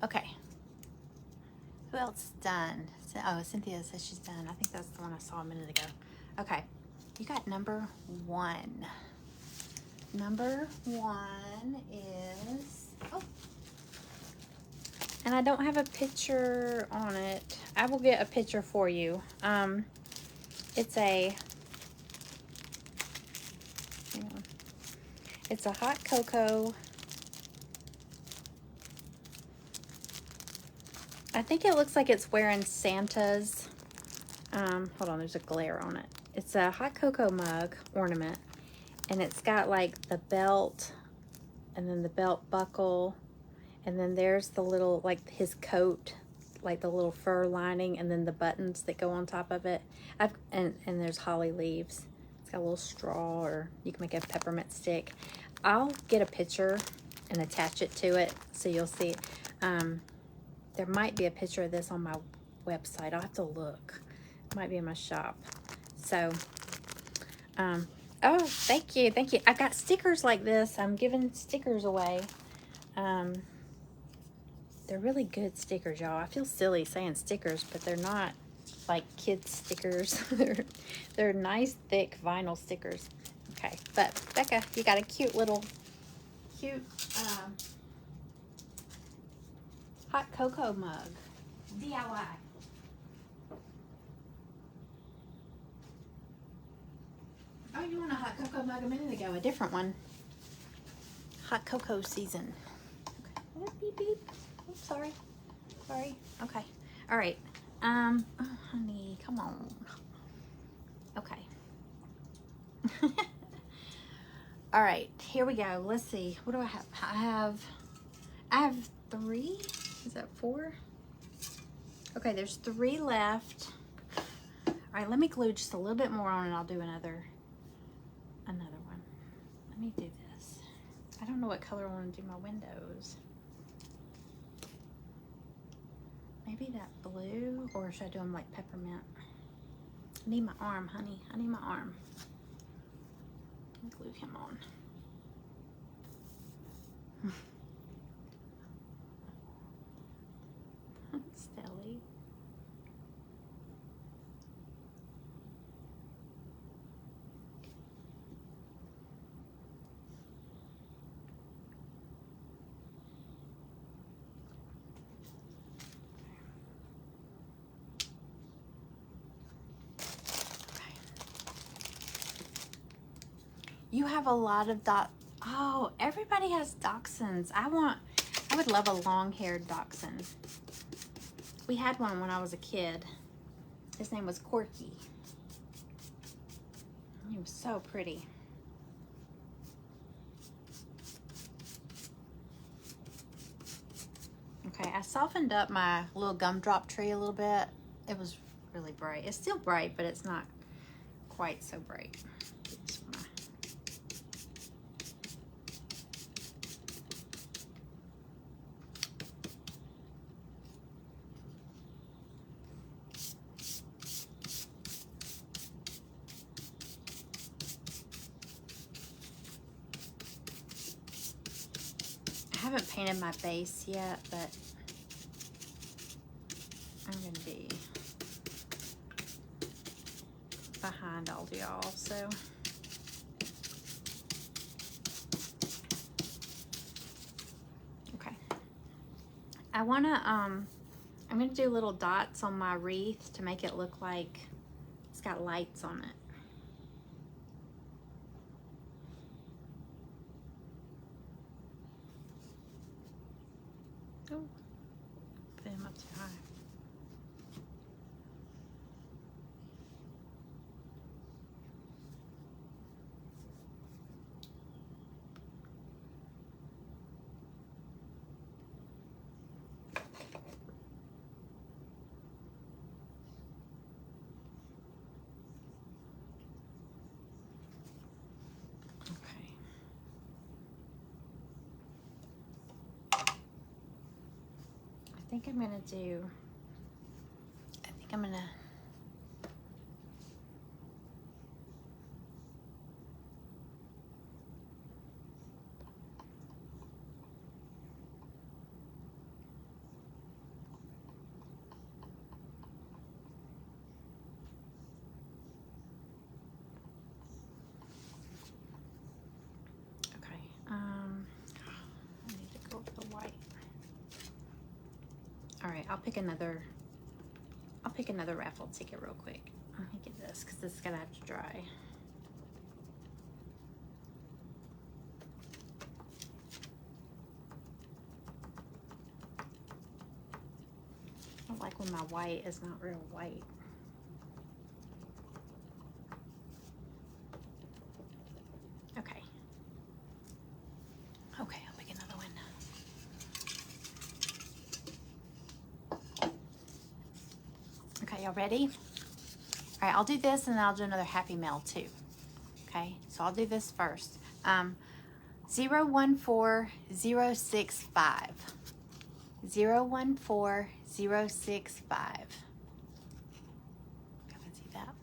Okay. Who else is done? Oh, Cynthia says she's done. I think that's the one I saw a minute ago. Okay. You got number 1. Number 1 is... Oh. And I don't have a picture on it. I will get a picture for you. It's a... Hang on. It's a hot cocoa... I think it looks like it's wearing Santa's, hold on, there's a glare on it. It's a hot cocoa mug ornament, and it's got like the belt, and then the belt buckle, and then there's the little, like his coat, like the little fur lining, and then the buttons that go on top of it. And there's holly leaves. It's got a little straw, or you can make a peppermint stick. I'll get a picture and attach it to it so you'll see. There might be a picture of this on my website. I'll have to look. It might be in my shop. So, oh, thank you. Thank you. I got stickers like this. I'm giving stickers away. They're really good stickers, y'all. I feel silly saying stickers, but they're not like kids stickers. They're nice, thick vinyl stickers. Okay, but Becca, you got a cute hot cocoa mug. DIY. Oh, you want a hot cocoa mug a minute ago, a different one. Hot cocoa season. Okay. Oh, beep, beep. Oops, sorry. Sorry. Okay. All right. Oh, honey, come on. Okay. All right, here we go. Let's see. What do I have? I have 3. Is that 4? Okay, there's 3 left. All right, let me glue just a little bit more on and I'll do another one. Let me do this. I don't know what color I want to do my windows. Maybe that blue, or should I do them like peppermint? I need my arm, honey. I need my arm. Let me glue him on. Stelly. You have a lot of oh, everybody has dachshunds. I would love a long-haired dachshund. We had one when I was a kid. His name was Corky. He was so pretty. Okay, I softened up my little gumdrop tree a little bit. It was really bright. It's still bright, but it's not quite so bright. I haven't painted my base yet, but I'm gonna be behind all y'all, so. Okay. I wanna, I'm gonna do little dots on my wreath to make it look like it's got lights on it. Oh, put him up too high. Okay. I think I'm gonna I'll pick another raffle ticket real quick. Let me get this because this is gonna have to dry. I don't like when my white is not real white. Okay. Okay, I'll pick another one. Okay, y'all ready? All right, I'll do this and then I'll do another Happy Mail too. Okay, so I'll do this first. 014065. 014065. Can I see that?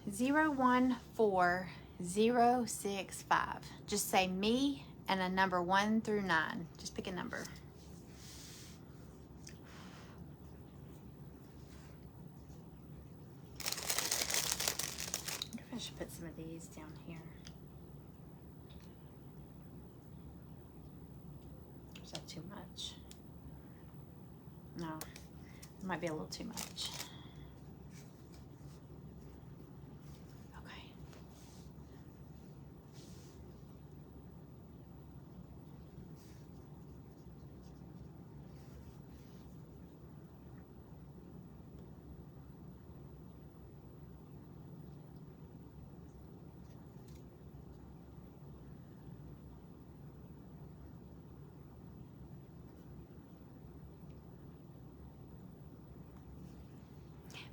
014065. Just say me and a number 1 through 9. Just pick a number. I should put some of these down here. Is that too much? No, it might be a little too much. Okay.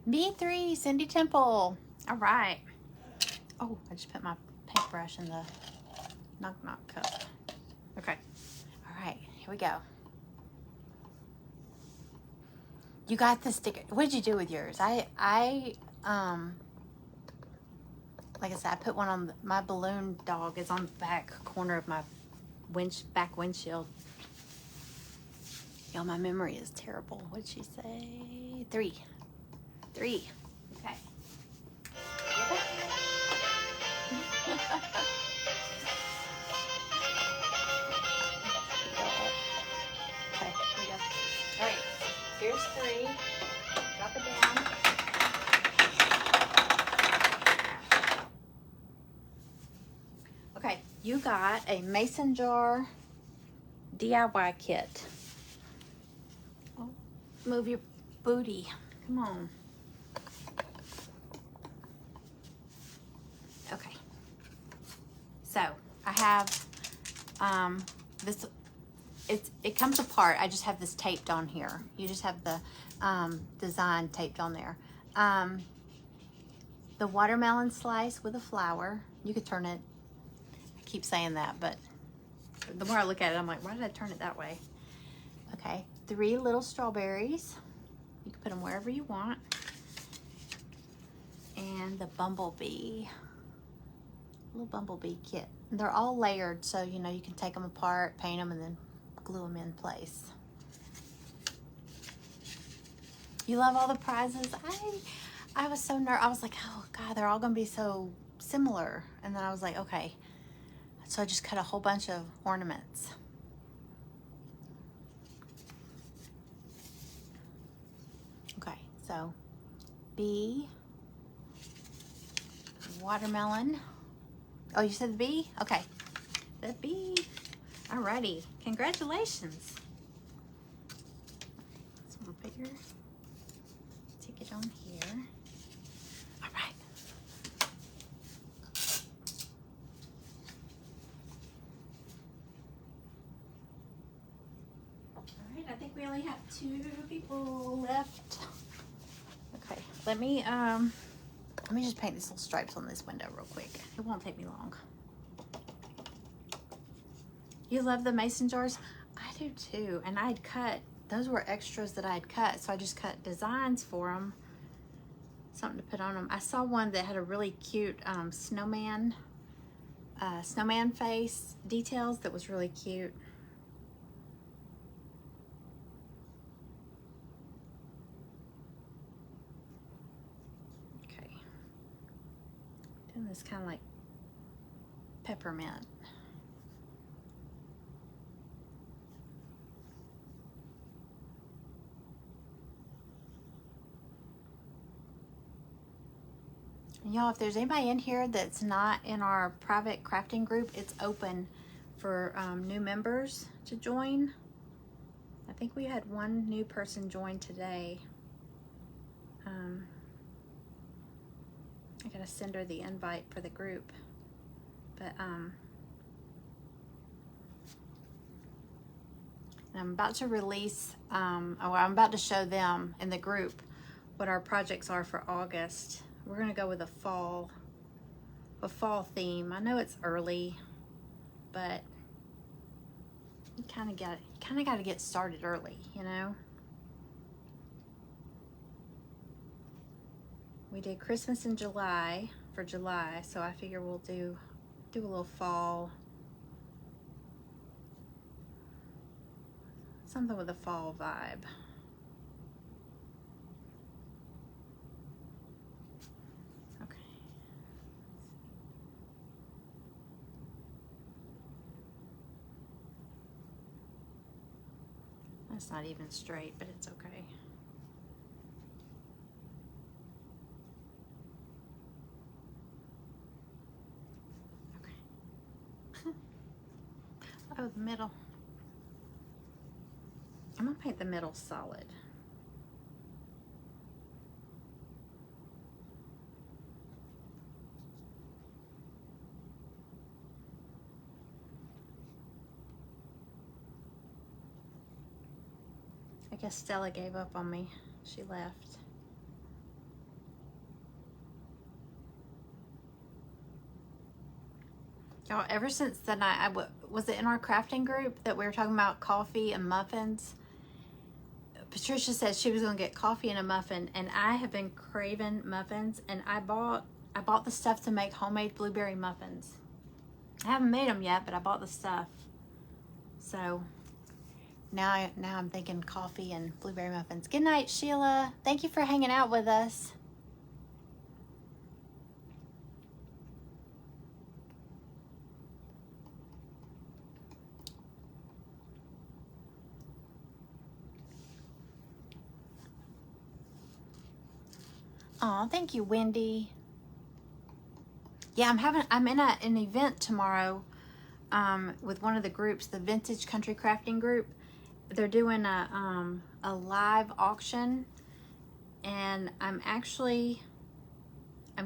B3, Cindy Temple. All right. Oh, I just put my paintbrush in the knock knock cup. Okay. All right, here we go. You got the sticker. What did you do with yours? Like I said, I put one on my balloon dog is on the back corner of my back windshield. Y'all, my memory is terrible. What'd she say? 3. Okay. Okay, here we go. All right, here's 3. Drop it down. Okay, you got a mason jar DIY kit. Oh, move your booty. Come on. Okay. So I have this. It comes apart. I just have this taped on here. You just have the design taped on there. The watermelon slice with a flower. You could turn it. I keep saying that, but the more I look at it, I'm like, why did I turn it that way? Okay. 3 little strawberries. You can put them wherever you want. And the bumblebee. Little bumblebee kit. They're all layered, so you know you can take them apart, paint them, and then glue them in place. You love all the prizes. I was so nervous. I was like, oh God, they're all gonna be so similar. And then I was like, okay. So I just cut a whole bunch of ornaments. Okay, so B, watermelon. Oh, you said the B? Okay. The B. Alrighty. Congratulations. So we'll put your ticket on here. Alright. Alright, I think we only have 2 people left. Okay, let me just paint these little stripes on this window real quick. It won't take me long. You love the mason jars? I do too. And I'd cut, those were extras that I had cut. So I just cut designs for them. Something to put on them. I saw one that had a really cute snowman face details that was really cute. Okay. Doing this kind of like peppermint. Y'all, if there's anybody in here that's not in our private crafting group, it's open for new members to join. I think we had one new person join today. I gotta send her the invite for the group. But and I'm about to release, I'm about to show them in the group what our projects are for August. We're gonna go with a fall theme. I know it's early, but you kind of got to get started early, you know. We did Christmas in July for July, so I figure we'll do a little fall, something with a fall vibe. Okay. That's not even straight, but it's okay. Oh, the middle. I'm gonna paint the middle solid. I guess Stella gave up on me. She left. Y'all, ever since the night, was it in our crafting group that we were talking about coffee and muffins? Patricia said she was gonna get coffee and a muffin, and I have been craving muffins, and I bought the stuff to make homemade blueberry muffins. I haven't made them yet, but I bought the stuff. So now I'm thinking coffee and blueberry muffins. Good night, Sheila. Thank you for hanging out with us. Oh, thank you, Wendy. Yeah, I'm in an event tomorrow with one of the groups, the Vintage Country Crafting group. They're doing a live auction, and I'm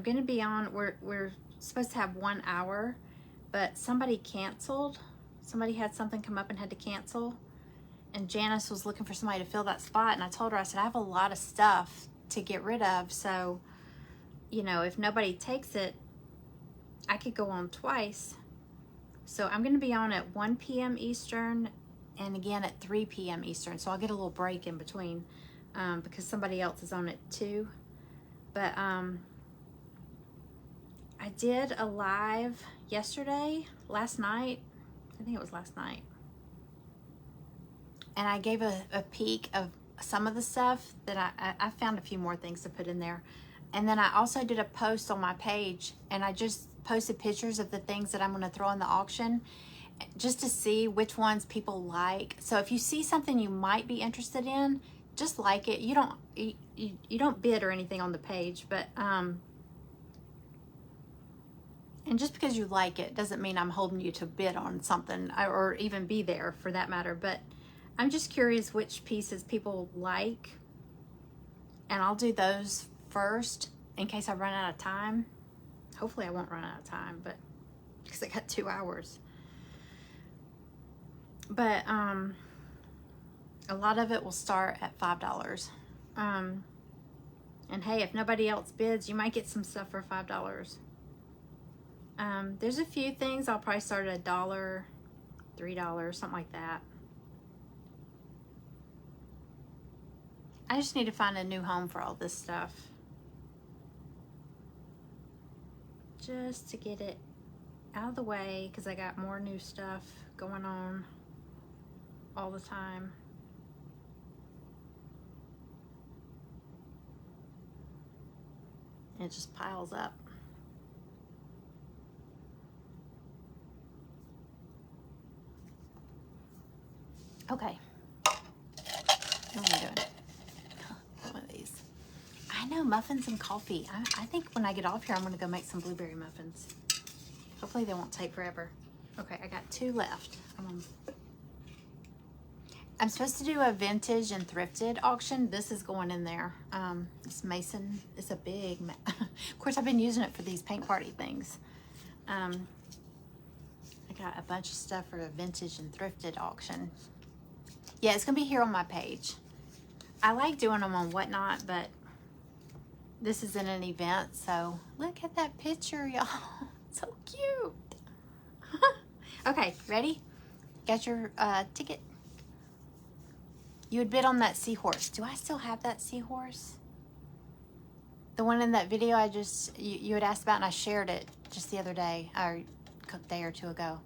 gonna be on. We're supposed to have 1 hour, but somebody canceled. Somebody had something come up and had to cancel, and Janice was looking for somebody to fill that spot, and I told her, I said, I have a lot of stuff to get rid of, so you know, if nobody takes it, I could go on twice. So I'm going to be on at 1 p.m. Eastern and again at 3 p.m. Eastern, so I'll get a little break in between because somebody else is on it too. But I did a live last night, I think it was last night, and I gave a peek of some of the stuff that I found a few more things to put in there. And then I also did a post on my page, and I just posted pictures of the things that I'm going to throw in the auction just to see which ones people like. So if you see something you might be interested in, just like it. You don't bid or anything on the page, but and just because you like it doesn't mean I'm holding you to bid on something or even be there for that matter. But I'm just curious which pieces people like, and I'll do those first in case I run out of time. Hopefully I won't run out of time, but because I got 2 hours. But a lot of it will start at $5. And hey, if nobody else bids, you might get some stuff for $5. There's a few things I'll probably start at $1, $3, something like that. I just need to find a new home for all this stuff, just to get it out of the way, because I got more new stuff going on all the time. And it just piles up. Okay. What am I doing? One of these. I know, know, muffins and coffee. I think when I get off here, I'm going to go make some blueberry muffins. Hopefully they won't take forever. Okay, I got 2 left. I'm supposed to do a vintage and thrifted auction. This is going in there. It's Mason. It's a big, of course, I've been using it for these paint party things. I got a bunch of stuff for a vintage and thrifted auction. Yeah, it's gonna be here on my page. I like doing them on Whatnot, but this isn't an event, so look at that picture, y'all. So cute. Okay, ready? Got your ticket? You had bid on that seahorse. Do I still have that seahorse? The one in that video you had asked about, and I shared it just the other day, or a day or 2 ago.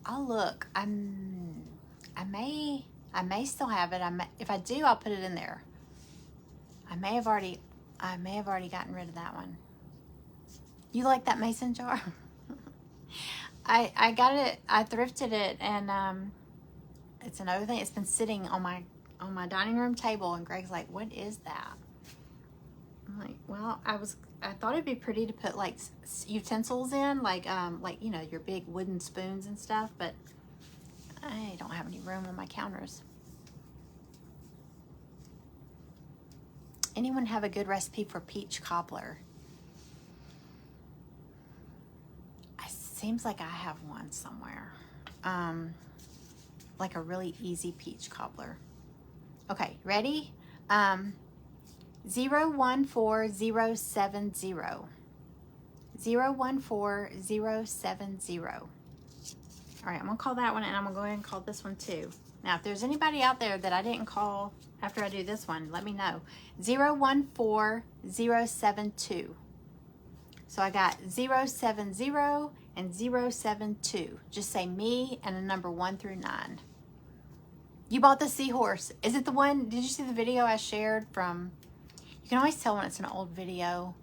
I'll look. I may still have it. If I do, I'll put it in there. I may have already gotten rid of that one. You like that mason jar? I got it. I thrifted it, and it's another thing. It's been sitting on my dining room table, and Greg's like, "What is that?" I'm like, "Well, I thought it'd be pretty to put like utensils in, like you know, your big wooden spoons and stuff, but I don't have any room on my counters." Anyone have a good recipe for peach cobbler? It seems like I have one somewhere. Like a really easy peach cobbler. Okay, ready? 014070. 014070. All right, I'm gonna call that one, and I'm gonna go ahead and call this one too. Now, if there's anybody out there that I didn't call after I do this one, let me know. 014072. So I got 070 and 072. Just say me and a number 1 through 9. You bought the seahorse. Is it the one? Did you see the video I shared from? You can always tell when it's an old video.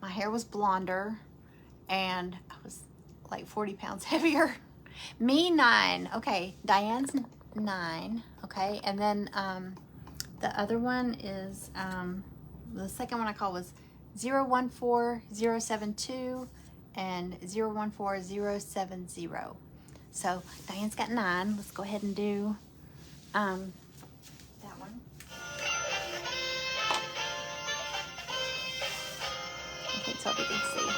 My hair was blonder, and I was like 40 pounds heavier. Me 9. Okay, Diane's 9. Okay, and then the other one is the second one I called was 014072 and 014070. So Diane's got 9. Let's go ahead and do that one. Okay, so we can see.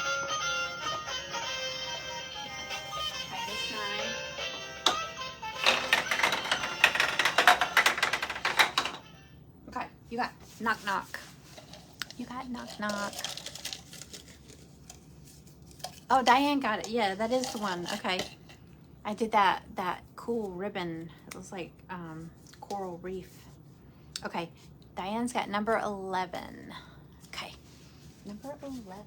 Okay, this 9. Okay, you got knock knock. You got knock knock. Oh, Diane got it. Yeah, that is the one. Okay. I did that cool ribbon. It was like coral reef. Okay, Diane's got number 11. Okay, number 11.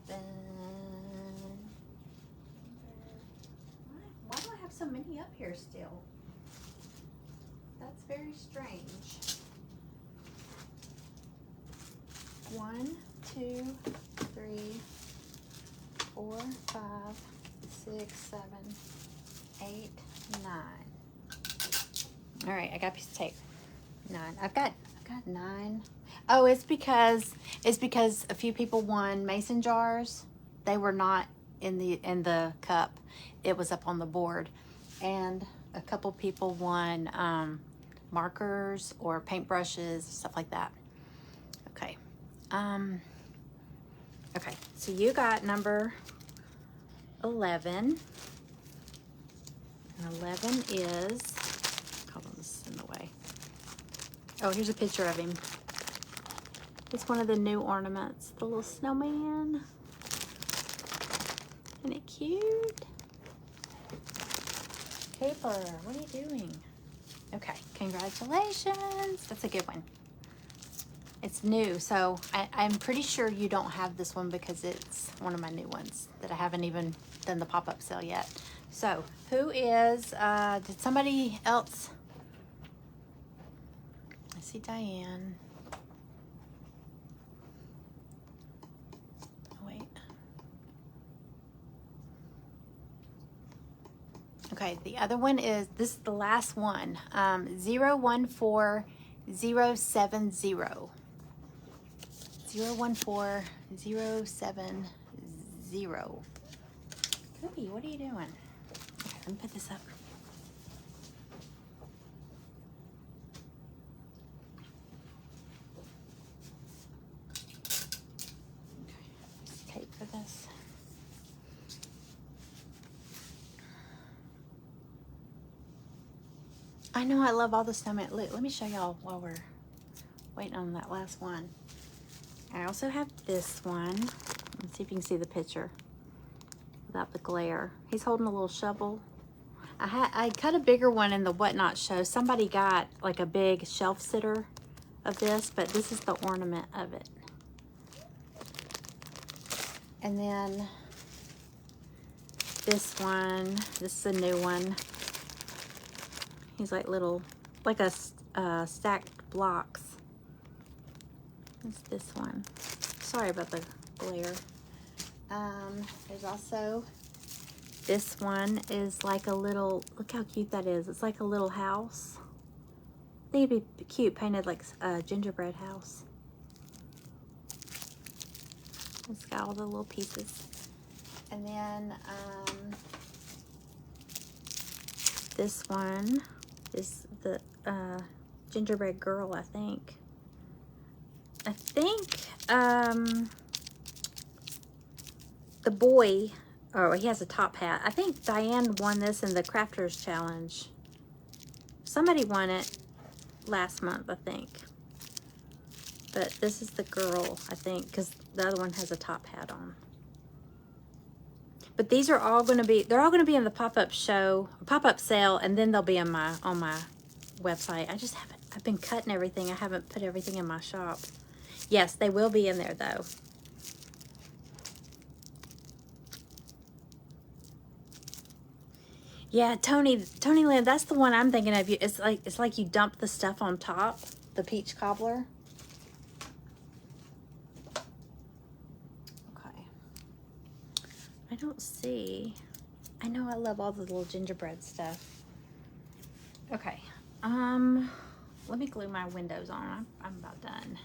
Why do I have so many up here still? That's very strange. 1, 2, 3, 4, 5, 6, 7, 8, 9. All right, I got a piece of tape. 9. I've got 9. Oh, it's because a few people won mason jars. They were not in the cup. It was up on the board, and a couple people won markers or paintbrushes, stuff like that. Okay. Okay. So you got number 11. And 11 is, hold on, this is in the way. Oh, here's a picture of him. It's one of the new ornaments, the little snowman. Isn't it cute? Cooper, what are you doing? Okay, congratulations. That's a good one. It's new, so I'm pretty sure you don't have this one because it's one of my new ones that I haven't even done the pop-up sale yet. So, who is, did somebody else? I see Diane. Oh, wait. Okay, the other one is, this is the last one, 014070. 014070. Cookie, what are you doing? Okay, let me put this up. Okay, tape for this. I know I love all the snowman. Look, let me show y'all while we're waiting on that last one. I also have this one. Let's see if you can see the picture without the glare. He's holding a little shovel. I cut a bigger one in the Whatnot show. Somebody got like a big shelf sitter of this, but this is the ornament of it. And then this one, this is a new one. He's like little, like a stacked blocks. It's this one. Sorry about the glare. There's also, this one is like a little, look how cute that is. It's like a little house. I think it'd be cute painted like a gingerbread house. It's got all the little pieces. And then this one is the gingerbread girl, I think. The boy, oh, he has a top hat. I think Diane won this in the Crafters Challenge. Somebody won it last month, I think. But this is the girl, I think, because the other one has a top hat on. But these are all going to be, they're all going to be in the pop-up show, pop-up sale, and then they'll be on my website. I just haven't, I've been cutting everything. I haven't put everything in my shop. Yes, they will be in there though. Yeah, Tony Lynn, that's the one I'm thinking of. It's like you dump the stuff on top, the peach cobbler. Okay. I don't see. I know I love all the little gingerbread stuff. Okay. Let me glue my windows on. I'm about done.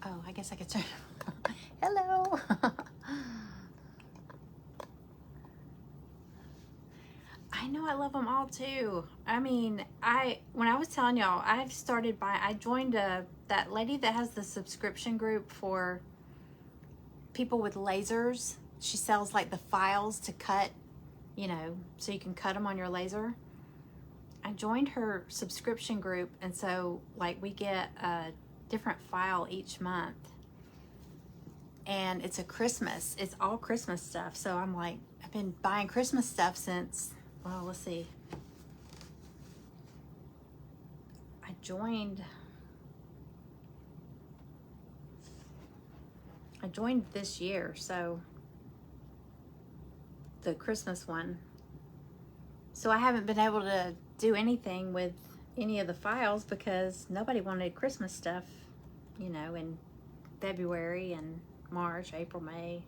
Oh, I guess I could turn. Hello. I know I love them all too. I mean, when I was telling y'all, I joined that lady that has the subscription group for people with lasers. She sells like the files to cut, you know, so you can cut them on your laser. I joined her subscription group, and so like we get a different file each month, and it's all Christmas stuff. So I'm like, I've been buying Christmas stuff since, well, let's see, I joined this year, so the Christmas one. So I haven't been able to do anything with any of the files because nobody wanted Christmas stuff, you know, in February and March, April, May.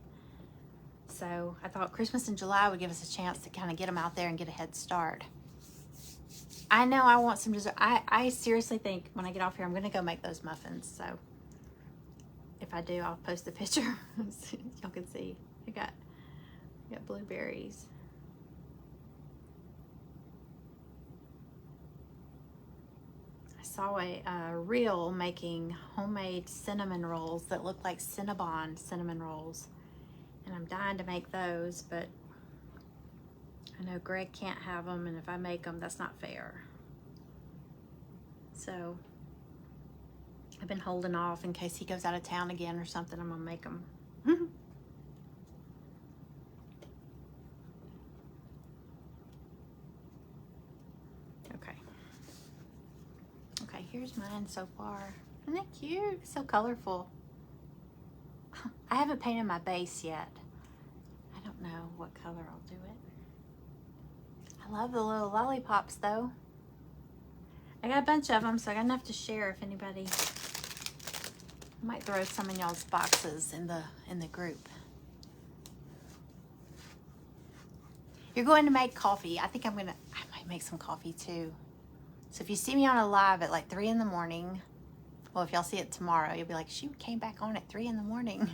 So I thought Christmas in July would give us a chance to kind of get them out there and get a head start. I know I want some dessert. I seriously think when I get off here, I'm going to go make those muffins. So if I do, I'll post a picture so y'all can see. I got blueberries. I saw a reel making homemade cinnamon rolls that look like Cinnabon cinnamon rolls. And I'm dying to make those, but I know Greg can't have them, and if I make them, that's not fair. So I've been holding off in case he goes out of town again or something. I'm gonna make them. Okay, here's mine so far. Isn't that cute? So colorful. I haven't painted my base yet. I don't know what color I'll do it. I love the little lollipops though. I got a bunch of them, so I got enough to share if anybody. I might throw some in y'all's boxes in the group. You're going to make coffee. I think I might make some coffee too. So if you see me on a live at like 3 in the morning, well, if y'all see it tomorrow, you'll be like, she came back on at 3 in the morning.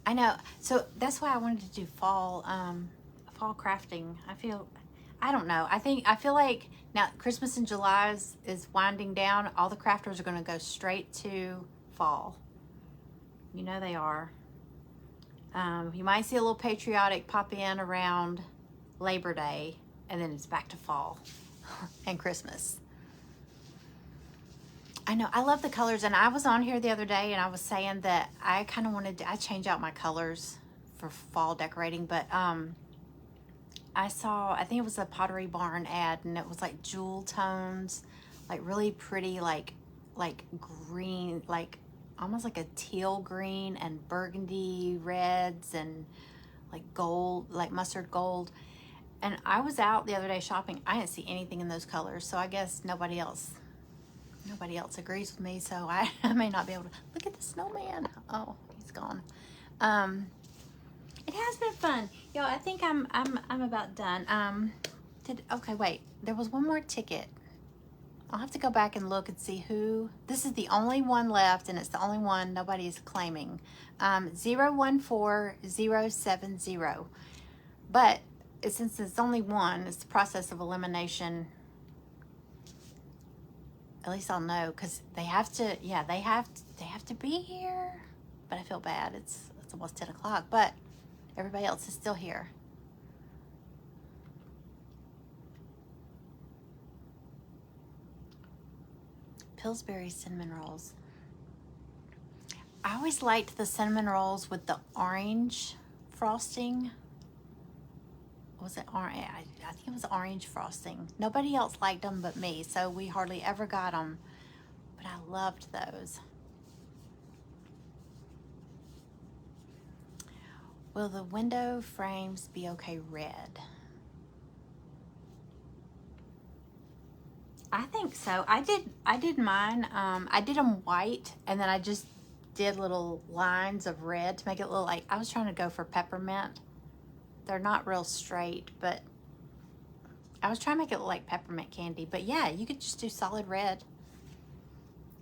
I know. So that's why I wanted to do fall crafting. I don't know. I feel like now Christmas in July is winding down. All the crafters are going to go straight to fall. You know they are. You might see a little patriotic pop in around Labor Day, and then it's back to fall and Christmas. I know, I love the colors, and I was on here the other day and I was saying that I kind of wanted to, I change out my colors for fall decorating, but I saw, I think it was a Pottery Barn ad, and it was like jewel tones, like really pretty, like green, like almost like a teal green and burgundy reds and like gold, like mustard gold. And I was out the other day shopping. I didn't see anything in those colors, so I guess nobody else agrees with me, so I may not be able to. Look at the snowman. Oh, he's gone. It has been fun, yo. I think I'm about done. Okay, wait, there was one more ticket. I'll have to go back and look and see who. This is the only one left, and it's the only one nobody's claiming. 014070. But since it's only one, it's the process of elimination. At least I'll know, because they have to. Yeah, they have to be here. But I feel bad. It's almost 10 o'clock, but everybody else is still here. Pillsbury cinnamon rolls. I always liked the cinnamon rolls with the orange frosting. Was it orange? I think it was orange frosting. Nobody else liked them but me, so we hardly ever got them. But I loved those. Will the window frames be okay red? I think so. I did mine. I did them white, and then I just did little lines of red to make it look like, I was trying to go for peppermint. They're not real straight, but I was trying to make it look like peppermint candy. But yeah, you could just do solid red.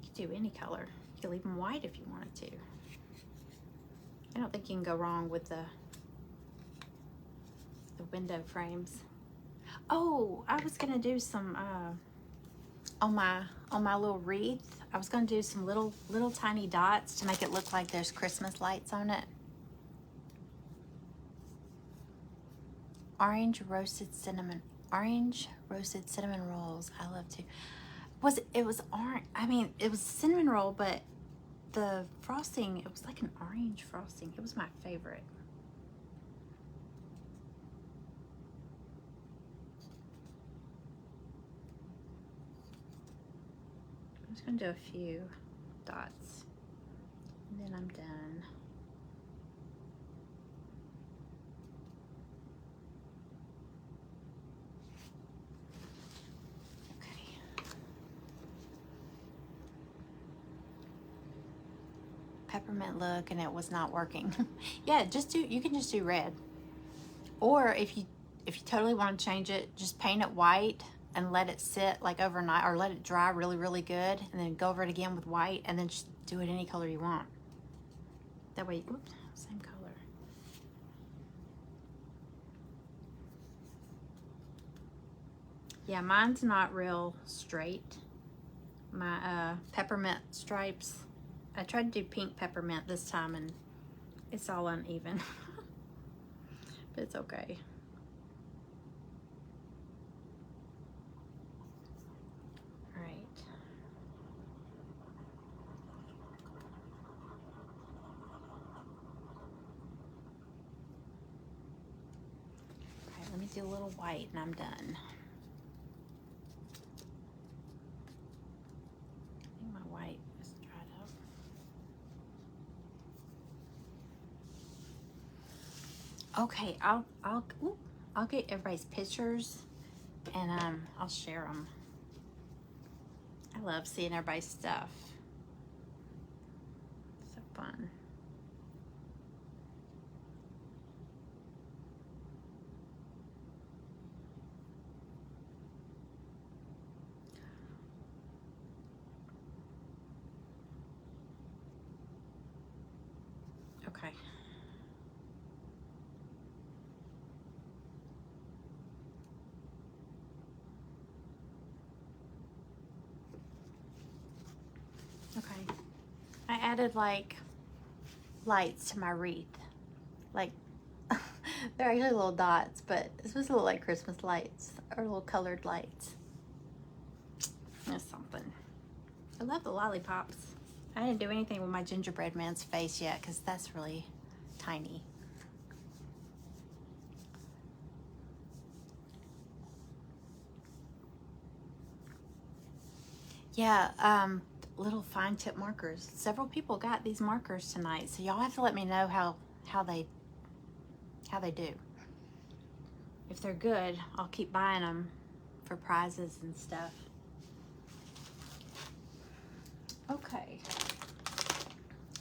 You could do any color. You could leave them white if you wanted to. I don't think you can go wrong with the window frames. Oh, I was gonna do some on my little wreath. I was gonna do some little tiny dots to make it look like there's Christmas lights on it. Orange roasted cinnamon rolls. I love to. It was orange. I mean, it was a cinnamon roll, but the frosting, it was like an orange frosting. It was my favorite. I'm just gonna do a few dots, and then I'm done. Peppermint look, and it was not working. Yeah, you can just do red, or if you totally want to change it, just paint it white and let it sit like overnight, or let it dry really good, and then go over it again with white, and then just do it any color you want. That way, oops, same color. Yeah, mine's not real straight. My peppermint stripes, I tried to do pink peppermint this time, and it's all uneven. But it's okay. All right. All right, let me do a little white, and I'm done. I think my white is dried up. Okay, I'll get everybody's pictures, and I'll share them. I love seeing everybody's stuff. So fun. I added like lights to my wreath. Like, they're actually little dots, but it's supposed to look like Christmas lights or little colored lights. That's something. I love the lollipops. I didn't do anything with my gingerbread man's face yet because that's really tiny. Yeah, little fine tip markers. Several people got these markers tonight, so y'all have to let me know how they do. If they're good, I'll keep buying them for prizes and stuff. Okay.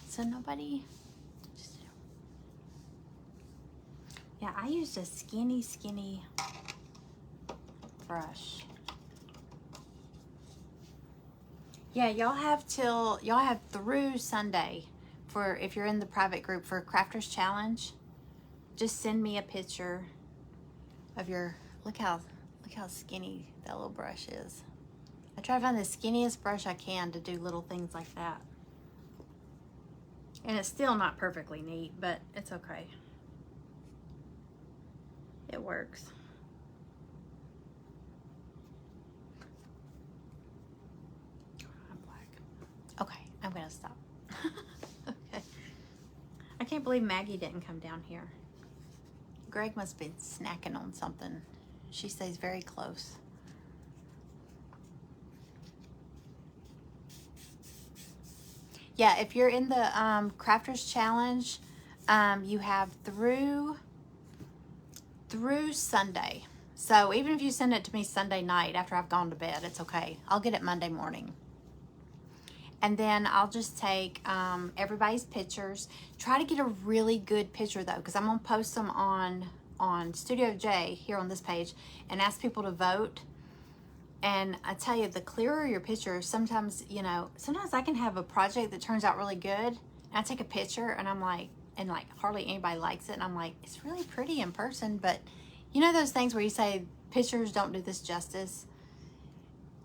So nobody. Yeah, I used a skinny brush. Yeah, y'all have through Sunday for if you're in the private group for Crafters Challenge. Just send me a picture of your look how skinny that little brush is. I try to find the skinniest brush I can to do little things like that. And it's still not perfectly neat, but it's okay. It works. I'm black. Okay, I'm gonna stop. Okay. I can't believe Maggie didn't come down here. Greg must be snacking on something. She stays very close. Yeah, if you're in the Crafters Challenge, you have through Sunday. So even if you send it to me Sunday night after I've gone to bed, it's okay. I'll get it Monday morning. And then I'll just take everybody's pictures. Try to get a really good picture though, because I'm gonna post them on Studio J here on this page and ask people to vote. And I tell you, the clearer your picture, sometimes I can have a project that turns out really good, and I take a picture and I'm like, and like hardly anybody likes it, and I'm like, it's really pretty in person, but you know those things where you say pictures don't do this justice.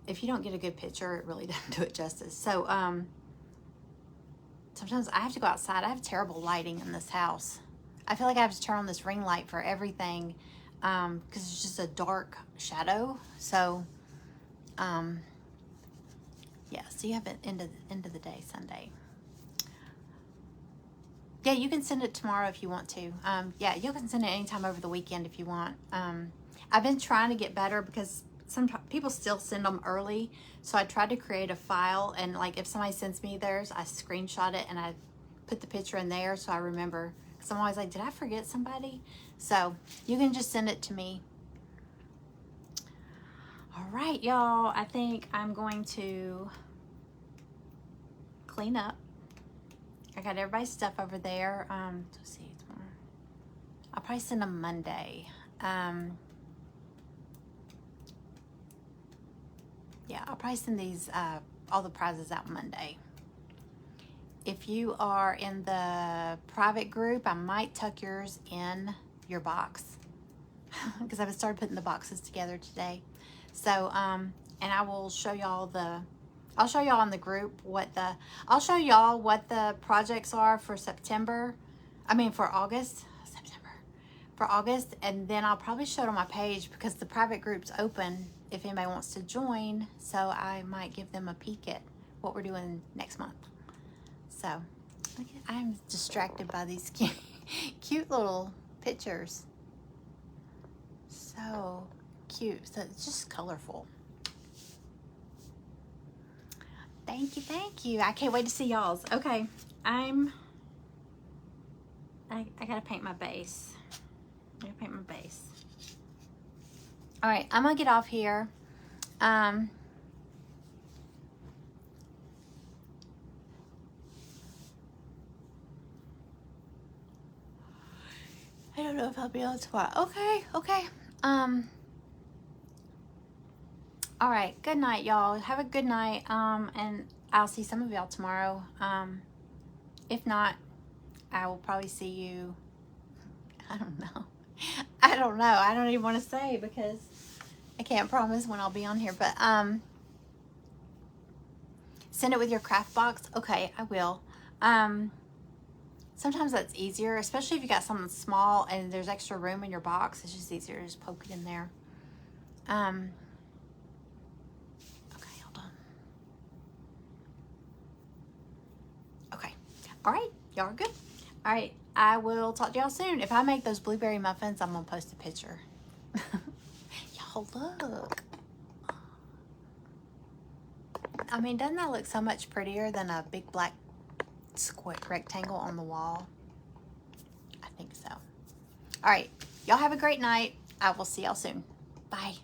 If you don't get a good picture, it really doesn't do it justice. So sometimes I have to go outside. I have terrible lighting in this house. I feel like I have to turn on this ring light for everything because it's just a dark shadow. So yeah, so you have it end of the day Sunday. Yeah, you can send it tomorrow if you want to. Yeah, you can send it anytime over the weekend if you want. I've been trying to get better because some people still send them early. So I tried to create a file, and like if somebody sends me theirs, I screenshot it and I put the picture in there so I remember. Because I'm always like, did I forget somebody? So you can just send it to me. All right, y'all, I think I'm going to clean up. I got everybody's stuff over there. Let's see, tomorrow. I'll probably send them Monday. Yeah, I'll probably send these, all the prizes out Monday. If you are in the private group, I might tuck yours in your box because I've started putting the boxes together today. So, and I will show y'all I'll show y'all in the group I'll show y'all what the projects are for August, and then I'll probably show it on my page because the private group's open if anybody wants to join, so I might give them a peek at what we're doing next month. So, I'm distracted by these cute little pictures. So cute. So it's just colorful. Thank you. I can't wait to see y'all's. Okay, I gotta paint my base. All right, I'm gonna get off here. I don't know if I'll be able to watch. Okay. All right, good night, y'all. Have a good night. And I'll see some of y'all tomorrow. If not, I will probably see you. I don't know. I don't even want to say because I can't promise when I'll be on here. But send it with your craft box. Okay, I will. Sometimes that's easier, especially if you got something small and there's extra room in your box. It's just easier to just poke it in there. Okay, hold on. Okay. All right. Y'all are good. All right. I will talk to y'all soon. If I make those blueberry muffins, I'm going to post a picture. Y'all look. I mean, doesn't that look so much prettier than a big black square rectangle on the wall? I think so. All right. Y'all have a great night. I will see y'all soon. Bye.